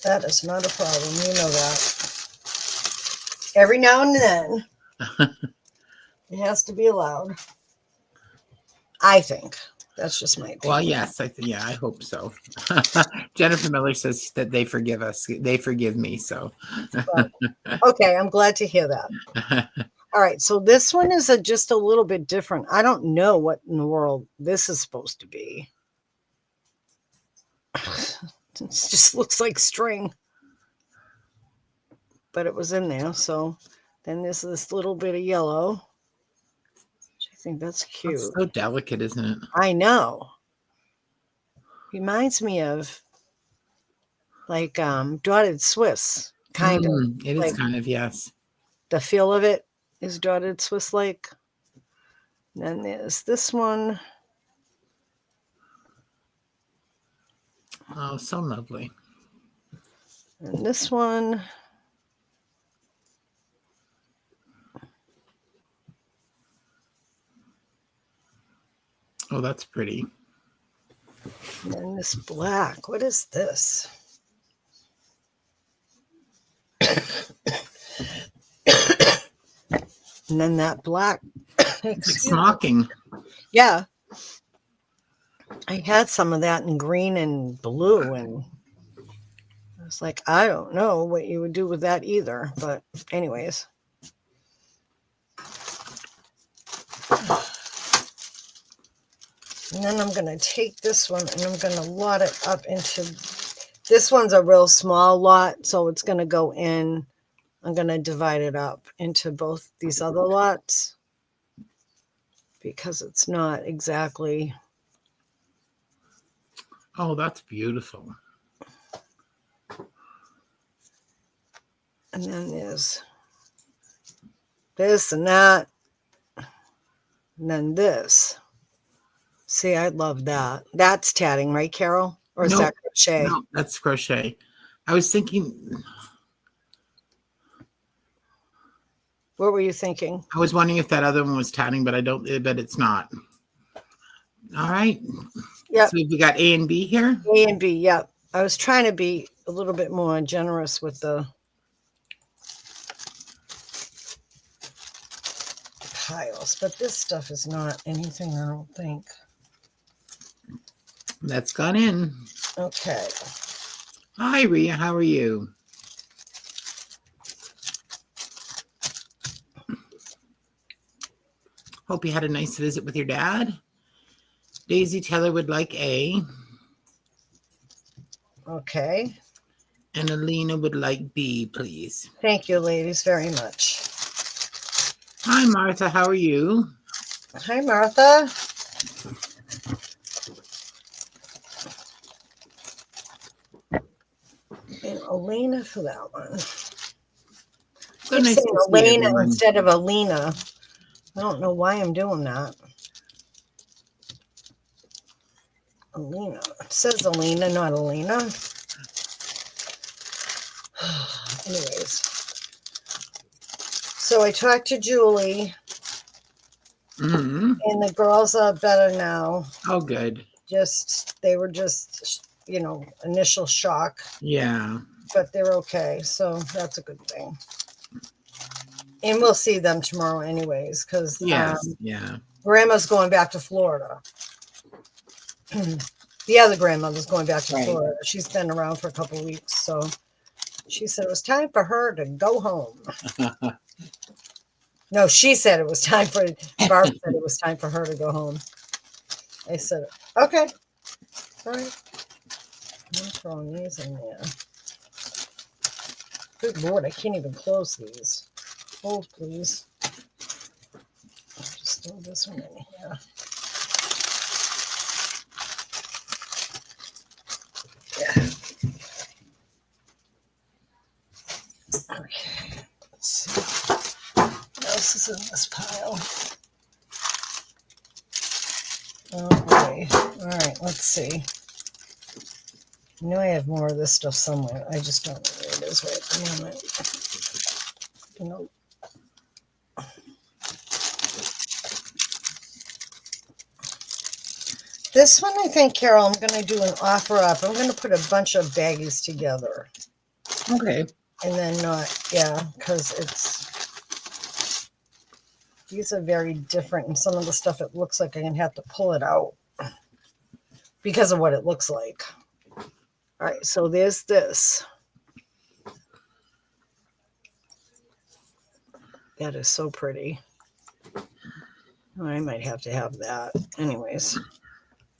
That is not a problem. You know that. Every now and then, it has to be allowed. I think. That's just my opinion. Well, yes. I hope so. Jennifer Miller says that they forgive us. They forgive me. So. Okay. I'm glad to hear that. All right. So this one is just a little bit different. I don't know what in the world this is supposed to be. It just looks like string. But it was in there. So then there's this little bit of yellow. Which I think that's cute. It's so delicate, isn't it? I know. Reminds me of like dotted Swiss. Kind of. It is like, kind of, yes. The feel of it is dotted Swiss like. Then there's this one. Oh, so lovely. And this one. Oh, that's pretty. And then this black. What is this? And then that black. It's smocking. Yeah. I had some of that in green and blue, and I was like, I don't know what you would do with that either. But anyways. And then I'm going to take this one and I'm going to lot it up into, this one's a real small lot, so it's going to go in. I'm going to divide it up into both these other lots because it's not exactly. Oh, that's beautiful. And then there's this and that. And then this. See, I love that. That's tatting, right, Carol? Or is that crochet? No, that's crochet. I was thinking. What were you thinking? I was wondering if that other one was tatting, but but it's not. All right. Yeah. So we got A and B here? A and B, yep. I was trying to be a little bit more generous with the piles, but this stuff is not anything, I don't think. That's gone in. Okay. Hi, Rhea. How are you? Hope you had a nice visit with your dad. Daisy Taylor would like A. Okay. And Alina would like B, please. Thank you, ladies, very much. Hi, Martha. How are you? Hi, Martha. And Elena for that one. So I'm nice saying to see Elena everyone. instead of Alina. I don't know why I'm doing that. Alina. It says Alina, not Elena. Anyways. So I talked to Julie, Mm-hmm. and the girls are better now. Oh, good. They were just, initial shock, Yeah. but they're okay. So that's a good thing. And we'll see them tomorrow anyways, because Yes. Yeah. Grandma's going back to Florida. The other grandmother's going back to Right. Florida. She's been around for a couple of weeks. So she said it was time for her to go home. No, she said it was time for, Barb said it was time for her to go home. I said, okay. All right. I'm throwing these in there. Good Lord, I can't even close these. Hold, please. I'll just throw this one in here. Yeah. Okay. Let's see. What else is in this pile? Oh boy. All right, let's see. I know I have more of this stuff somewhere. I just don't know where it is right at the moment. Nope. This one, I think, Carol, I'm going to do an offer up. I'm going to put a bunch of baggies together. Okay. And then because these are very different. And some of the stuff, it looks like I'm going to have to pull it out because of what it looks like. All right, so there's this. That is so pretty. I might have to have that. Anyways,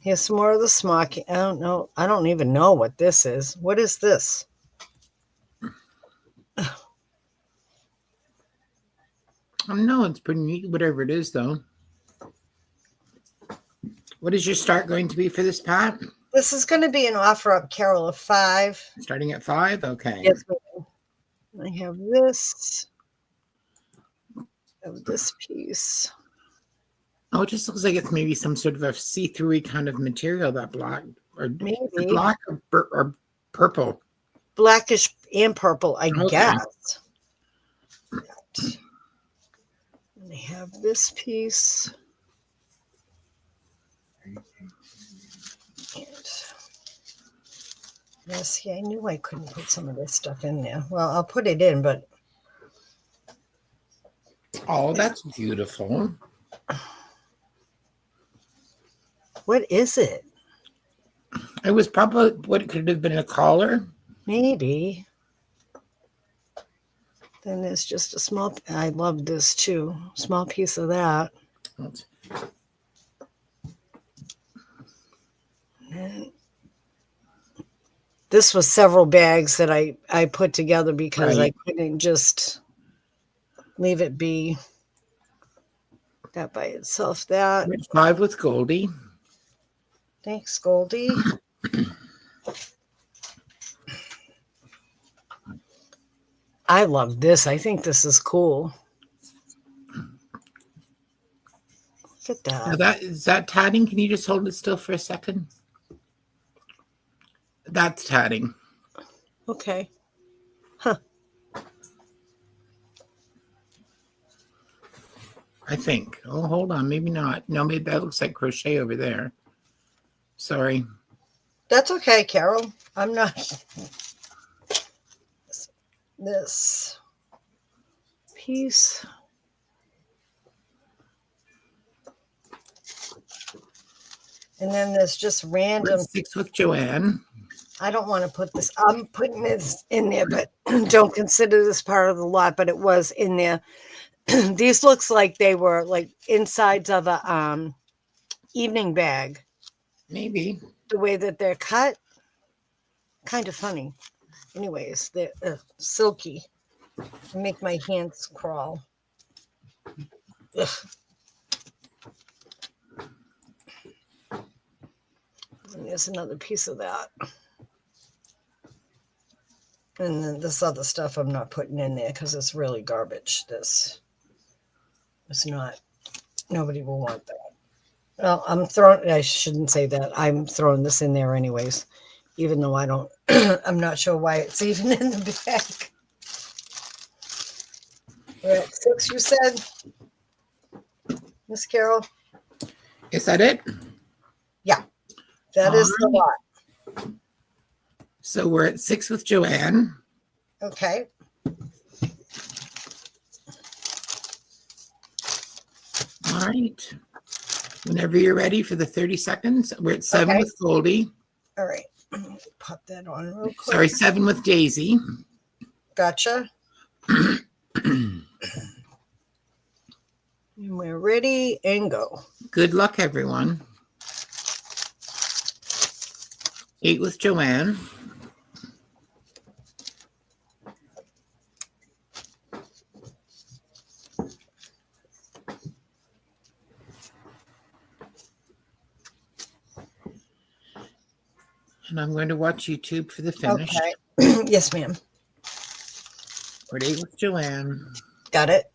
here's some more of the smocking. I don't know. I don't even know what this is. What is this? No, it's pretty neat, whatever it is, though. What is your start going to be for this, Pat? This is going to be an offer up, Carol, of 5. Starting at 5? Okay. Yes, ma'am. I have this. I have this piece. Oh, it just looks like it's maybe some sort of a see-through kind of material, that black. Or Maybe. Black or purple. Blackish and purple, I Okay. guess. And I have this piece. And see, I knew I couldn't put some of this stuff in there. Well, I'll put it in, but Oh, that's beautiful. what is it? It was probably what it could have been, a collar. Maybe. Then there's just a small, I love this too. Small piece of that. And this was several bags that I put together because Right. I couldn't just leave it be that by itself. That. 5 with Goldie. Thanks, Goldie. I love this. I think this is cool. Look at Now that. is that tatting? Can you just hold it still for a second? That's tatting. Okay. Huh. I think. Oh, hold on. Maybe not. No, maybe that looks like crochet over there. Sorry. That's okay, Carol. I'm not. This piece. And then there's just random. 6 with Joanne. I don't want to put this. I'm putting this in there, but don't consider this part of the lot. But it was in there. These looks like they were like insides of a evening bag. Maybe. The way that they're cut, kind of funny. Anyways, they're silky. They make my hands crawl. Ugh. And there's another piece of that. And then this other stuff I'm not putting in there because it's really garbage. This is not, nobody will want that. Well, I shouldn't say that. I'm throwing this in there anyways, even though I don't, I'm not sure why it's even in the bag. We're at 6, you said, Miss Carol? Is that it? Yeah, that is the lot. So we're at 6 with Joanne. Okay. All right. Whenever you're ready for the 30 seconds, we're at 7 Okay. with Goldie. All right. Pop that on real quick. Sorry, 7 with Daisy. Gotcha. And we're ready and go. Good luck, everyone. 8 with Joanne. And I'm going to watch YouTube for the finish. Okay. Yes, ma'am. We're at 8 with Joanne. Got it.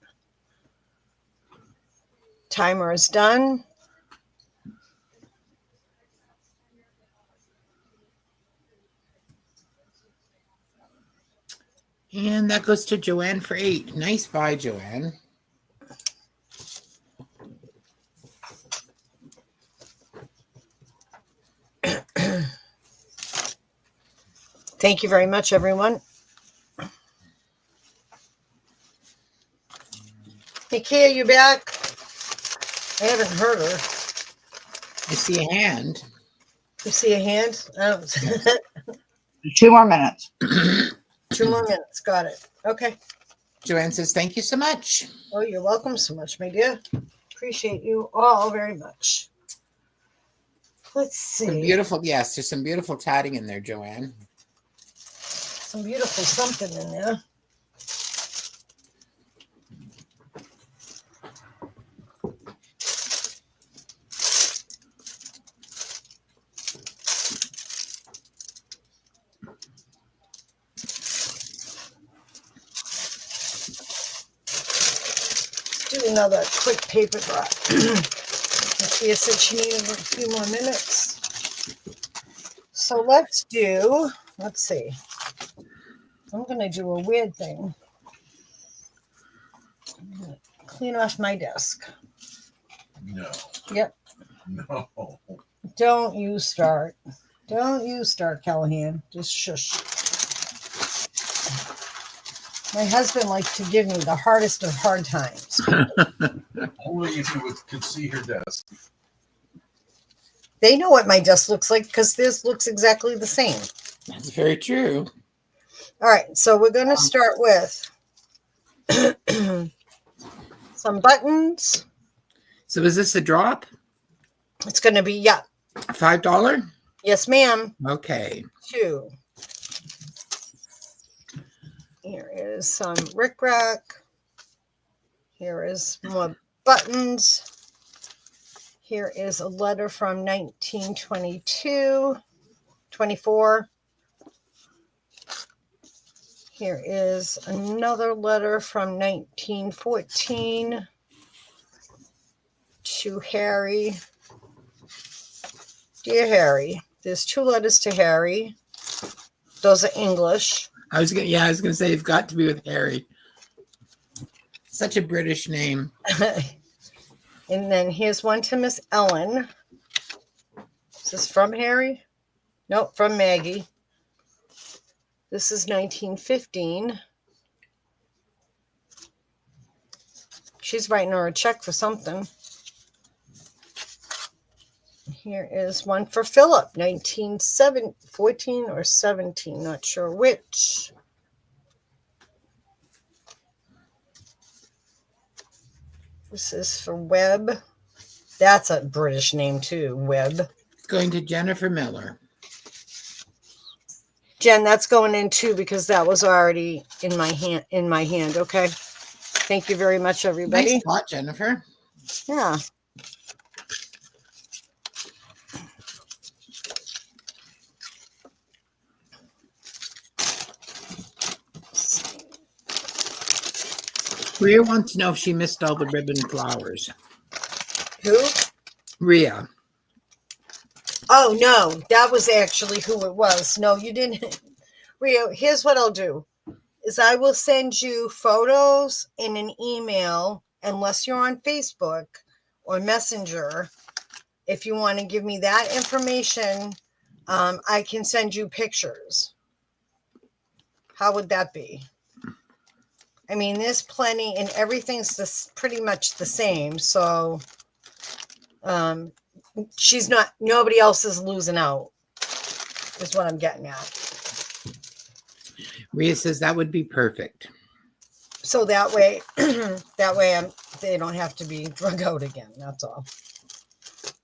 Timer is done. And that goes to Joanne for 8. Nice buy, Joanne. Thank you very much, everyone. Nikia, you back? I haven't heard her. I see a hand. You see a hand? Oh. 2 more minutes. 2 more minutes. Got it. Okay. Joanne says, thank you so much. Oh, you're welcome so much, my dear. Appreciate you all very much. Let's Some see. beautiful, yes, there's some beautiful tatting in there, Joanne. Some beautiful something in there. Do another quick paper drop. Nakia said she needed a few more minutes. So let's see. I'm going to do a weird thing. I'm going to clean off my desk. No. Yep. No. Don't you start. Don't you start, Callahan. Just shush. My husband likes to give me the hardest of hard times. Only if you could see her desk. They know what my desk looks like because this looks exactly the same. That's very true. All right, so we're going to start with some buttons. So is this a drop? It's going to be, yeah. $5? Yes, ma'am. Okay. 2. Here is some rickrack. Here is more buttons. Here is a letter from 1922, 24. Here is another letter from 1914 to Harry. Dear Harry, there's 2 letters to Harry. Those are English. I was gonna say it's got to be with Harry. Such a British name. And then here's one to Miss Ellen. Is this from Harry? Nope, from Maggie. This is 1915. She's writing her a check for something. Here is one for Philip, 14 or 17, not sure which. This is for Webb. That's a British name too, Webb. It's going to Jennifer Miller. Jen, that's going in too because that was already in my hand. Okay. Thank you very much, everybody. Nice spot, Jennifer. Yeah. Rhea wants to know if she missed all the ribbon flowers. Who? Rhea. Oh no, that was actually who it was. No, you didn't. Rio, here's what I'll do is I will send you photos in an email unless you're on Facebook or Messenger. If you want to give me that information, I can send you pictures. How would that be? I mean, there's plenty and everything's pretty much the same. So nobody else is losing out is what I'm getting at. Rhea says that would be perfect. So that way they don't have to be drug out again. That's all.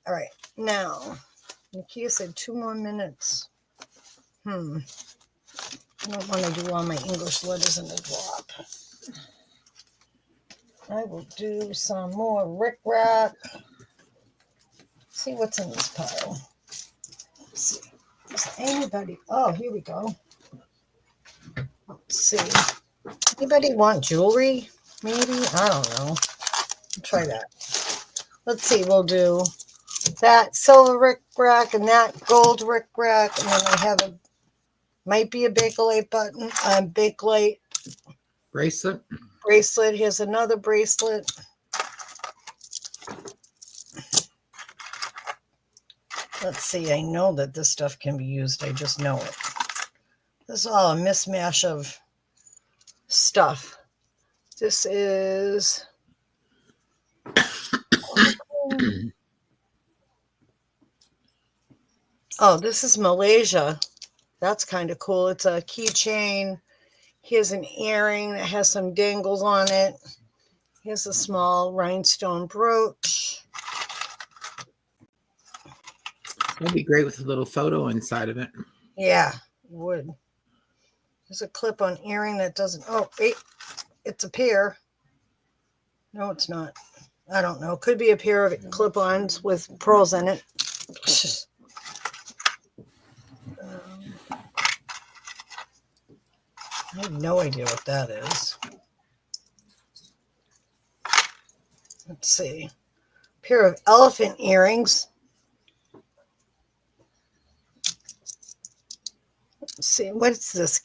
All right. Now, Nikia said 2 more minutes. I don't want to do all my English letters in a drop. I will do some more rickrack. See what's in this pile. Let's see. Is anybody? Oh, here we go. Let's see. Anybody want jewelry? Maybe? I don't know. I'll try that. Let's see. We'll do that silver rickrack and that gold rickrack. And then I have might be a Bakelite button. Bakelite Bracelet. bracelet. Here's another bracelet. Let's see. I know that this stuff can be used. I just know it. This is all a mismatch of stuff. This is oh, this is Malaysia. That's kind of cool. It's a keychain. Here's an earring that has some dangles on it. Here's a small rhinestone brooch. That'd be great with a little photo inside of it. Yeah, would. There's a clip-on earring that doesn't. Oh, wait. It's a pair. No, it's not. I don't know. Could be a pair of clip-ons with pearls in it. I have no idea what that is. Let's see. Pair of elephant earrings. Let's see. What's this?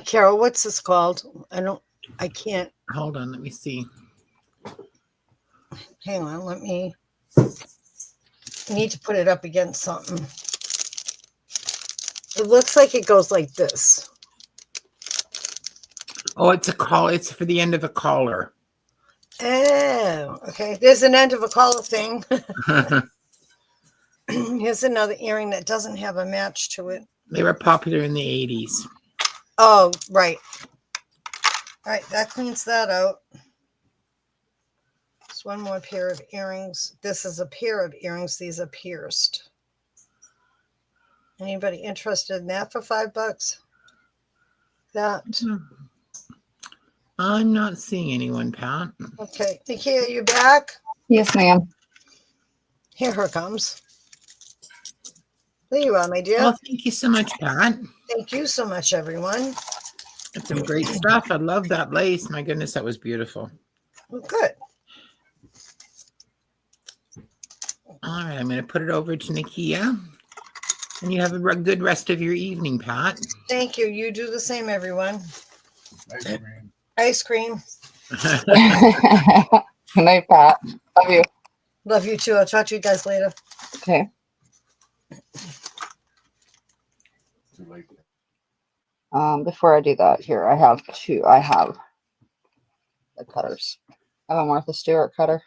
Carol, what's this called? I can't. Hold on, let me see. Hang on, I need to put it up against something. It looks like it goes like this. Oh, it's a call. It's for the end of a collar. Oh, okay. There's an end of a collar thing. Here's another earring that doesn't have a match to it. They were popular in the 80s. Oh, right. All right, that cleans that out. Just one more pair of earrings. This is a pair of earrings. These are pierced. Anybody interested in that for $5? That. I'm not seeing anyone, Pat. Okay. Nikia, are you back? Yes, ma'am. Here her comes. There you are, my dear. Well, thank you so much, Pat. Thank you so much, everyone. That's some great stuff. I love that lace. My goodness, that was beautiful. Well, good. All right, I'm going to put it over to Nikia. And you have a good rest of your evening, Pat. Thank you. You do the same, everyone. Ice cream. Ice cream. Good night, Pat. Love you. Love you too. I'll talk to you guys later. Okay. Too late. Before I do that, here I have the cutters. I have a Martha Stewart cutter.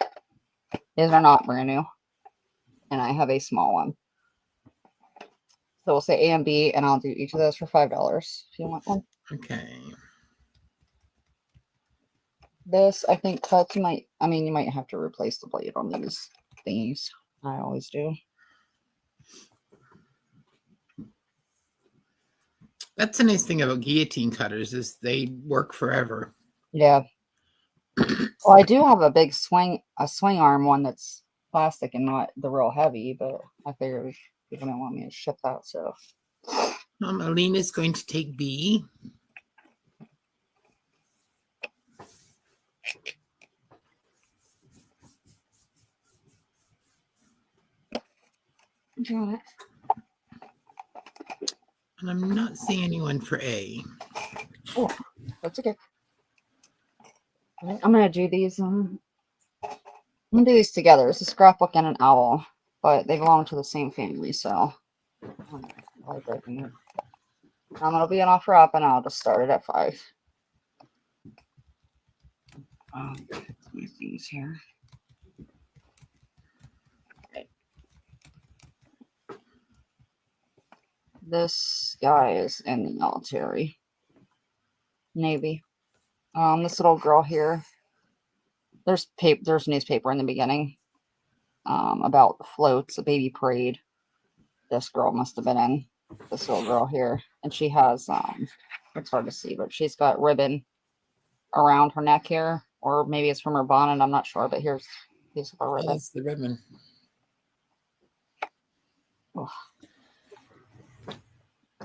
These are not brand new. And I have a small one. So we'll say A and B, and I'll do each of those for $5 if you want one. Okay. This, I think, cuts might, I mean, you might have to replace the blade on these thingies. I always do. That's the nice thing about guillotine cutters is they work forever. Yeah. Well, I do have a swing arm one that's plastic and not the real heavy, but I figured people don't want me to ship that, so. Alina's going to take B. Got it. And I'm not seeing anyone for A. Oh, that's okay. I'm gonna do these. I'm gonna do these together. It's a scrapbook and an owl, but they belong to the same family, so I like breaking it. It'll be an offer up, and I'll just start it at 5. My things here. Okay. This guy is in the military, Navy. This little girl here. There's newspaper in the beginning. About the floats, a baby parade. This girl must have been in. This little girl here, and she has it's hard to see, but she's got ribbon around her neck here, or maybe it's from her bonnet. I'm not sure, but here's a piece of her ribbon. That's the ribbon. Oh.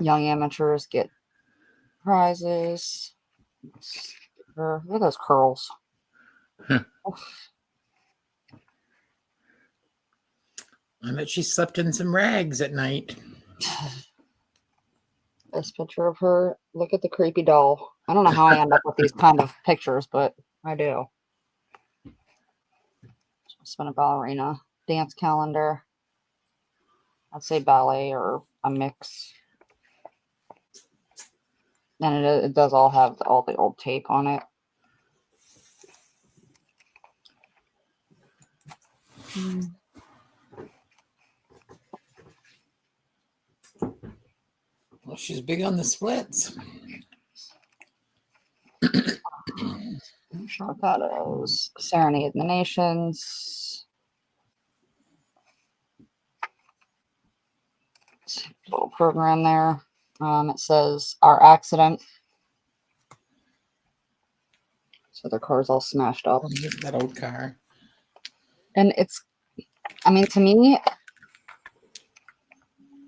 Young amateurs get prizes. Look at those curls. I bet she slept in some rags at night. This picture of her. Look at the creepy doll. I don't know how I end up with these kind of pictures, but I do. She's been a ballerina. Dance calendar. I'd say ballet or a mix. And it does all have all the old tape on it. Well, she's big on the splits. Short photos. Serenade the Nations. Little program there. It says our accident. So the car's all smashed up. That old car. And it's, I mean, to me,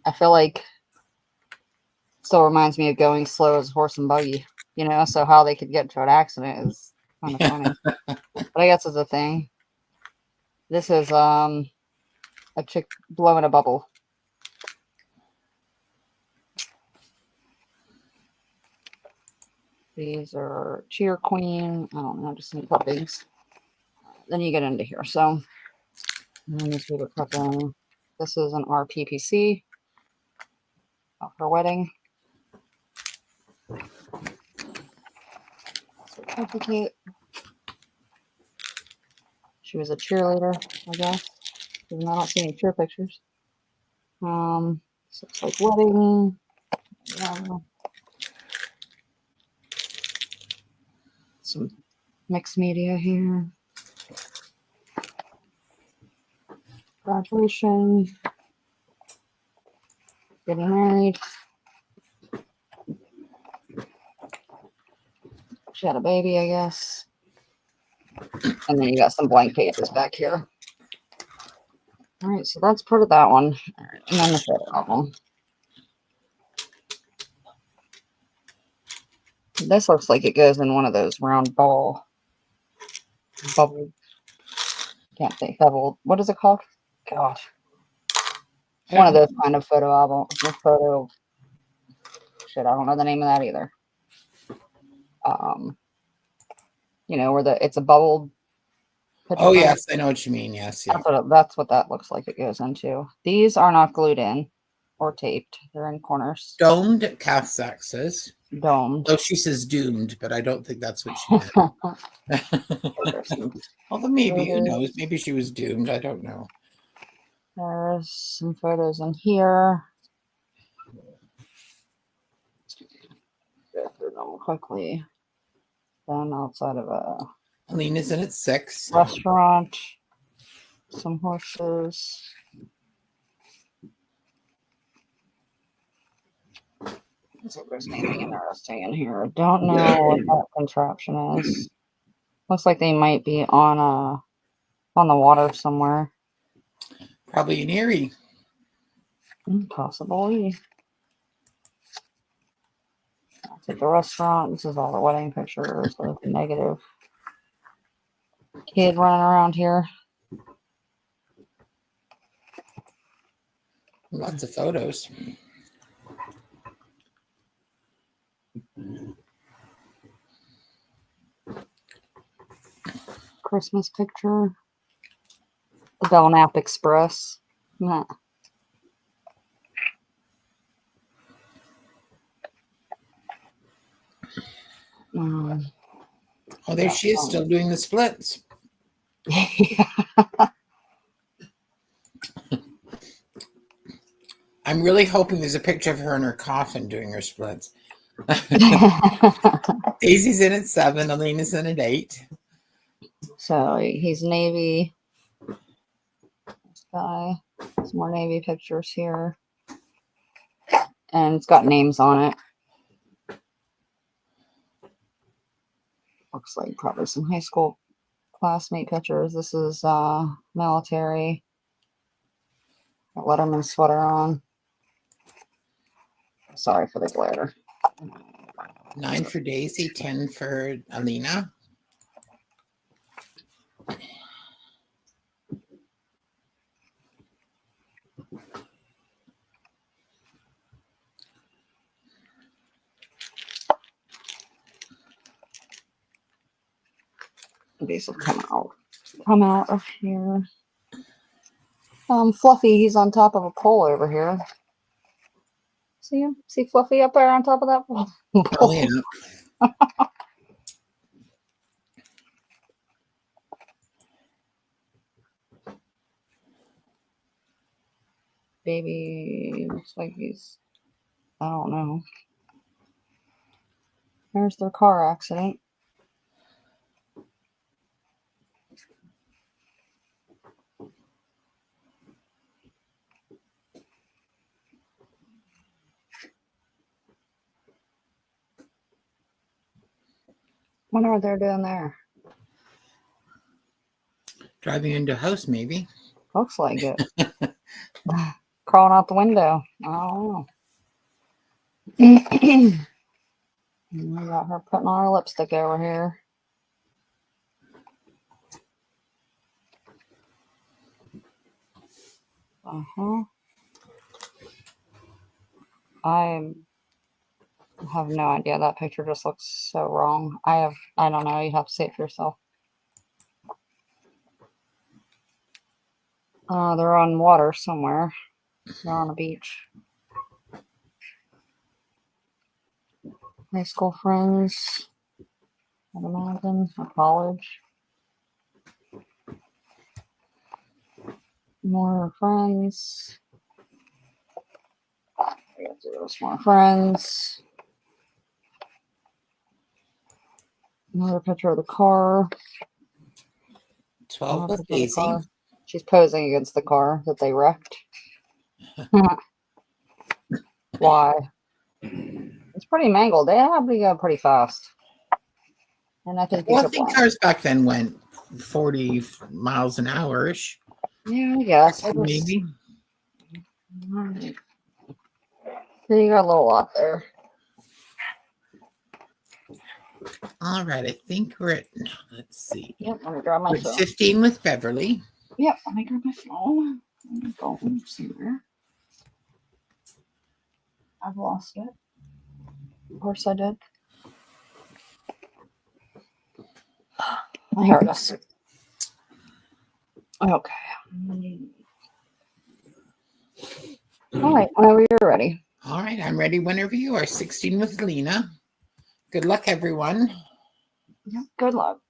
I feel like it still reminds me of going slow as a horse and buggy, you know, so how they could get into an accident is kind of funny. But I guess it's a thing. This is a chick blowing a bubble. These are Cheer Queen. I don't know, just some clippings. Then you get into here. So, newspaper clipping. This is an RPPC of her wedding. Certificate. She was a cheerleader, I guess. Even though I don't see any cheer pictures. So it's like wedding. Some mixed media here. Graduation. Getting married. She had a baby, I guess. And then you got some blank pages back here. All right, so that's part of that one. All right, and then the photo album. This looks like it goes in one of those round bubble. Can't think. Bubble. What is it called? Gosh. One of those kind of photo albums. Photo. Shit, I don't know the name of that either. You know, where it's a bubbled picture. Oh, yes, I know what you mean. Yes, yeah. That's what that looks like it goes into. These are not glued in or taped. They're in corners. Domed, Kath Sack says. Domed. Oh, she says doomed, but I don't think that's what she meant. Although maybe, who knows? Maybe she was doomed. I don't know. There's some photos in here. Go through them quickly. Then outside of Alina's in at 6. Restaurant. Some horses. There's anything interesting in here. I don't know what that contraption is. Looks like they might be on the water somewhere. Probably in Erie. Possibly. That's at the restaurant. This is all the wedding pictures. So the negative kid running around here. Lots of photos. Christmas picture. The Belknap Express. Nah. Oh, there she is, still doing the splits. Yeah. I'm really hoping there's a picture of her in her coffin doing her splits. Daisy's in at 7. Alina's in at 8. So he's Navy. This guy. Some more Navy pictures here. And it's got names on it. Looks like probably some high school classmate pictures. This is military. Got Letterman sweater on. Sorry for the glare. 9 for Daisy, 10 for Alina. These will come out of here. Fluffy, he's on top of a pole over here. See him? See Fluffy up there on top of that pole? Oh, yeah. Baby looks like he's, I don't know. There's their car accident. Wonder what they're doing there. Driving into a house, maybe. Looks like it. Crawling out the window. I don't know. We got her putting on her lipstick over here. I have no idea. That picture just looks so wrong. I don't know. You have to see it for yourself. They're on water somewhere. They're on a beach. High school friends. I'd imagine. Or college. More friends. There's more friends. Another picture of the car. 12 with Daisy. She's posing against the car that they wrecked. Why? It's pretty mangled. They have to go pretty fast. And I think Well, I think cars back then went 40 miles an hour-ish. Yeah, I guess. Maybe. All right. So you got a little lot there. All right, I think we're at, let's see. Yep, let me grab my We're at phone. 15 with Beverly. Yep, let me grab my phone. My phone somewhere. I've lost it. Of course I did. Here it is. Okay. All right, whenever you're ready. All right, I'm ready whenever you are. 16 with Lena. Good luck, everyone. Yep, good luck.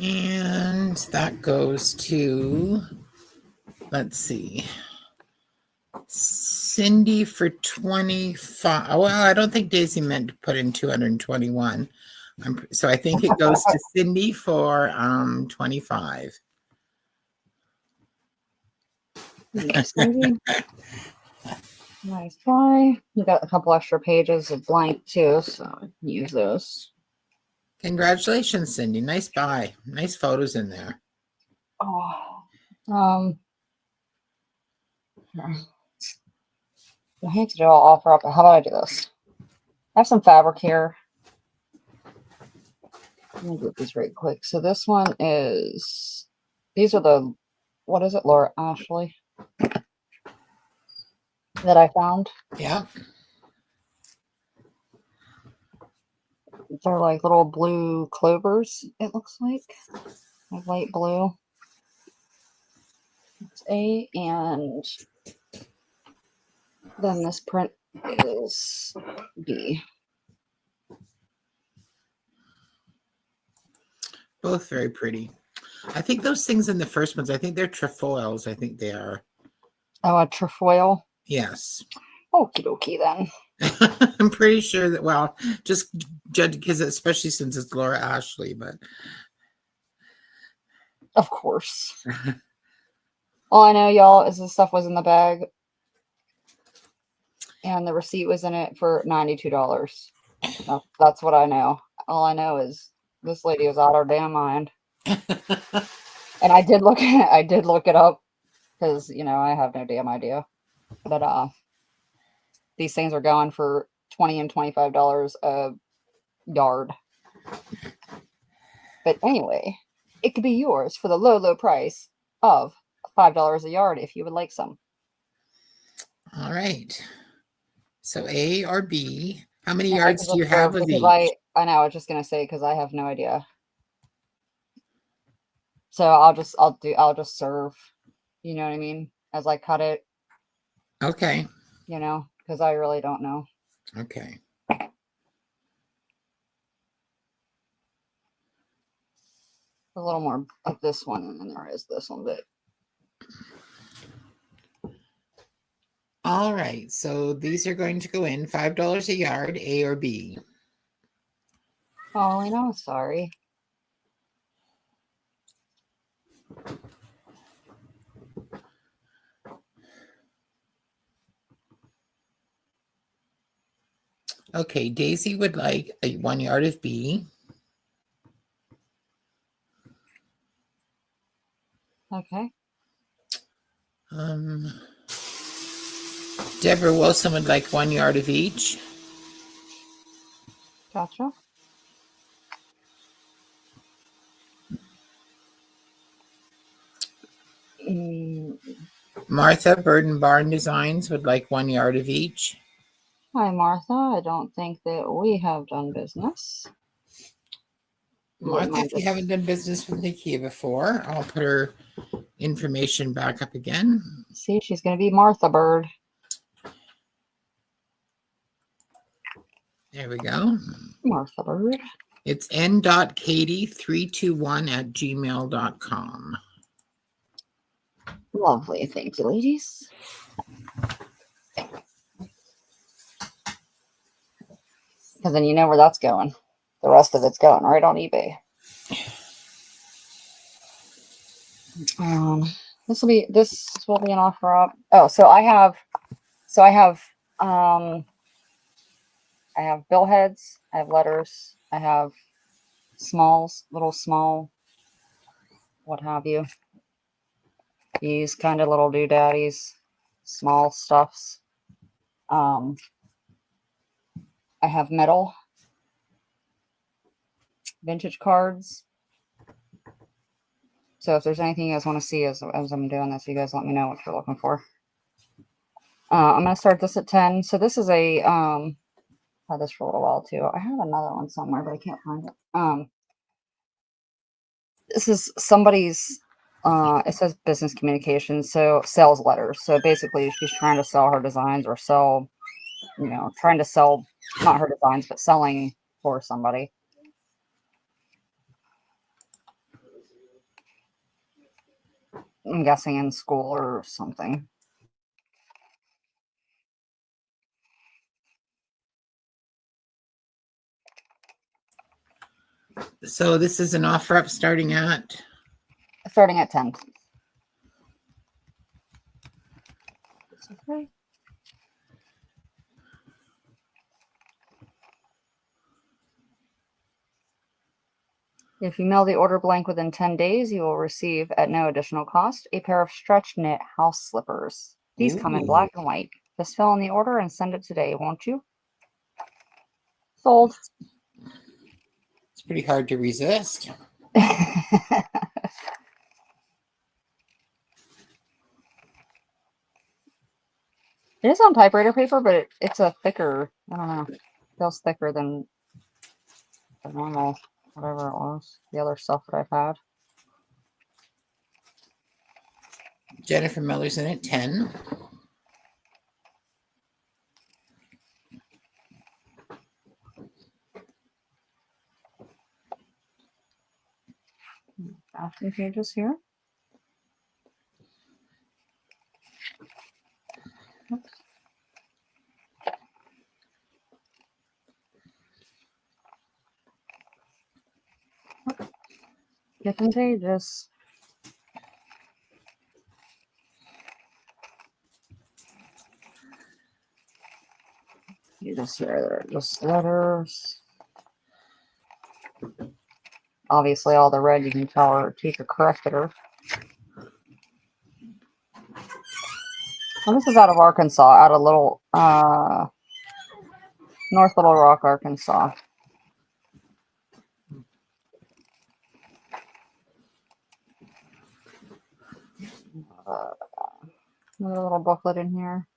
And that goes to, let's see, Cindy for 25. Well, I don't think Daisy meant to put in 221. So I think it goes to Cindy for 25. Nice, Cindy. Nice try. You got a couple extra pages of blank too, so I can use those. Congratulations, Cindy. Nice buy. Nice photos in there. Oh, I hate to do all offer up, but how about I do this? I have some fabric here. Let me do these right quick. So this one is, these are the, what is it, Laura Ashley, that I found. Yeah. They're like little blue clovers, it looks like light blue. That's A, and then this print is B. Both very pretty. I think those things in the first ones, I think they're trefoils. I think they are. Oh, a trefoil? Yes. Okie dokie then. I'm pretty sure that, well, just judge because especially since it's Laura Ashley, but of course. All I know, y'all, is this stuff was in the bag and the receipt was in it for $92. That's what I know. All I know is this lady was out her damn mind. And I did look it up because, you know, I have no damn idea. But these things are going for $20 and $25 a yard. But anyway, it could be yours for the low, low price of $5 a yard if you would like some. All right. So A or B. How many yards do you have of each? I know, I was just gonna say because I have no idea. So I'll just serve, you know what I mean, as I cut it. Okay. You know, because I really don't know. Okay. A little more of this one than there is this one, but all right. So these are going to go in $5 a yard, A or B. oh, I know. Sorry. Okay, Daisy would like a 1 yard of B. Okay. Deborah Wilson would like 1 yard of each. Gotcha. Martha Burden Barn Designs would like 1 yard of each. Hi, Martha. I don't think that we have done business. Martha, if you haven't done business with Nikia before, I'll put her information back up again. See, she's going to be Martha Bird. There we go. Martha Bird. It's n.katie321@gmail.com. Lovely. Thank you, ladies. Because then you know where that's going. The rest of it's going right on eBay. This will be an offer up. Oh, so I have bill heads, I have letters, I have smalls, little small, what have you. These kind of little doodaddies, small stuffs. I have metal, vintage cards. So if there's anything you guys want to see as I'm doing this, you guys let me know what you're looking for. I'm going to start this at 10. So this is a, had this for a little while too. I have another one somewhere, but I can't find it. This is somebody's, it says business communication, so sales letters. So basically she's trying to sell her designs or sell, you know, trying to sell, not her designs, but selling for somebody. I'm guessing in school or something. So this is an offer up starting at Starting at 10. Okay. If you mail the order blank within 10 days, you will receive, at no additional cost, a pair of stretch knit house slippers. These come in Ooh. black and white. Just fill in the order and send it today, won't you? Sold. It's pretty hard to resist. It is on typewriter paper, but it's a thicker, I don't know, feels thicker than the normal, whatever it was, the other stuff that I've had. Jennifer Miller's in at 10. Fashion pages here. Oops. Different pages. You just hear there, just letters. Obviously, all the red you can tell our teacher corrected her. Well, this is out of Arkansas, out of North Little Rock, Arkansas. Another little booklet in here.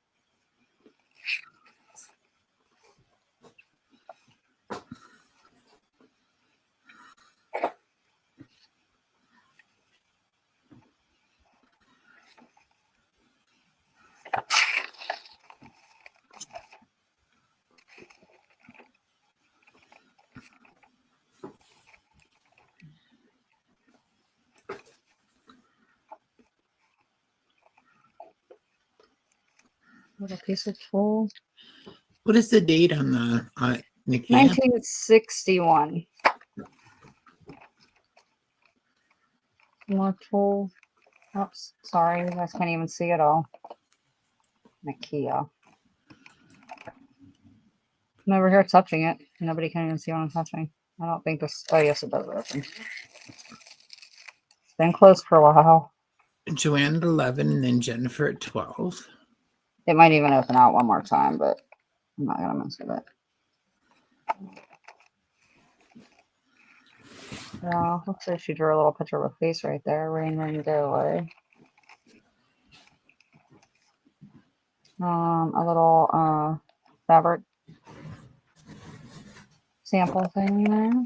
Little piece of tool. What is the date on the Nikia? 1961. More tool. Oops, sorry, you guys can't even see it all. Nikia. I'm over here touching it. Nobody can even see what I'm touching. I don't think this. Oh, yes, it does open. It's been closed for a while. Joanne at 11 and then Jennifer at 12. It might even open out one more time, but I'm not going to mess with it. Yeah, looks like she drew a little picture of a face right there. Rain, rain, go away. A little fabric sample thing there.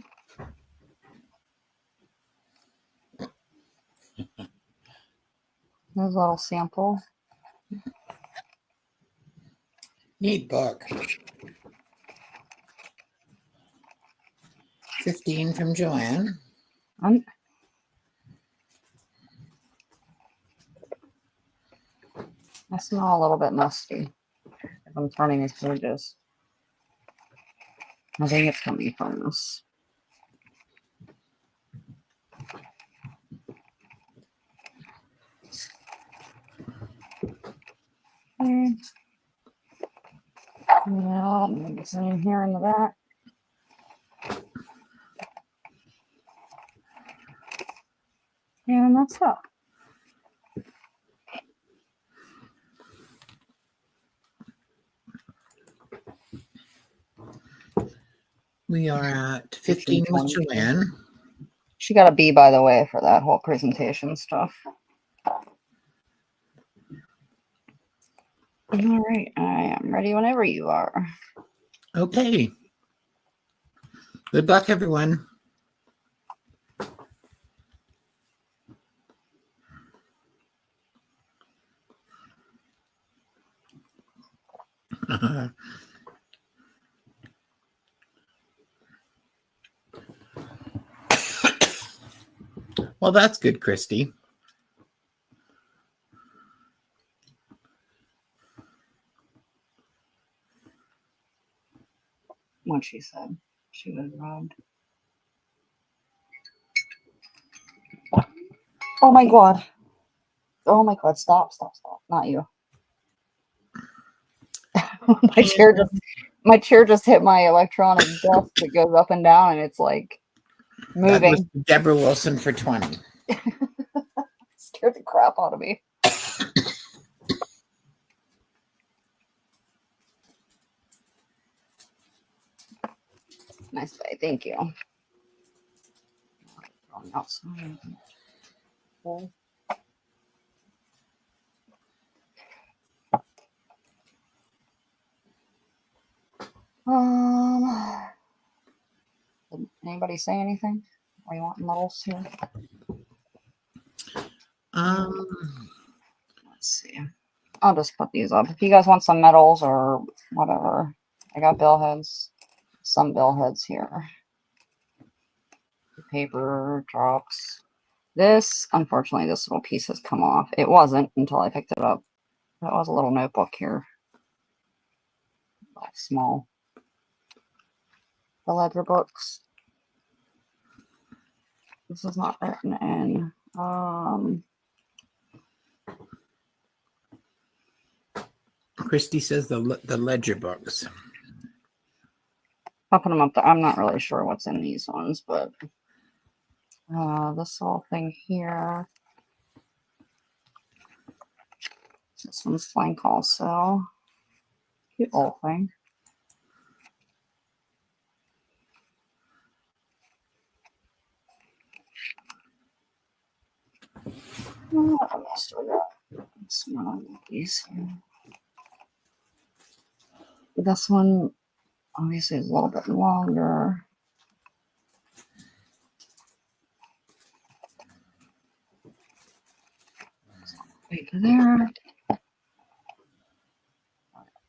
There's a little sample. Neat book. 15 from Joanne. I smell a little bit musty if I'm turning these pages. I think it's coming from this. Okay. Yeah, maybe some in here in the back. And that's it. We are at 15 with Joanne. She got a B, by the way, for that whole presentation stuff. All right, I am ready whenever you are. Okay. Good luck, everyone. Well, that's good, Christy. what she said. She was robbed. Oh my god. Oh my god, stop. Not you. my chair just hit my electronic desk that goes up and down and it's like That was moving. Deborah Wilson for 20. Scared the crap out of me. Nice day, thank you. Going outside. Okay. Did anybody say anything? Are you wanting medals here? Let's see. I'll just put these up. If you guys want some medals or whatever, I got bill heads. Some bill heads here. Paper drops. This, unfortunately, this little piece has come off. It wasn't until I picked it up. That was a little notebook here. Small. The ledger books. This is not written in. Christy says the ledger books. I'll put them up there. I'm not really sure what's in these ones, but this little thing here. This one's blank also. Cute little thing. What else do we got? Some of these here. This one obviously is a little bit longer. Wait there.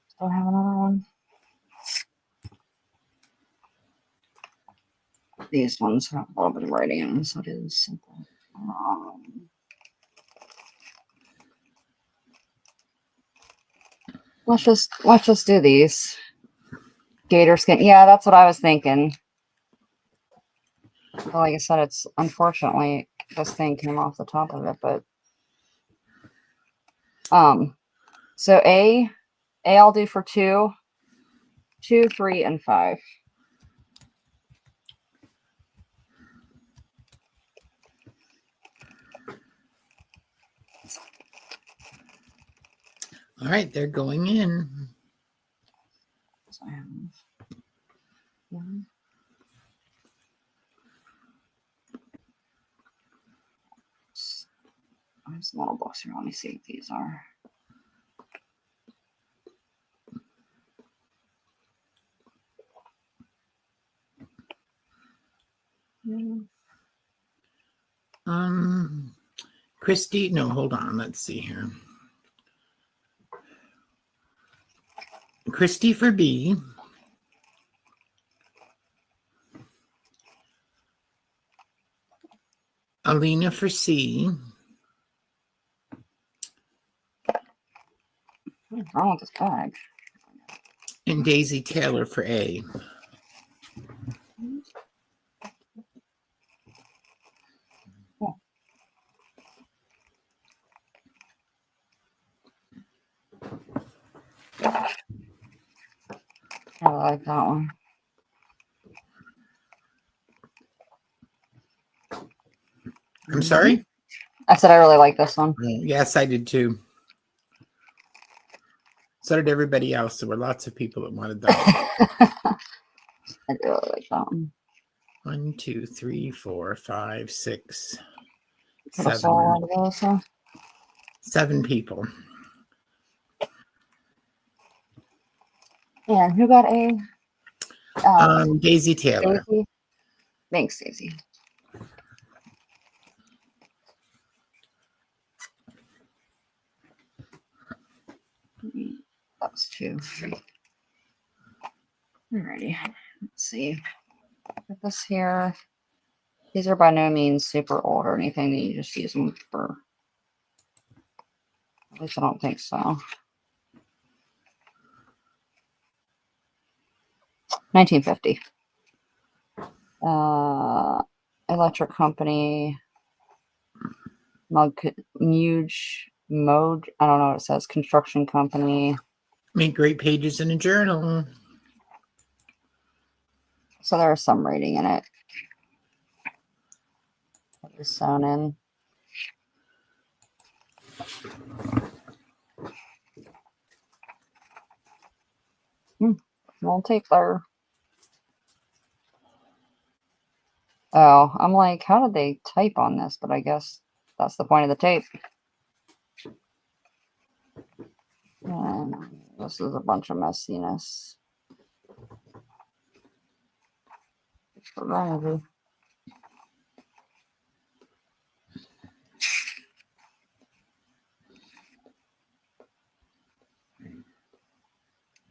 Still have another one. These ones have a little bit of writing in them, so it is simple. Let's just do these. Gator skin. Yeah, that's what I was thinking. Well, like I said, it's unfortunately this thing came off the top of it, but so A I'll do for 2, 2, 3, and 5. All right, they're going in. So I have one. I have some little books here. Let me see what these are. Christy, no, hold on. Let's see here. Christy for B. Alina for C. What's wrong with this bag? And Daisy Taylor for A. Cool. I like that one. I'm sorry? I said I really like this one. Yes, I did too. So did everybody else. There were lots of people that wanted that. I really like that one. 1, 2, 3, 4, 5, 6, Put a 7. soul out of those, huh? 7 people. And who got A? Daisy Taylor. Daisy. Thanks, Daisy. That was 2. Alrighty. Let's see. Put this here. These are by no means super old or anything. You just use them for. At least I don't think so. 1950. Electric company. Mode. I don't know what it says. Construction company. Make great pages in a journal. So there's some rating in it. Just sewn in. Small tape there. Oh, I'm like, how did they type on this? But I guess that's the point of the tape. And this is a bunch of messiness. For Ramsey.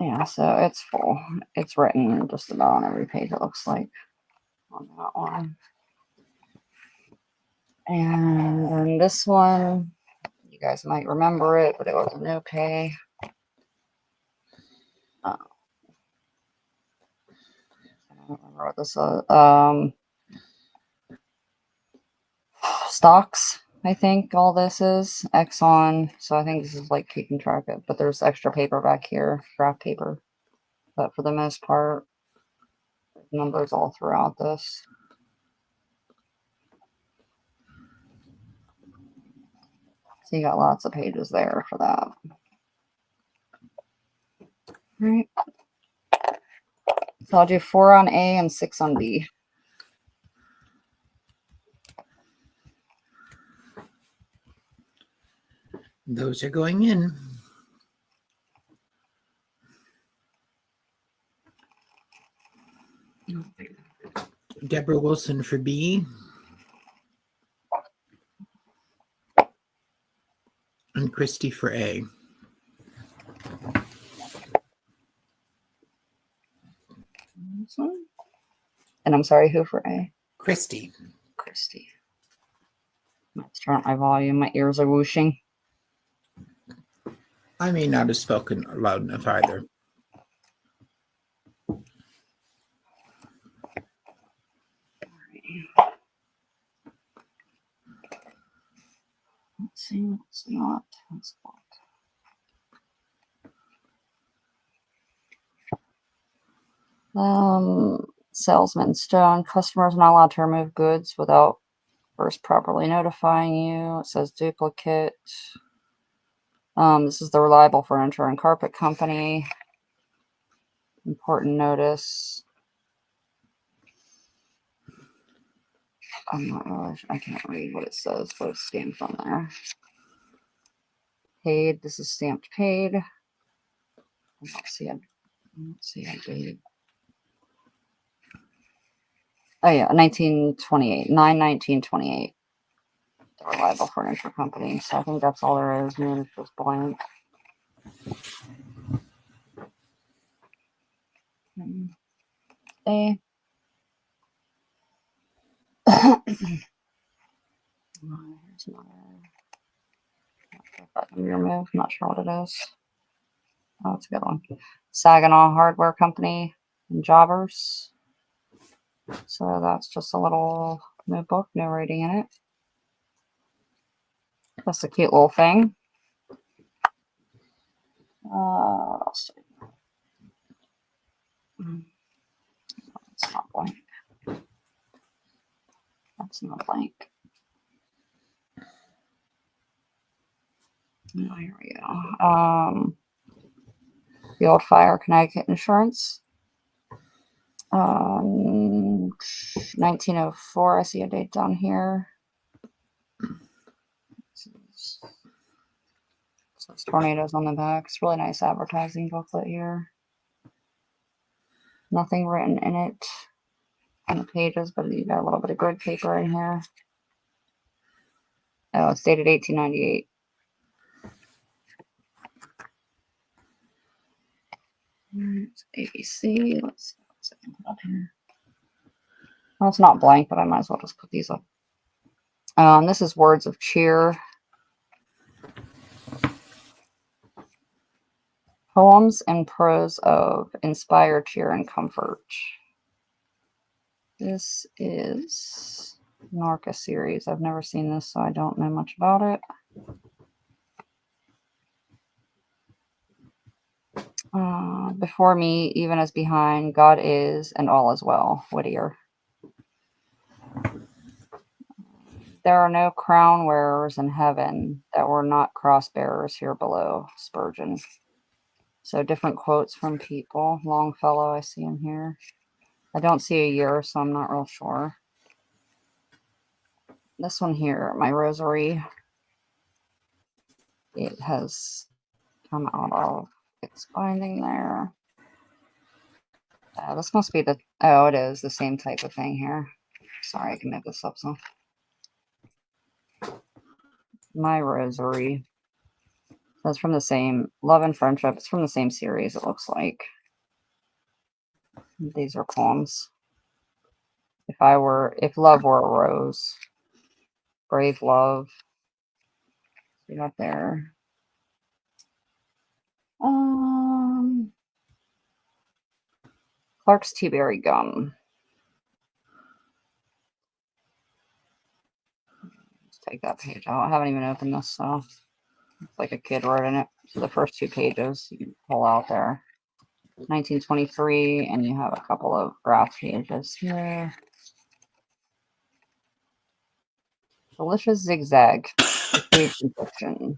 Yeah, so it's full. It's written just about on every page, it looks like, on that one. And then this one, you guys might remember it, but it was an okay. I don't remember what this is. Stocks, I think all this is. Exxon. So I think this is like keeping track of, but there's extra paper back here, graph paper. But for the most part, numbers all throughout this. So you got lots of pages there for that. All right. So I'll do 4 on A and 6 on B. Those are going in. Deborah Wilson for B. And Christy for A. And I'm sorry, who for A? Christy. Christy. Let's turn up my volume. My ears are whooshing. I may not have spoken loud enough either. Let's see what's not. That's salesman stone. Customers not allowed to remove goods without first properly notifying you. It says duplicate. This is the Reliable Furniture and Carpet Company. Important notice. I'm not really, I can't read what it says, but it's stamped on there. Paid. This is stamped paid. Let's see. Let's see. I did. Oh yeah, 1928. 9/19/28. The Reliable Furniture Company. So I think that's all there is. Man, it's just blank. A. Here's another. That can be removed. Not sure what it is. Oh, it's a good one. Saginaw Hardware Company and Jobbers. So that's just a little new book, no rating in it. That's a cute little thing. What else? It's not blank. That's not blank. Oh, here we go. The Old Fire Connecticut Insurance. 1904. I see a date down here. So it's tornadoes on the back. It's really nice advertising booklet here. Nothing written in it on the pages, but you got a little bit of grid paper in here. Oh, it's dated 1898. It's ABC. Let's see what's up here. Well, it's not blank, but I might as well just put these up. This is Words of Cheer. Poems and prose of inspire, cheer, and comfort. This is Narca series. I've never seen this, so I don't know much about it. Before me, even as behind, God is, and all is well. Whittier. There are no crown wearers in heaven that were not cross bearers here below. Spurgeon. So different quotes from people. Longfellow, I see him here. I don't see a year, so I'm not real sure. This one here, my rosary, it has come out of its binding there. This must be the, oh, it is the same type of thing here. Sorry, I can make this up. So, my rosary. So it's from the same, Love and Friendship. It's from the same series, it looks like. These are poems. If love were a rose. Brave love. We got there. Clark's Tea Berry Gum. Let's take that page out. I haven't even opened this, so it's like a kid wrote in it. So the first 2 pages you can pull out there. 1923, and you have a couple of graph pages here. Delicious Zigzag. Page fiction.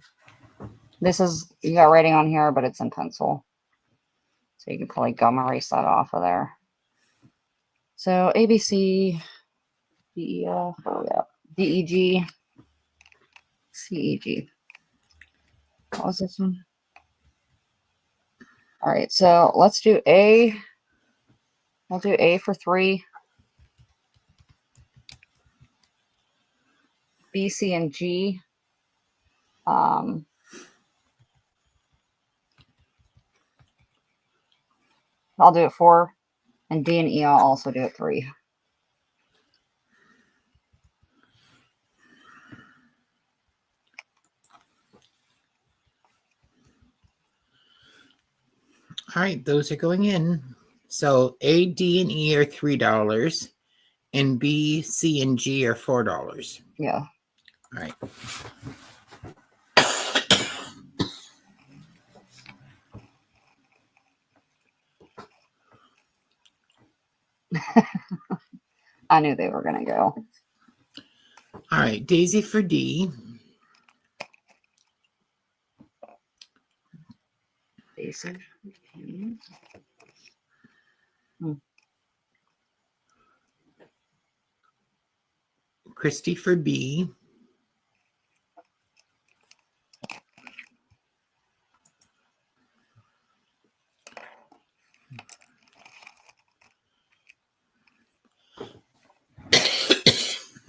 This is, you got writing on here, but it's in pencil. So you can probably gum erase that off of there. So ABC, DEF, DEG, CEG. What was this one? All right, so let's do A. We'll do A for 3. B, C, and G. I'll do it 4. And D and E, I'll also do it 3. All right, those are going in. So A, D, and E are $3, and B, C, and G are $4. Yeah. All right. I knew they were going to go. All right, Daisy for D. Daisy. Christy for B.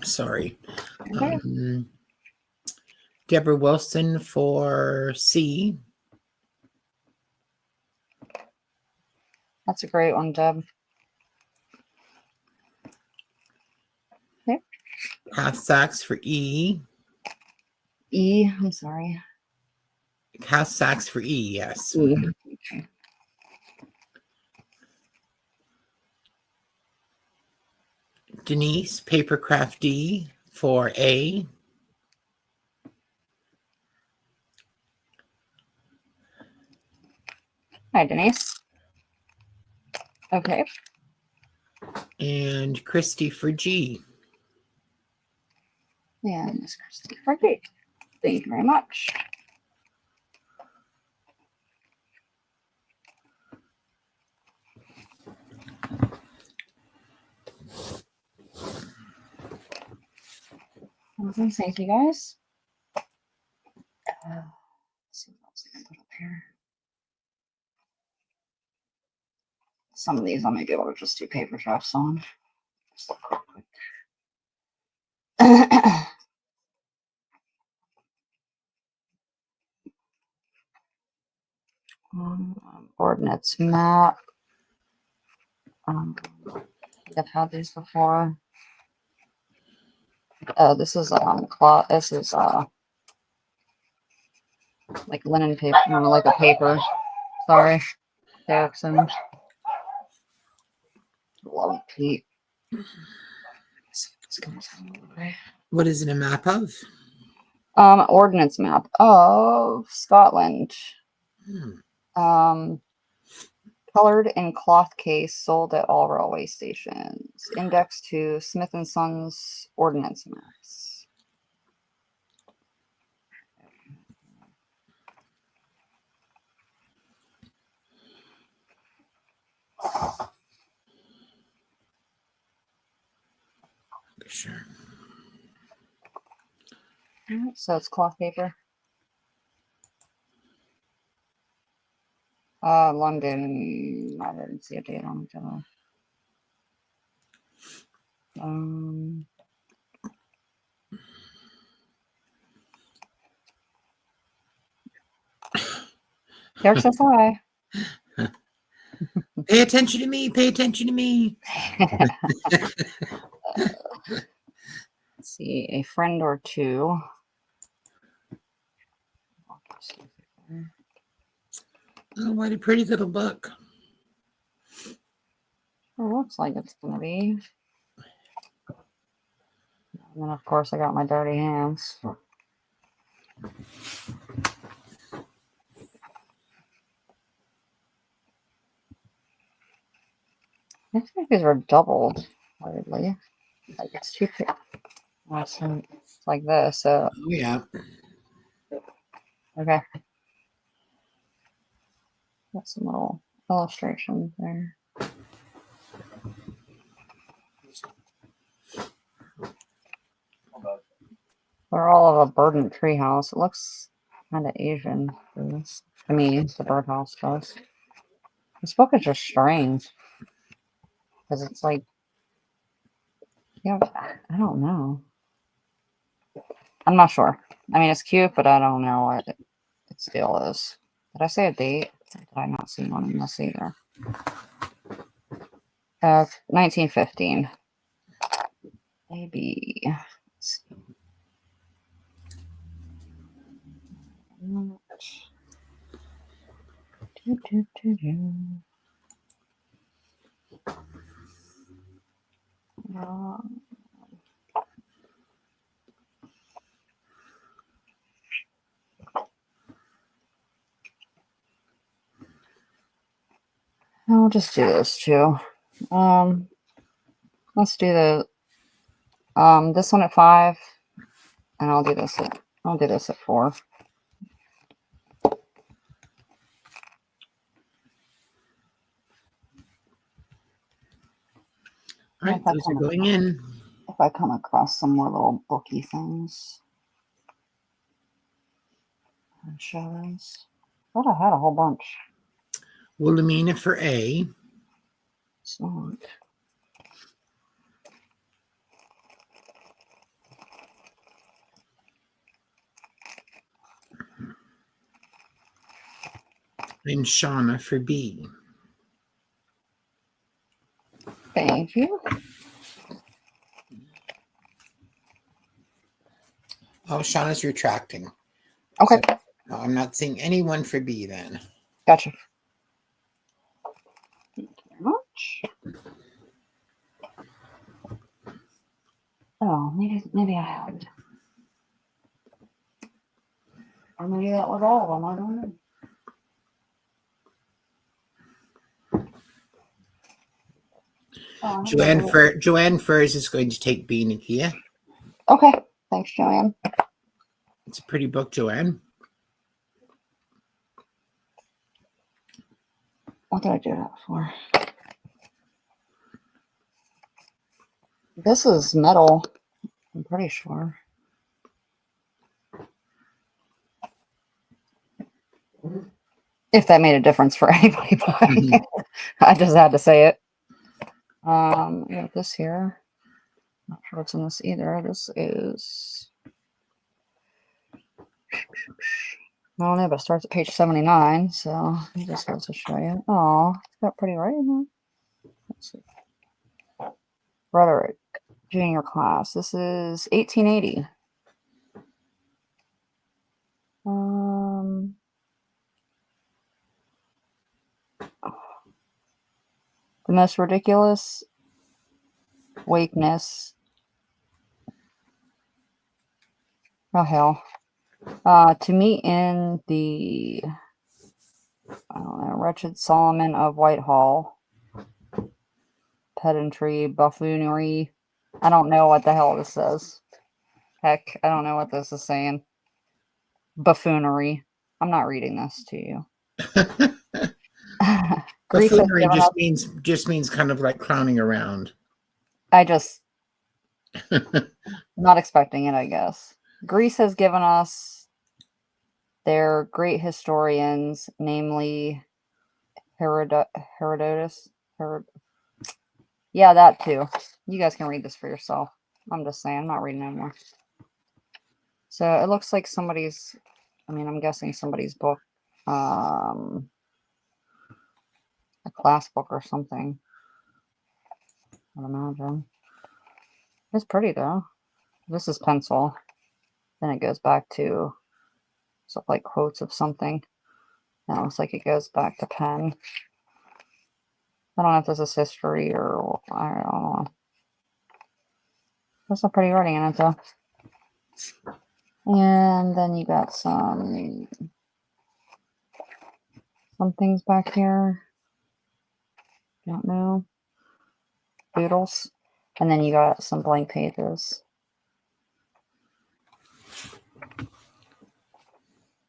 Sorry. Okay. Deborah Wilson for C. That's a great one, Deb. Okay. Half Sacks for E. E, I'm sorry. Half Sacks for E, yes. E. Okay. Denise, Papercraft D for A. Hi, Denise. Okay. And Christy for G. And Miss Christy. Okay. Thank you very much. Awesome. Thank you, guys. Let's see what else I can put up here. Some of these I may be able to just do paper drafts on. Just look real quick. Ordnance map. I've had these before. Oh, this is cloth. This is like linen paper, like a paper. Sorry, Jackson. Love Pete. What is it a map of? Ordnance map of Scotland. Hmm. Colored in cloth case, sold at all railway stations. Indexed to Smith and Sons Ordnance maps. Sure. Alright, so it's cloth paper. London. I didn't see a date on it. Derek says hi. Pay attention to me. Pay attention to me. Let's see, a friend or two. Oh, what a pretty little book. It looks like it's gonna be. And then of course I got my dirty hands. I think these are doubled, weirdly. Like it's too thick. It's like this, so Oh, yeah. okay. Got some little illustrations there. They're all of a verdant treehouse. It looks kind of Asian. To me, the birdhouse does. This book is just strange because it's like, yeah, I don't know. I'm not sure. I mean, it's cute, but I don't know what it still is. Did I say a date? Did I not see one in this either? 1915. Maybe. Let's see. I'll just do those two. Let's do the this one at 5, and I'll do this at 4. All right, those are going in. If I come across some more little booky things, I'll show those. I thought I had a whole bunch. Wilhelmina for A. It's not. And Shauna for B. Thank you. Oh, Shauna's retracting. Okay. So, no, I'm not seeing anyone for B then. Gotcha. Thank you very much. Oh, maybe I had. Or maybe that was all of them. I don't know. Oh, Joanne Furs is going to take B, Nikia. Okay. Thanks, Joanne. It's a pretty book, Joanne. What did I do that for? This is metal. I'm pretty sure. If that made a difference for anybody, but I just had to say it. We have this here. Not sure what's in this either. This is. I don't know, but it starts at page 79, so I just want to show you. Oh, it's got pretty writing. Let's see. Rhetoric, junior class. This is 1880. The most ridiculous wakeness. Oh, hell. To meet in the, I don't know, wretched Solomon of Whitehall. Pedantry, buffoonery. I don't know what the hell this says. Heck, I don't know what this is saying. Buffoonery. I'm not reading this to you. Greece has Buffoonery given us, just means kind of like clowning around. I just not expecting it, I guess. Greece has given us their great historians, namely Herodotus. Yeah, that too. You guys can read this for yourself. I'm just saying, I'm not reading anymore. So it looks like somebody's, I mean, I'm guessing somebody's book. A class book or something. I'd imagine. It's pretty though. This is pencil. Then it goes back to stuff like quotes of something. And it looks like it goes back to pen. I don't know if this is history or I don't know. There's some pretty writing in it though. And then you got some things back here. Don't know. Doodles. And then you got some blank pages.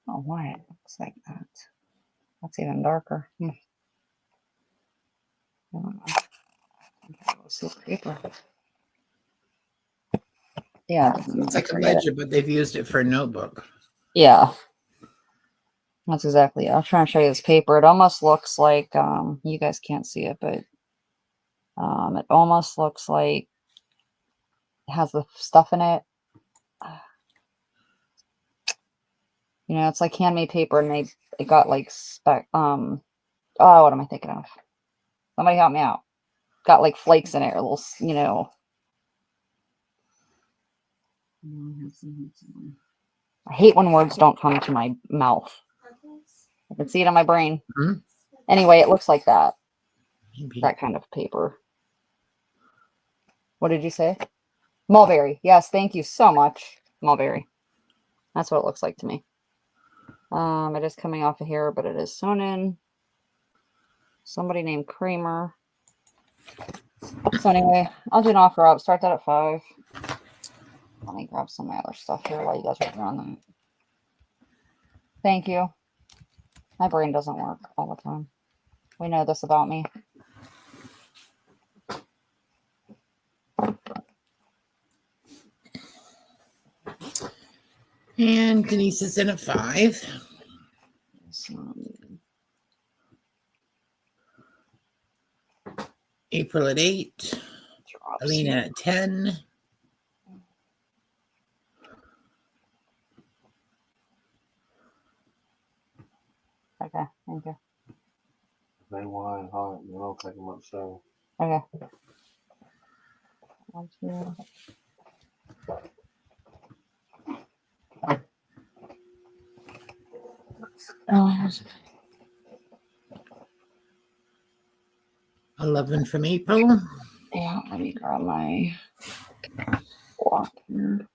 Oh, why it looks like that. That's even darker. I don't know. Let's see paper. Yeah. It's like a ledger, but they've used it for a notebook. Yeah. That's exactly it. I'm trying to show you this paper. It almost looks like, you guys can't see it, but it almost looks like it has the stuff in it. You know, it's like handmade paper, and it got like oh, what am I thinking of? Somebody help me out. Got like flakes in it, or little, you know. I hate when words don't come to my mouth. I can see it in my brain. Hmm? Anyway, it looks like that. Maybe. That kind of paper. What did you say? Mulberry. Yes, thank you so much. Mulberry. That's what it looks like to me. It is coming off of here, but it is sewn in. Somebody named Kramer. So anyway, I'll do an offer up. Start that at 5. Let me grab some of my other stuff here while you guys are on that. Thank you. My brain doesn't work all the time. We know this about me. And Denise is in at 5. April at 8. Alina at 10. Okay, thank you. They want hot, and I'll take them upstairs. Okay. 1, 2. Oh, 11 from April. yeah, let me grab my block here.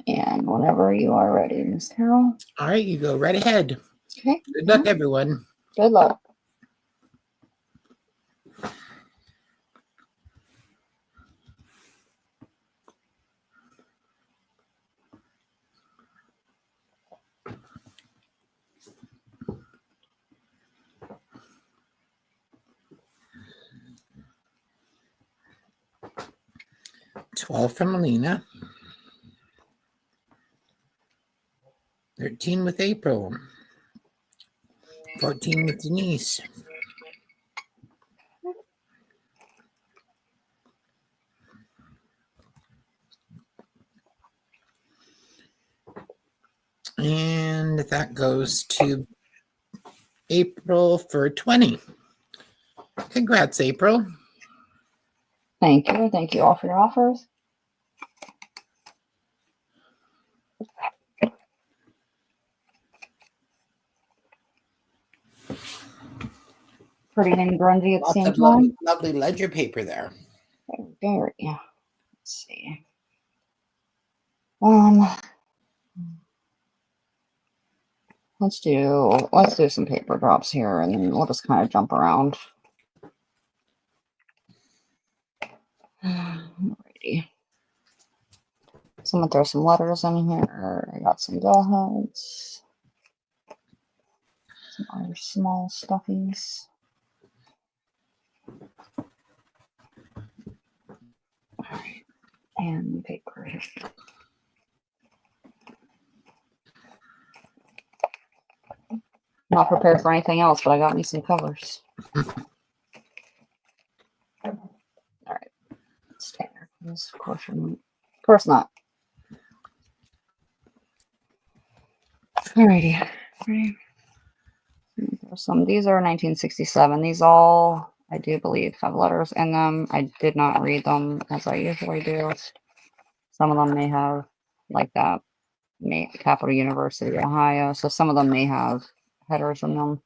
And whenever you are ready, Miss Carol. All right, you go right ahead. Okay. Good luck, everyone. Good luck. $12 from Alina. 13 with April. 14 with Denise. And that goes to April for 20. Congrats, April. Thank you. Thank you all for your offers. pretty and grungy at the Lots same of lovely, time. lovely ledger paper there. Very. Let's see. Let's do some paper drops here, and then we'll just kind of jump around. Alrighty. So I'm gonna throw some letters in here. I got some doll heads, some other small stuffies. Alright, and paper. Not prepared for anything else, but I got me some covers. Alright, let's take this. Of course, of course not. Alrighty. Ready? Some these are 1967. These all, I do believe, have letters in them. I did not read them as I usually do. Some of them may have, like that, Capital University, Ohio. So some of them may have headers in them.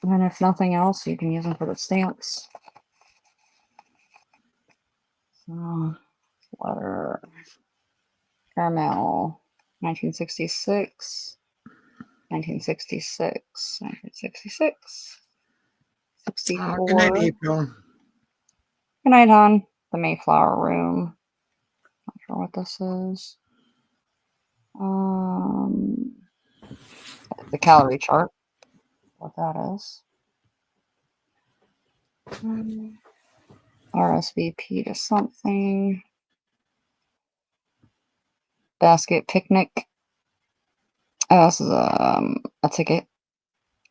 And if nothing else, you can use them for the stamps. So, letter, caramel, 1966, 1966, 1966, 64. Good night, April. Good night, hon. The Mayflower Room. Not sure what this is. The calorie chart. What that is. RSVP to something. Basket picnic. Oh, this is a ticket.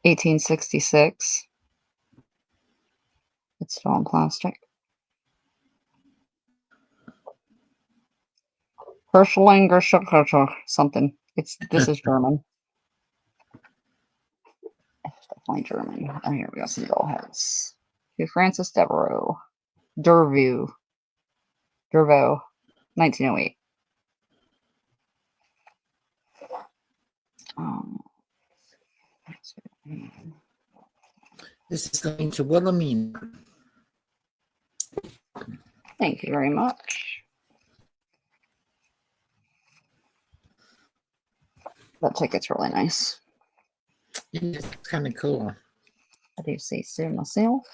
1866. It's still in plastic. Hirschlinger something. This is German. It's definitely German. Oh, here we go. Some doll heads. To Francis Devereaux. Dervaux, 1908. This is going to Wilhelmina. Thank you very much. That ticket's really nice. It's kind of cool. I do see Sue myself.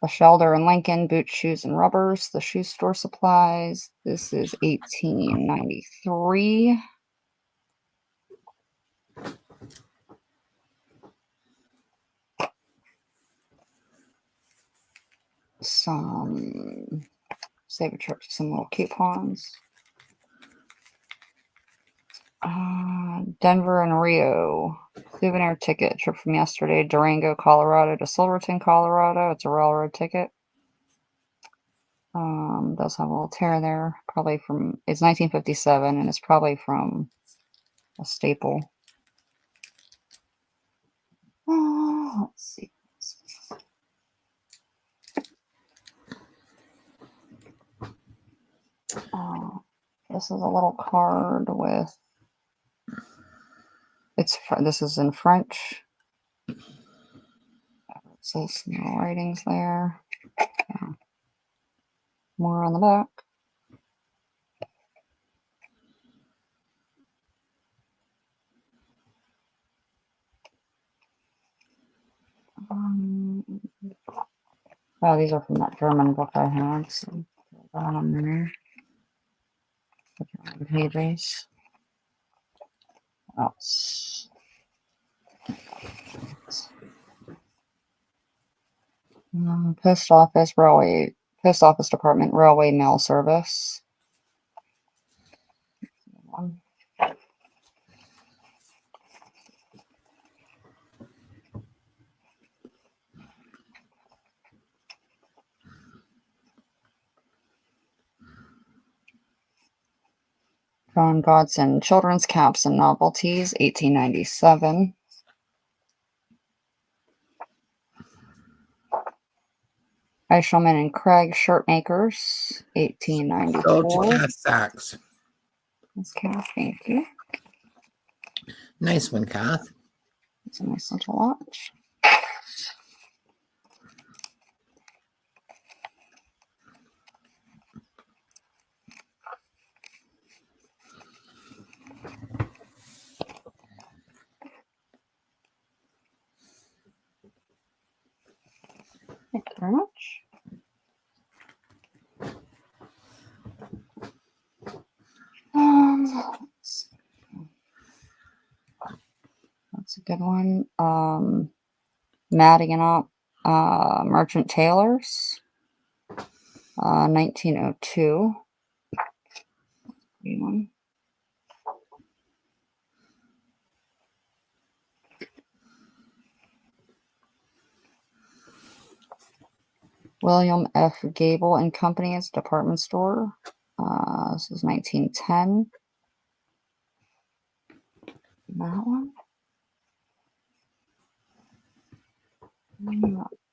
A Shelter in Lincoln, boots, shoes, and rubbers. The shoe store supplies. This is 1893. Some save a trip, some little coupons. Denver and Rio. Souvenir ticket. Trip from yesterday. Durango, Colorado to Silverton, Colorado. It's a railroad ticket. Does have a little tear there. Probably from, it's 1957 and it's probably from a staple. Let's see. This is a little card with, this is in French. So some little writings there. More on the back. Oh, these are from that German book I had. So bottom there. Pages. What else? Post office, railway, post office department, railway mail service. John Godson, Children's Caps and Novelties, 1897. Eishelman and Craig Shirt Makers, Go to 1894. Cath Sachs. That's Kath, thank you. Nice one, Kath. It's a nice little watch. Thank you very much. Let's see. That's a good one. Madigan Up, Merchant Tailors, 1902. Good one. William F. Gable and Company's department store. This is 1910. That one.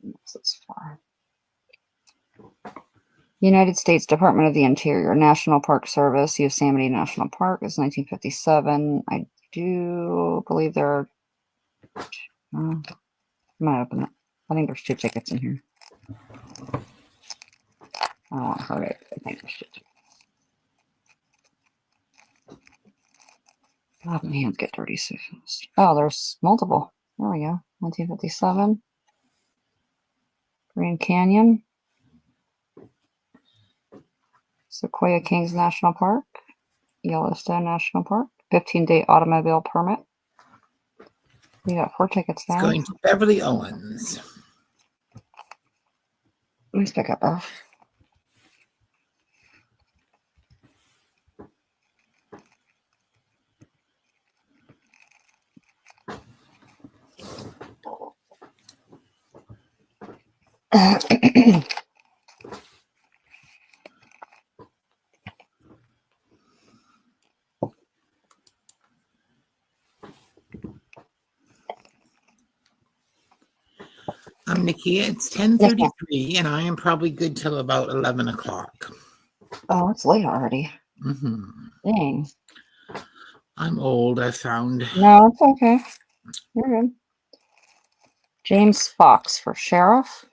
What's this for? United States Department of the Interior, National Park Service, Yosemite National Park is 1957. I do believe there are. I might open it. I think there's 2 tickets in here. Oh, all right. I think there's 2 tickets. God, my hands get dirty so fast. Oh, there's multiple. There we go. 1957. Grand Canyon. Sequoia Kings National Park. Yellowstone National Park. 15-day automobile permit. We got 4 tickets there. It's going to Beverly Owens. Let me pick up both. Nikia, it's 10:33, and I am probably good till about 11 o'clock. Oh, it's late already. Dang. I'm old, I found. No, it's okay. You're good. James Fox for sheriff.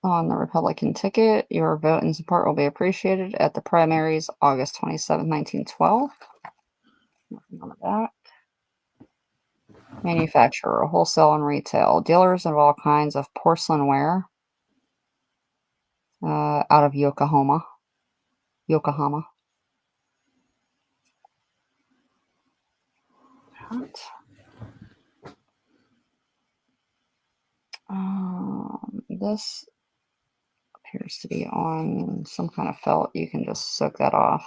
On the Republican ticket, your vote and support will be appreciated at the primaries August 27, 1912. Nothing on the back. Manufacturer, wholesale and retail. Dealers of all kinds of porcelain ware. Out of Yokohama. What? This appears to be on some kind of felt. You can just soak that off.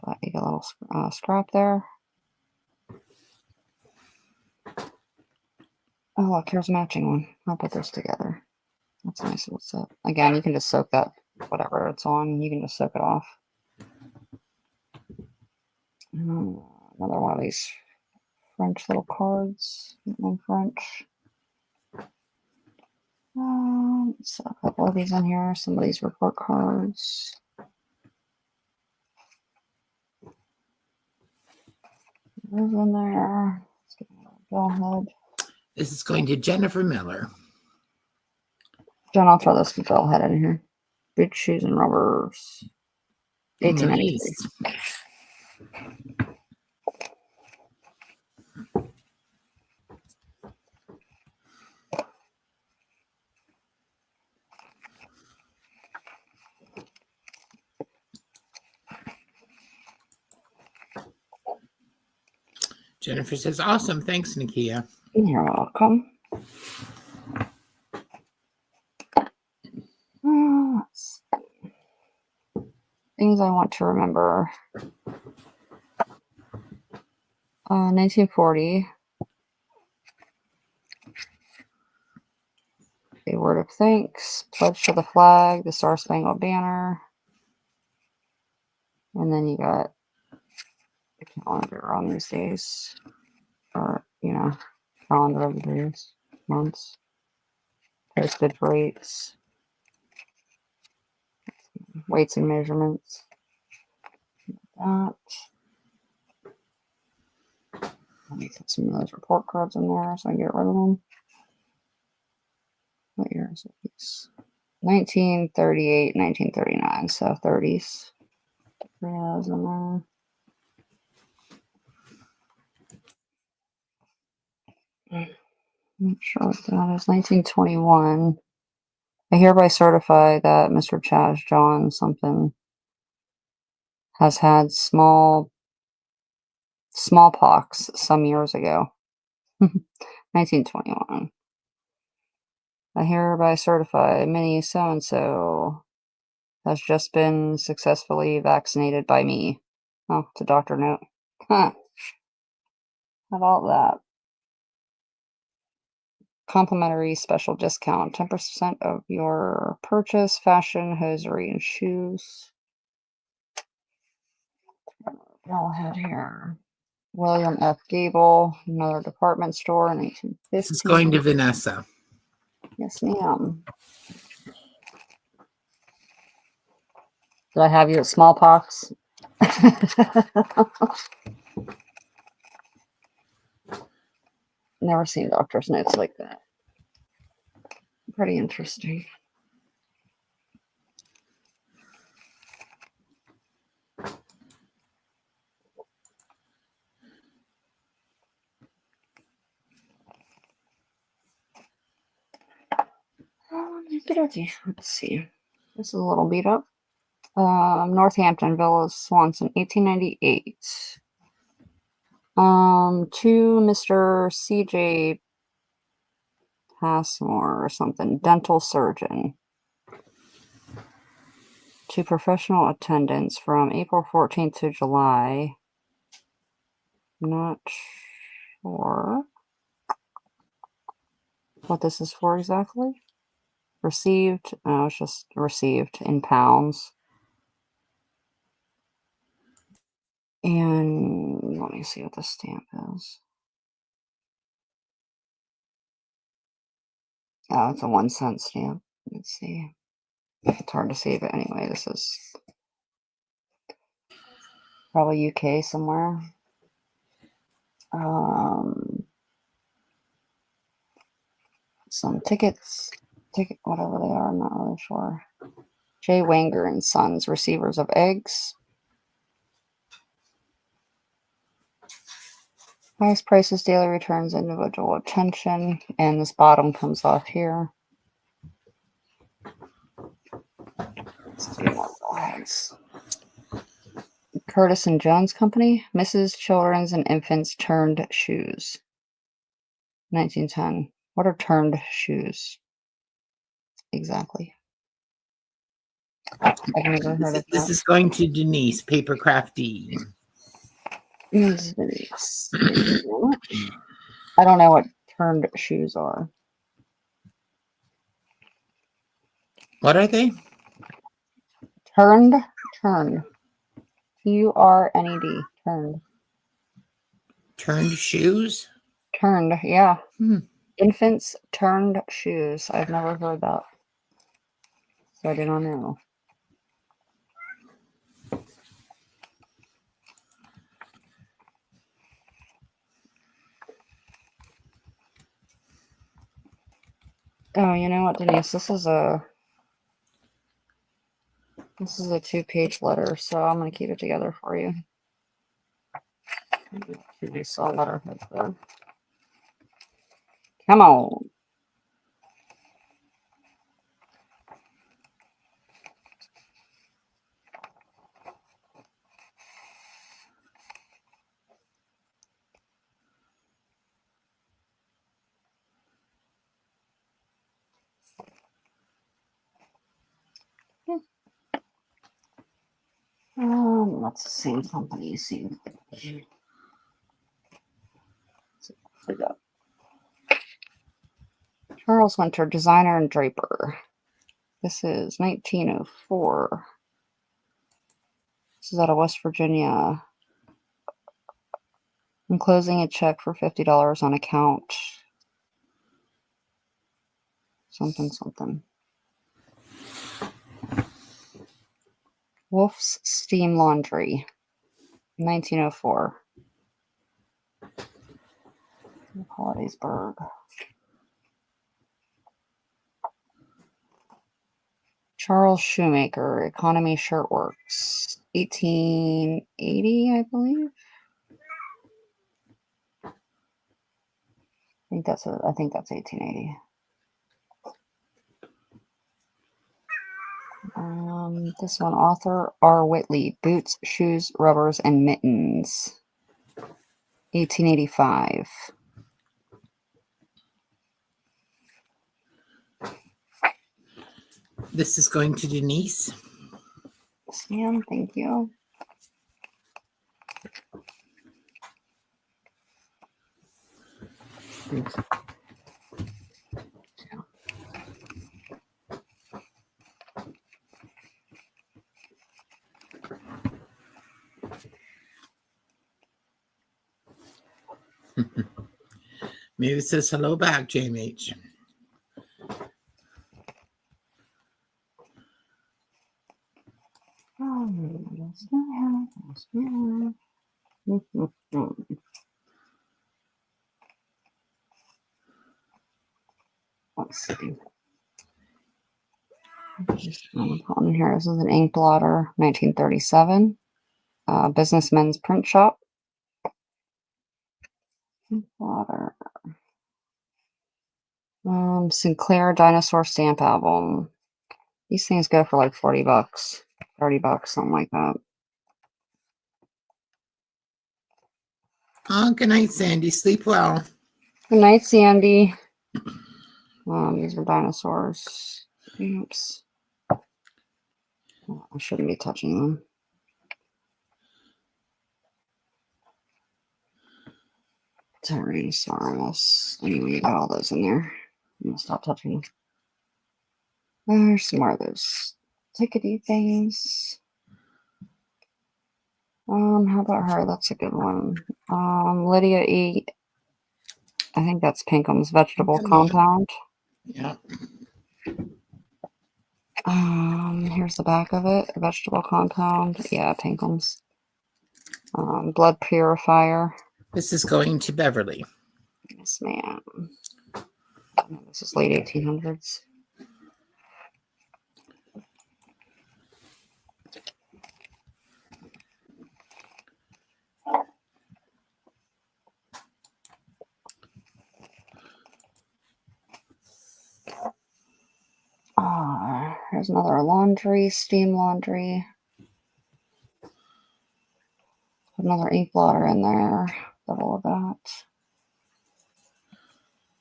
But you get a little scrap there. Oh, look, here's a matching one. I'll put this together. That's a nice little set. Again, you can just soak that, whatever it's on, you can just soak it off. Another one of these French little cards in French. So a couple of these in here. Some of these report cards. Those in there. Let's get another bellhead. This is going to Jennifer Miller. John, I'll throw this bellhead in here. Big shoes and rubbers. 1893. Nice. Jennifer says, awesome. Thanks, Nikia. You're welcome. Let's see. Things I want to remember. 1940. A word of thanks. Pledge to the flag. The Star Spangled Banner. And then you got the calendar on these days. Or, calendar of the days, months, postage rates, weights and measurements. That. Let me put some of those report cards in there so I can get rid of them. What year is it? 1938, 1939, so 30s. Three of those in there. Not sure what that is. 1921. I hereby certify that Mr. Chaz John something has had smallpox some years ago. 1921. I hereby certify Minnie so-and-so has just been successfully vaccinated by me. Oh, it's a doctor note. Huh. How about that? Complimentary special discount. 10% of your purchase. Fashion, hosiery, and shoes. Go ahead here. William F. Gable, another department store in 1815. This is going to Vanessa. Yes, ma'am. Did I have you at smallpox? Never seen doctor's notes like that. Pretty interesting. Let's see. This is a little beat up. Northampton Villas, Swanson, 1898. To Mr. C.J. Passmore or something, dental surgeon. To professional attendants from April 14th to July. Not sure what this is for exactly. Received, no, it's just received in pounds. And let me see what the stamp is. Oh, it's a 1 cent stamp. Let's see. It's hard to see, but anyway, this is probably UK somewhere. Some tickets, whatever they are, I'm not really sure. J. Wanger and Sons, receivers of eggs. Highest prices, daily returns, individual attention, and this bottom comes off here. Let's see what has. Curtis and Jones Company, Mrs. Children's and Infants Turned Shoes. 1910. What are turned shoes? Exactly. I've never heard of This that. is going to Denise, Papercraft D. Denise. I don't know what turned shoes are. What are they? Turned. Turned. Turned. Turned. Turned shoes? Turned, yeah. Hmm. Infants turned shoes. I've never heard that. So I do not know. Oh, you know what, Denise? This is a 2-page letter, so I'm gonna keep it together for you. You saw letterhead there. Come on. That's the same company. Charles Winter, designer and draper. This is 1904. This is out of West Virginia. I'm closing a check for $50 on account. Something, something. Wolf's Steam Laundry, 1904. Hollidaysburg. Charles Shoemaker, Economy Shirtworks, 1880, I believe. I think that's 1880. This one, author R. Whitley, Boots, Shoes, Rubbers, and Mittens, 1885. This is going to Denise. Sam, thank you. Maybe it says hello back, JMH. Let's see. On here, this is an ink blotter, 1937. Businessman's Print Shop. Ink blotter. Sinclair Dinosaur Stamp Album. These things go for like $40, $30, something like that. Oh, good night, Sandy. Sleep well. Good night, Sandy. These are dinosaurs. Oops. Oh, I shouldn't be touching them. Tyrannosaurus. Anyway, you got all those in there. I'm gonna stop touching them. There's some more of those tickety things. How about her? That's a good one. Lydia E. I think that's Pinkham's Vegetable Compound. Yeah. Here's the back of it. Vegetable Compound. Yeah, Pinkham's. Blood Purifier. This is going to Beverly. Yes, ma'am. This is late 1800s. Here's another laundry, steam laundry. Put another ink blotter in there. Double of that.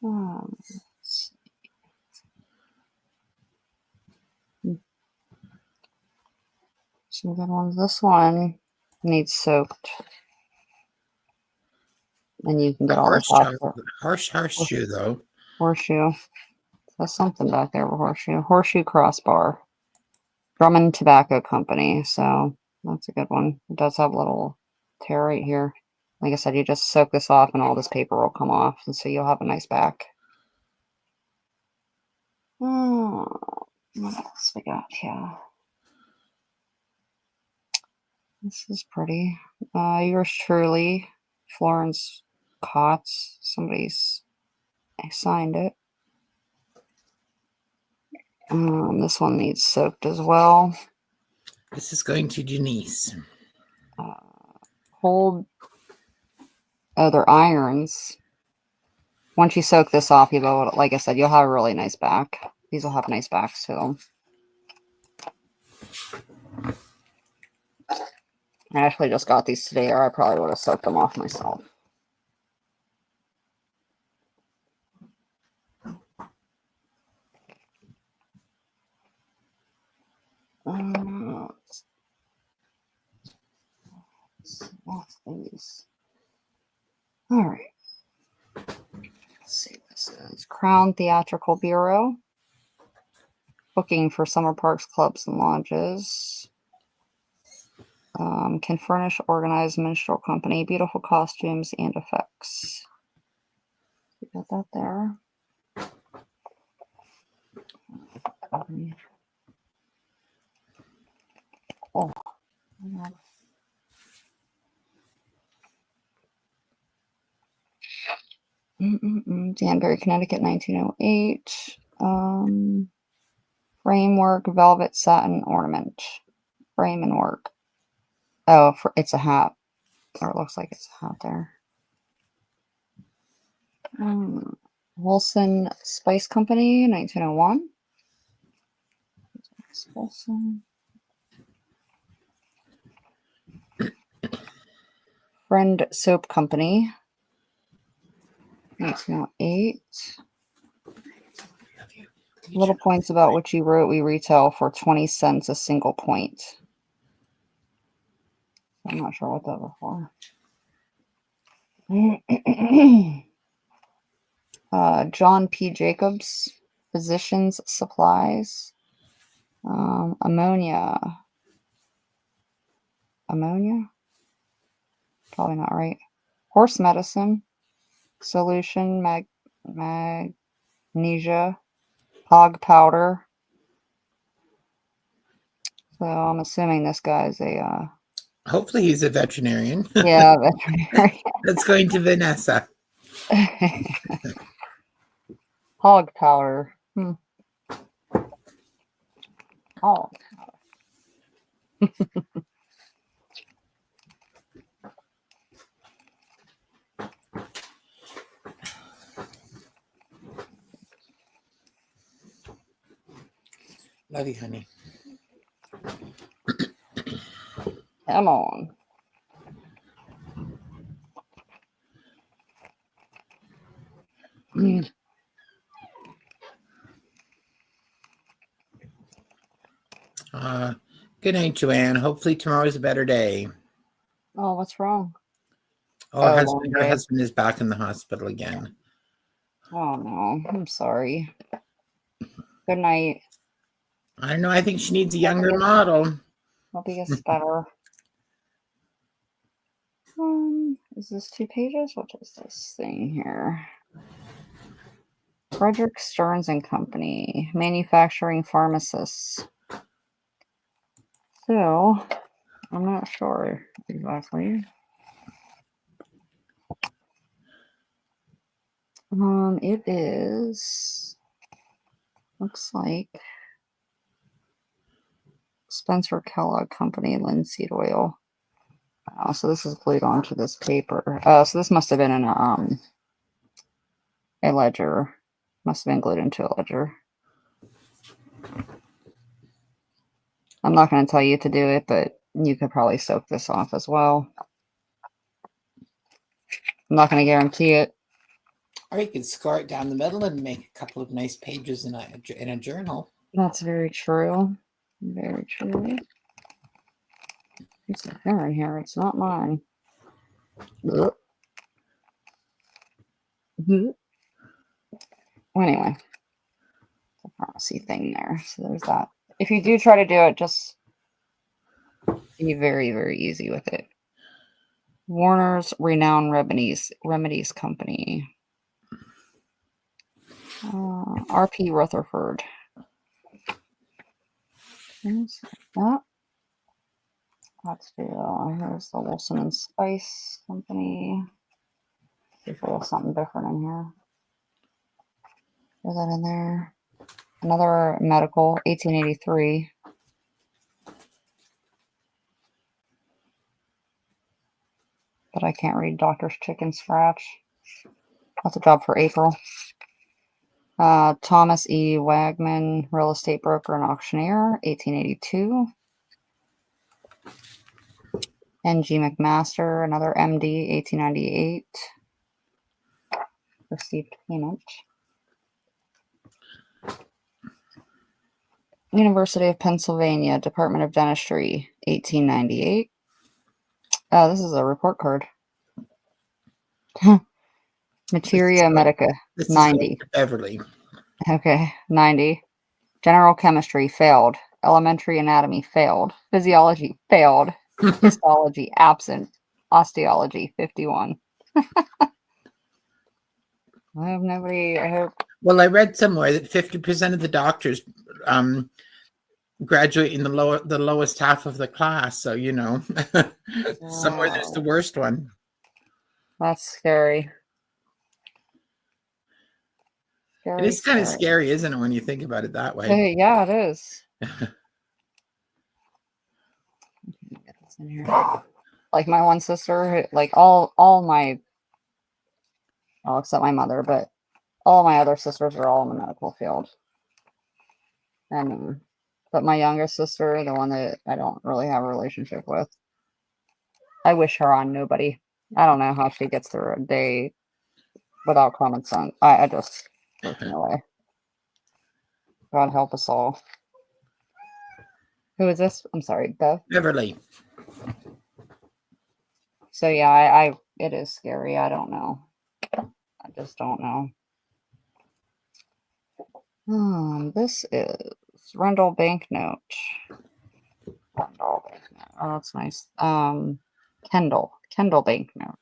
Let's see. Some good ones. This one needs soaked. And you can get all this off. Horseshoe, though. Horseshoe. There's something back there with horseshoe. Horseshoe crossbar. Drummond Tobacco Company. So that's a good one. It does have a little tear right here. Like I said, you just soak this off and all this paper will come off. And so you'll have a nice back. Oh, what else we got here? This is pretty. Yours truly, Florence Cots. Somebody's signed it. This one needs soaked as well. This is going to Denise. They're irons. Once you soak this off, you go, like I said, you'll have a really nice back. These will have nice backs to them. I actually just got these today, or I probably would have soaked them off myself. These. All right. Let's see what this is. Crown Theatrical Bureau. Booking for summer parks, clubs, and lodges. Can furnish organized minstrel company, beautiful costumes and effects. We got that there. Oh, Danbury, Connecticut, 1908. Framework, velvet, satin, ornament. Frame and work. Oh, it's a hat. Or it looks like it's a hat there. Wilson Spice Company, 1901. Wilson. Friend Soap Company, 1908. Little points about what you wrote. We retail for 20 cents a single point. I'm not sure what that was for. John P. Jacobs, Physicians Supplies. Ammonia. Probably not right. Horse medicine. Solution. Magnesia. Hog powder. So I'm assuming this guy's a Hopefully he's a veterinarian. yeah, veterinarian. That's going to Vanessa. Hog powder. Oh. Love you, honey. Come on. Good night, Joanne. Hopefully tomorrow's a better day. Oh, what's wrong? Her husband is back in the hospital again. Oh no, I'm sorry. Good night. I don't know. I think she needs a younger model. Hope he gets better. Is this 2 pages? What is this thing here? Frederick Stearns and Company, manufacturing pharmacists. So, I'm not sure exactly. It is, looks like Spencer Kellogg Company, linseed oil. Oh, so this is glued onto this paper. So this must have been in a ledger. Must have been glued into a ledger. I'm not going to tell you to do it, but you could probably soak this off as well. I'm not going to guarantee it. Or you could score it down the middle and make a couple of nice pages in a journal. That's very true. Very true. There's a hair in here. It's not mine. Well, anyway, the pharmacy thing there. So there's that. If you do try to do it, just be very, very easy with it. Warner's Renowned Remedies Company. R.P. Rutherford. Here's that. Let's do, here's the Wilson and Spice Company. See if there's something different in here. Throw that in there. Another medical, 1883. But I can't read Doctor's Chicken Scratch. That's a job for April. Thomas E. Wagman, real estate broker and auctioneer, 1882. N.G. McMaster, another MD, 1898. Received payment. University of Pennsylvania, Department of Dentistry, 1898. Oh, this is a report card. Materia Medica, 90. Beverly. Okay, 90. General Chemistry, failed. Elementary Anatomy, failed. Physiology, failed. Histology absent. Osteology 51. I have nobody. I hope. Well, I read somewhere that 50% of the doctors graduate in the lowest half of the class. So, you know, somewhere there's the worst one. That's scary. It is kind of scary, isn't it, when you think about it that way? Hey, yeah, it is. Get this in here. Like my one sister, like all my, well, except my mother, but all my other sisters are all in the medical field. And but my youngest sister, the one that I don't really have a relationship with, I wish her on nobody. I don't know how she gets through a day without common sense. I just there's no way. God help us all. Who is this? I'm sorry, Beth. Beverly. So yeah, I it is scary. I don't know. I just don't know. This is Rendell banknote. Rendell banknote. Oh, that's nice. Kendall banknote.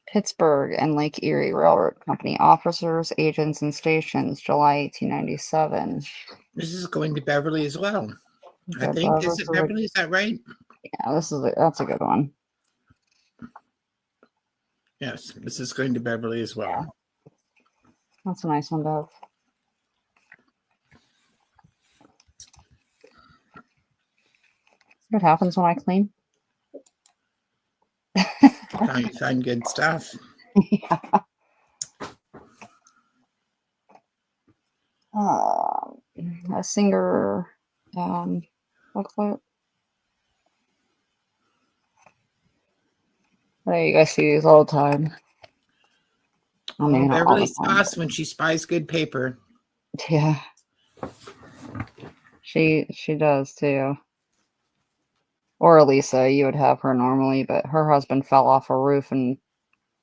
Pittsburgh and Lake Erie Railroad Company officers, agents, and stations, July 1897. This is going to Beverly as well. I Okay, think. Is it Beverly? Is that right? Yeah, that's a good one. Yes, this is going to Beverly as well. Yeah. That's a nice one, Bev. What happens when I clean? Find good stuff. Yeah. A singer booklet. There you guys see these all the time. I mean, Beverly's sauce when she spies good paper. Yeah. She does too. Or Elisa, you would have her normally, but her husband fell off a roof and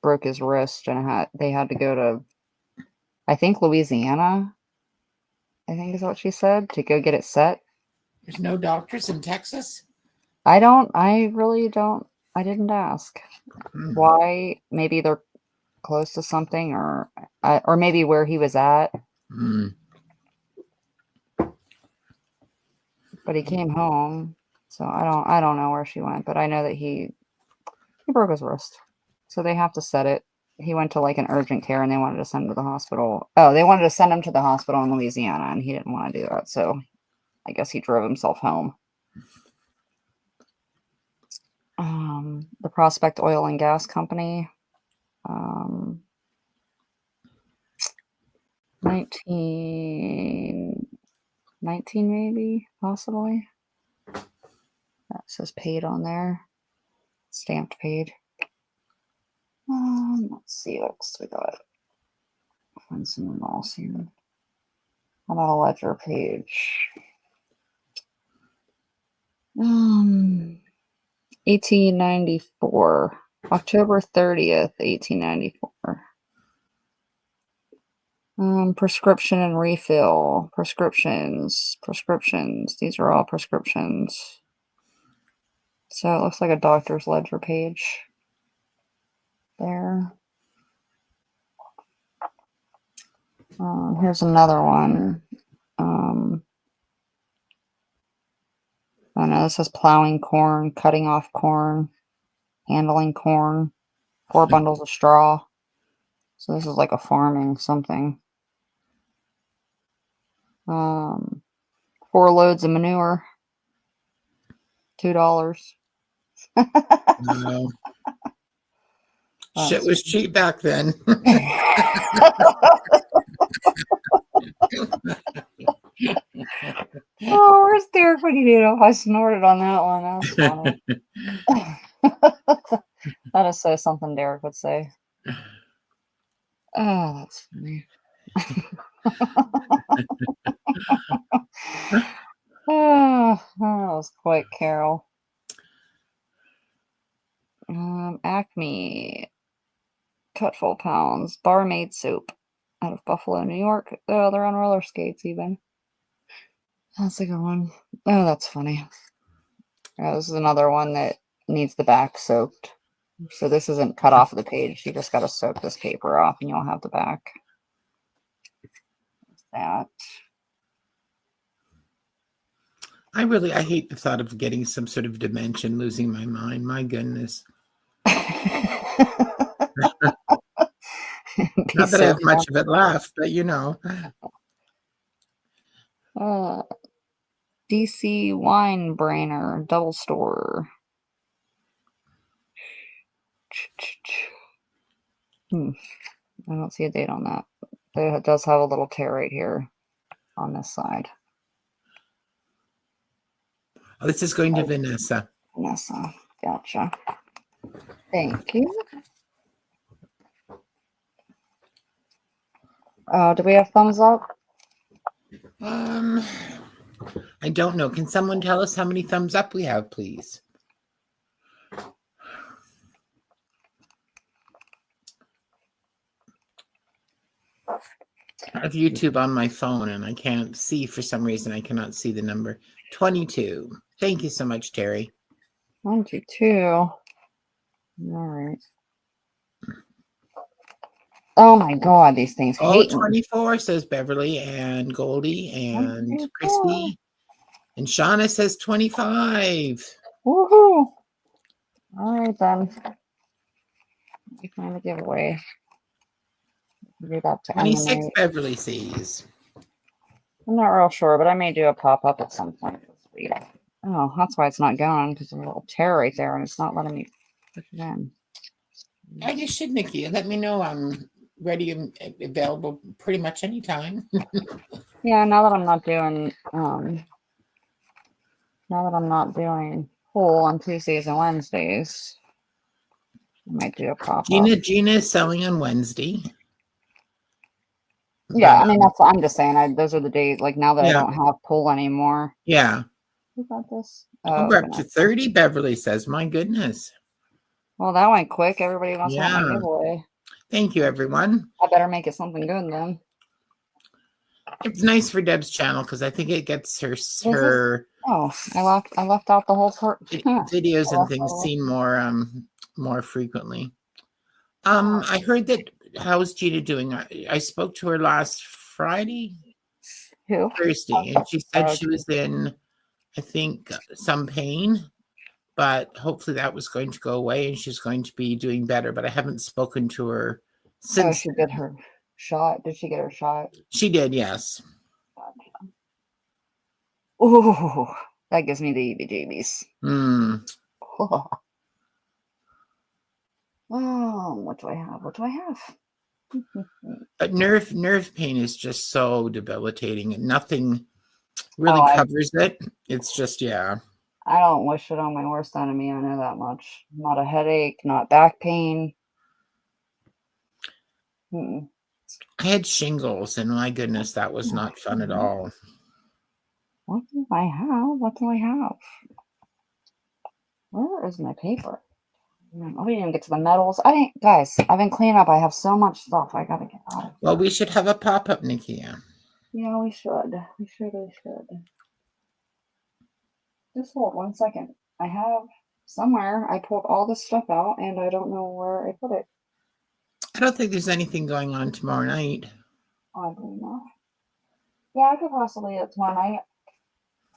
broke his wrist, and they had to go to, I think, Louisiana. I think is what she said, to go get it set. There's no doctors in Texas? I really don't. I didn't ask. Why? Maybe they're close to something, or maybe where he was at. But he came home, so I don't know where she went, but I know that he broke his wrist, so they have to set it. He went to like an urgent care, and they wanted to send him to the hospital. Oh, they wanted to send him to the hospital in Louisiana, and he didn't want to do that, so I guess he drove himself home. The Prospect Oil and Gas Company. 19 maybe, possibly. That says paid on there. Stamped paid. Let's see what else we got. Find some else here. On a ledger page. 1894. October 30th, 1894. Prescription and refill. Prescriptions. These are all prescriptions. So it looks like a doctor's ledger page there. Here's another one. I know this says plowing corn, cutting off corn, handling corn, 4 bundles of straw. So this is like a farming something. 4 loads of manure, $2. No. Shit was cheap back then. Oh, where's Derek when you need him? I snorted on that one. That's funny. That is so something Derek would say. Oh, that's funny. Oh, that was quite Carol. Acme, cut full pounds, barmaid soap, out of Buffalo, New York. Oh, they're on roller skates even. That's a good one. Oh, that's funny. This is another one that needs the back soaked. So this isn't cut off of the page. You just got to soak this paper off and you'll have the back. That. I hate the thought of getting some sort of dimension, losing my mind. My goodness. Not that I have much of it left, but you know. DC Wine Brainer Double Store. I don't see a date on that. It does have a little tear right here on this side. Oh, this is going to Vanessa. Vanessa, gotcha. Thank you. Do we have thumbs up? I don't know. Can someone tell us how many thumbs up we have, please? I have YouTube on my phone and I can't see for some reason. I cannot see the number. 22. Thank you so much, Terry. 22. All right. Oh my God, these things hate 24 says Beverly and Goldie and Christy. And Shauna says 25. Woohoo! All right then. We find a giveaway. Do that to 26 Beverly sees. I'm not real sure, but I may do a pop-up at some point this week. Oh, that's why it's not going, because there's a little tear right there and it's not letting me push it in. I just should, Nikia. Let me know. I'm ready and available pretty much anytime. Yeah, now that I'm not doing pool on Tuesdays and Wednesdays, I might do a pop-up. Gina is selling on Wednesday. Yeah, I mean, that's what I'm just saying. Those are the days, like now that I don't have pool anymore. Yeah. Who got this? We're up to 30, Beverly says. My goodness. Well, that went quick. Everybody wants to have my giveaway. Thank you, everyone. I better make it something good then. It's nice for Deb's channel because I think it gets her Oh, I left out the whole part. videos and things seen more frequently. I heard that. How's Gina doing? I spoke to her last Friday. Who? Thursday, and she said she was in, I think, some pain, but hopefully that was going to go away and she's going to be doing better. But I haven't spoken to her since. She did her shot. Did she get her shot? She did, yes. Gotcha. Ooh, that gives me the heebie-jeebies. What do I have? What do I have? But nerve pain is just so debilitating and nothing really covers it. It's just, I don't wish it on my worst enemy. I know that much. Not a headache, not back pain. I had shingles and my goodness, that was not fun at all. What do I have? What do I have? Where is my paper? Oh, we didn't get to the medals. Guys, I've been cleaning up. I have so much stuff I gotta get out of. Well, we should have a pop-up, Nikia. Yeah, we should. We should. Just hold 1 second. I have somewhere, I pulled all this stuff out and I don't know where I put it. I don't think there's anything going on tomorrow night. Oddly enough. Yeah, I could possibly do it tomorrow night.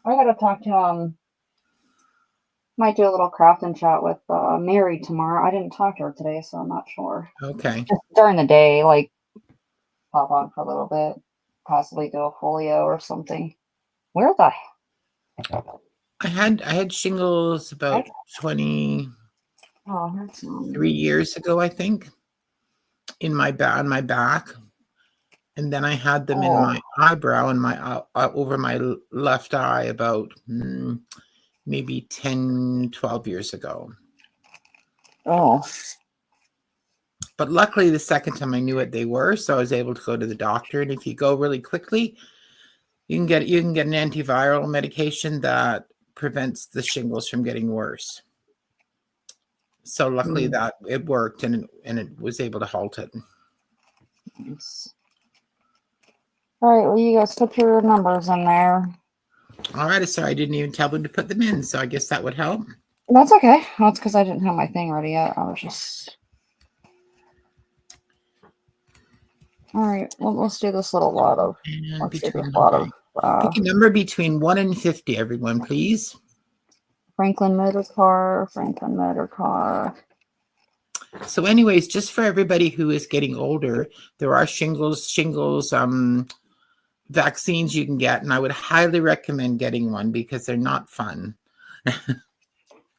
I gotta talk to might do a little craft and chat with Mary tomorrow. I didn't talk to her today, so I'm not sure. Okay. Just during the day, like pop on for a little bit, possibly do a folio or something. Where the? I had shingles about 23 years ago, I think, on my back, and then I had them in my eyebrow and my over my left eye about maybe 10, 12 years ago. But luckily the second time I knew what they were, so I was able to go to the doctor. And if you go really quickly, you can get an antiviral medication that prevents the shingles from getting worse. So luckily that it worked and it was able to halt it. Nice. All right, well, you guys put your numbers in there. All right, sorry, I didn't even tell them to put them in, so I guess that would help. That's okay. Well, it's because I didn't have my thing ready yet. I was just... All right, well, let's do this little lot of... And Let's do between this lot of pick a number between 1 and 50, everyone, please. Franklin Motor Car, Franklin Motor Car. So anyways, just for everybody who is getting older, there are shingles vaccines you can get, and I would highly recommend getting one because they're not fun. Oh,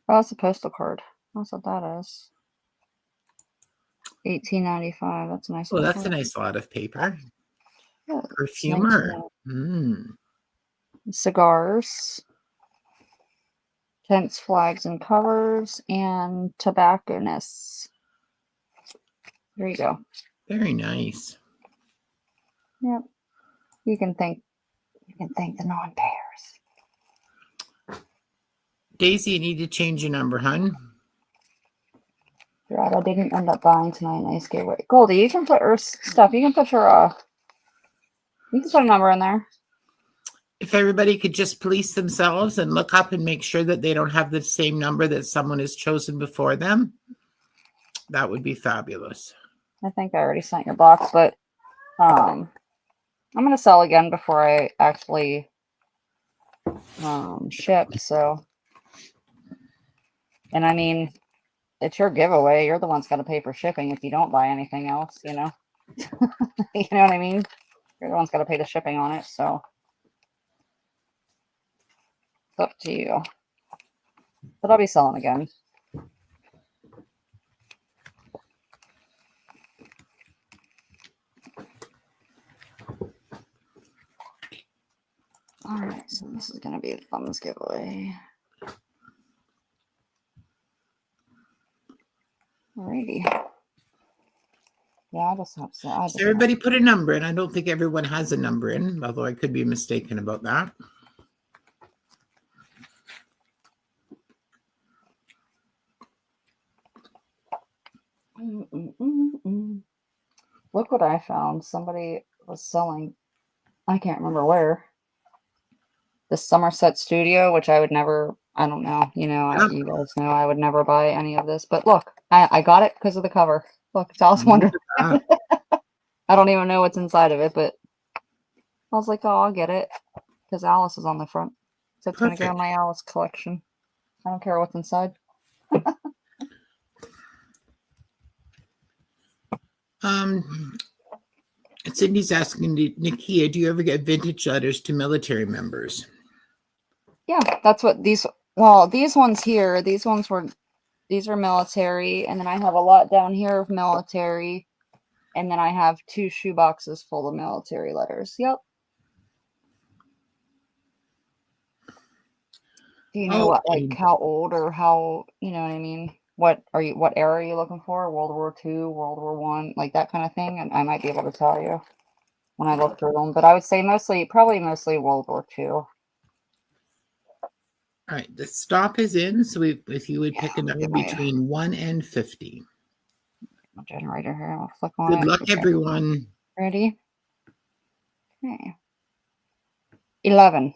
that's a postal card. That's what that is. $18.95. That's a nice. Oh, that's a nice lot of paper. Yeah, Perfumer. Cigars, tents, flags, and covers, and tobacconists. There you go. Very nice. Yep. You can thank the non-payers. Daisy, you need to change your number, hun. I didn't end up buying tonight. Nice gateway. Goldie, you can put your stuff. You can put your you can put a number in there. If everybody could just police themselves and look up and make sure that they don't have the same number that someone has chosen before them, that would be fabulous. I think I already sent your box, but I'm gonna sell again before I actually ship. So, and I mean, it's your giveaway. You're the one's got to pay for shipping if you don't buy anything else. You know, you know what I mean. You're the one's got to pay the shipping on it. So. It's up to you. But I'll be selling again. Alright, so this is going to be a thumbs giveaway. Alrighty. Yeah, I just have to. So everybody put a number in. I don't think everyone has a number in, although I could be mistaken about that. Look what I found. Somebody was selling, I can't remember where, the Somerset Studio, which I would never, I don't know, you know, you guys know I would never buy any of this. But look, I got it because of the cover. Look, it's Alice Wonderland. I don't even know what's inside of it, but I was like, oh, I'll get it because Alice is on the front. So it's going to go in my Alice collection. I don't care what's inside. Cindy's asking, Nikia, do you ever get vintage letters to military members? Yeah, that's what these ones here, these are military, and then I have a lot down here of military, and then I have 2 shoe boxes full of military letters. Yep. Do you know what, like, how old or how, you know what I mean? What era are you looking for? World War II, World War I, like that kind of thing? And I might be able to tell you when I look through them. But I would say probably mostly World War II. All right, the stop is in. So if you would pick a number between 1 and 50. My generator here. I'll flick on it. Good luck, everyone. Ready? Okay. 11.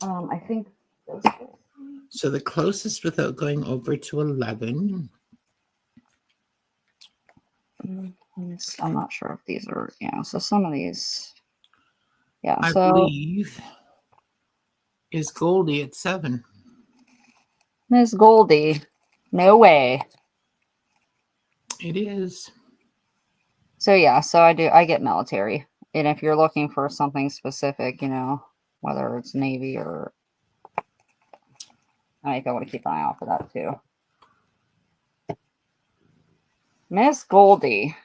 I think. So the closest without going over to 11. I'm not sure if these are, so some of these, I believe is Goldie at 7. Miss Goldie, no way. It is. So I get military. And if you're looking for something specific, whether it's Navy or, I think I want to keep an eye out for that too. Miss Goldie.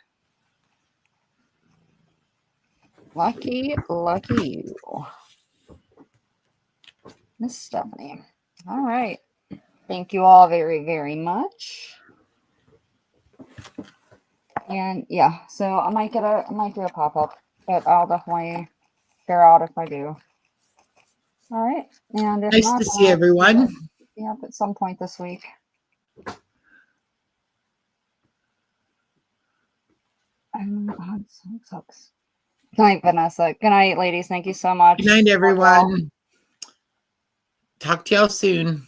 Lucky you. Miss Stephanie. All right. Thank you all very, very much. And yeah, so I might do a pop-up, but I'll definitely share out if I do. All right. And if nice not, to see everyone. Yep, at some point this week. Sucks. Good night, Vanessa. Good night, ladies. Thank you so much. Good night, Love y'all. everyone. Talk to y'all soon.